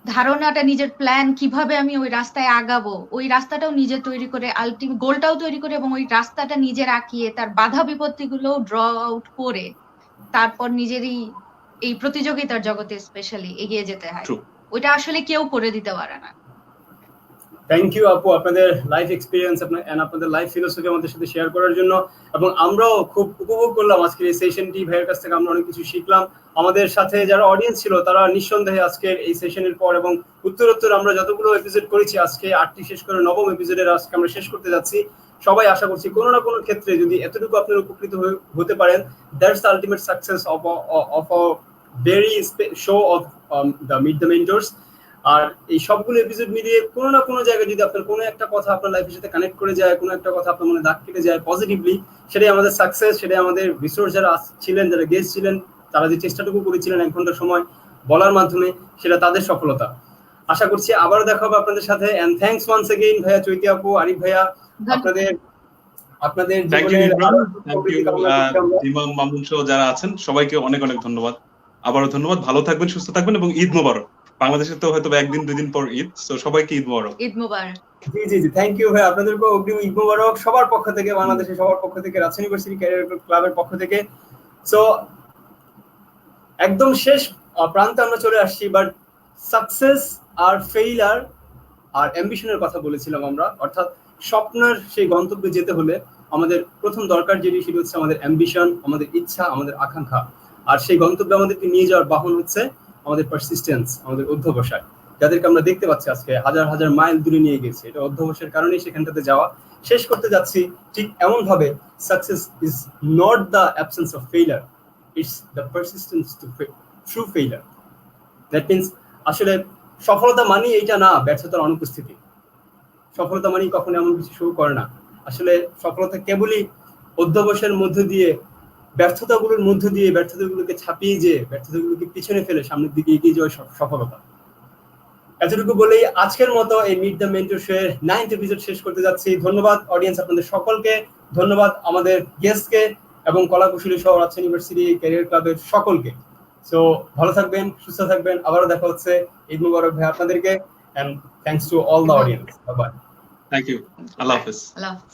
ধারণাটা, নিজের প্ল্যান, কিভাবে আমি ওই রাস্তায় আগাবো, ওই রাস্তাটাও নিজে তৈরি করে, আলটিমেট গোলটাও তৈরি করে, এবং ওই রাস্তাটা নিজের আঁকিয়ে তার বাধা বিপত্তিগুলো ড্র আউট করে তারপর নিজেরই এই প্রতিযোগিতার জগতে স্পেশালি এগিয়ে যেতে হয়। True. ওইটা আসলে কেউ করে দিতে পারে না। থ্যাংক ইউ আপু, আপনাদের লাইফ এক্সপিরিয়েন্স আপনাদের লাইফ ফিলোসফি আমাদের সাথে শেয়ার করার জন্য। এবং আমরাও খুব উপভোগ করলাম আজকের এই সেশনটি। ভাইয়ের কাছ থেকে আমরা অনেক কিছু শিখলাম। আমাদের সাথে যারা অডিয়েন্স ছিল তারা নিঃসন্দেহে আজকের এই সেশনের পর এবং উত্তরোত্তর আমরা যতগুলো এপিসোড করেছি, আজকে 8টি শেষ করে 9ম এপিসোডের আজকে আমরা শেষ করতে যাচ্ছি। সবাই আশা করছি কোনো না কোনো ক্ষেত্রে যদি এতটুকু আপনারা উপকৃত হতে পারেন, that's the ultimate success of a very show of the meet the mentors. আর এই সবগুলো এপিসোড মিলিয়ে কোনো না কোনো জায়গায় যদি আপনার কোনো একটা কথা আপনার লাইফের সাথে কানেক্ট করে যায়, কোনো একটা কথা আপনার মনে দাগ কেটে যায় পজিটিভলি, সেটাই আমাদের সাকসেস, সেটাই আমাদের রিসোর্স। যারা ছিলেন, যারা গেস্ট ছিলেন, তারা যে চেষ্টাটুকু করেছিলেন 1 ঘন্টা সময় বলার মাধ্যমে, সেটা তাদের সফলতা। আশা করছি আবারও দেখা হবে আপনাদের সাথে। এন্ড থ্যাঙ্কস ওয়ান্স এগেইন ভাইয়া, চৈতি আপু, আরিফ ভাইয়া, আপনাদের জীবনের ইমাম, মামুন সহ যারা আছেন সবাইকে অনেক অনেক ধন্যবাদ। আবারও ধন্যবাদ। ভালো থাকবেন, সুস্থ থাকবেন, এবং ঈদ মোবারক। বাংলাদেশে তো হয়তো 1 দিন 2 দিন পর ঈদ, তো সবাইকে ঈদ মোবারক। ঈদ মোবারক। জি, থ্যাংক ইউ ভাই, আপনাদেরকে অগ্রিম ঈদ মোবারক সবার পক্ষ থেকে, বাংলাদেশের সবার পক্ষ থেকে, রাজশাহী ইউনিভার্সিটি ক্যারিয়ার ক্লাবের পক্ষ থেকে। সো একদম শেষ প্রান্তে আমরা চলে আসছি, বাট সাকসেস আর ফেইলার আর অ্যাম্বিশনের কথা বলেছিলাম আমরা। অর্থাৎ স্বপ্নের সেই গন্তব্যে যেতে হলে আমাদের প্রথম দরকার যেটি, সেটি হচ্ছে আমাদের অ্যাম্বিশন, আমাদের ইচ্ছা, আমাদের আকাঙ্ক্ষা। আর সেই গন্তব্যে আমাদেরকে নিয়ে যাওয়ার বাহন হচ্ছে আমাদের পারসিস্টেন্স, আমাদের অধ্যবসায়, যাদেরকে আমরা দেখতে পাচ্ছি আজকে হাজার হাজার মাইল দূরে নিয়ে গেছে। এটা অধ্যবসায়ের কারণেই সেখানটাতে যাওয়া। শেষ করতে যাচ্ছি ঠিক এমন ভাবে, success is not the absence of failure, it's the persistence to through failure. That means আসলে সফলতা মানে এইটা না ব্যর্থতার অনুপস্থিতি। সফলতা মানে কখনো এমন কিছু শুরু করে না। আসলে সফলতা কেবলই অধ্যবসায়ের মধ্য দিয়ে, ব্যর্থতাগুলোর মধ্য দিয়ে, ব্যর্থতাগুলোকে ছাপিয়ে যেয়ে, ব্যর্থতাগুলোকে পিছনে ফেলে সামনের দিকে এগিয়ে যাওয়া সফলতা। এতটুকু বলেই আজকের মতো এই মিট দ্য মেন্টর শো এর 9th এপিসোড শেষ করতে যাচ্ছি। ধন্যবাদ অডিয়েন্স, আপনাদের সকলকে ধন্যবাদ, আমাদের গেস্টকে এবং কলাকুশলী সহ রাজশাহী ইউনিভার্সিটি ক্যারিয়ার ক্লাবের সকলকে। সো ভালো থাকবেন, সুস্থ থাকবেন, আবারও দেখা হচ্ছে। ঈদ মুবারক ভাই আপনাদেরকে, and thanks to all the audience. Bye bye. Thank you. আল্লাহ হাফেজ। আল্লাহ হাফেজ।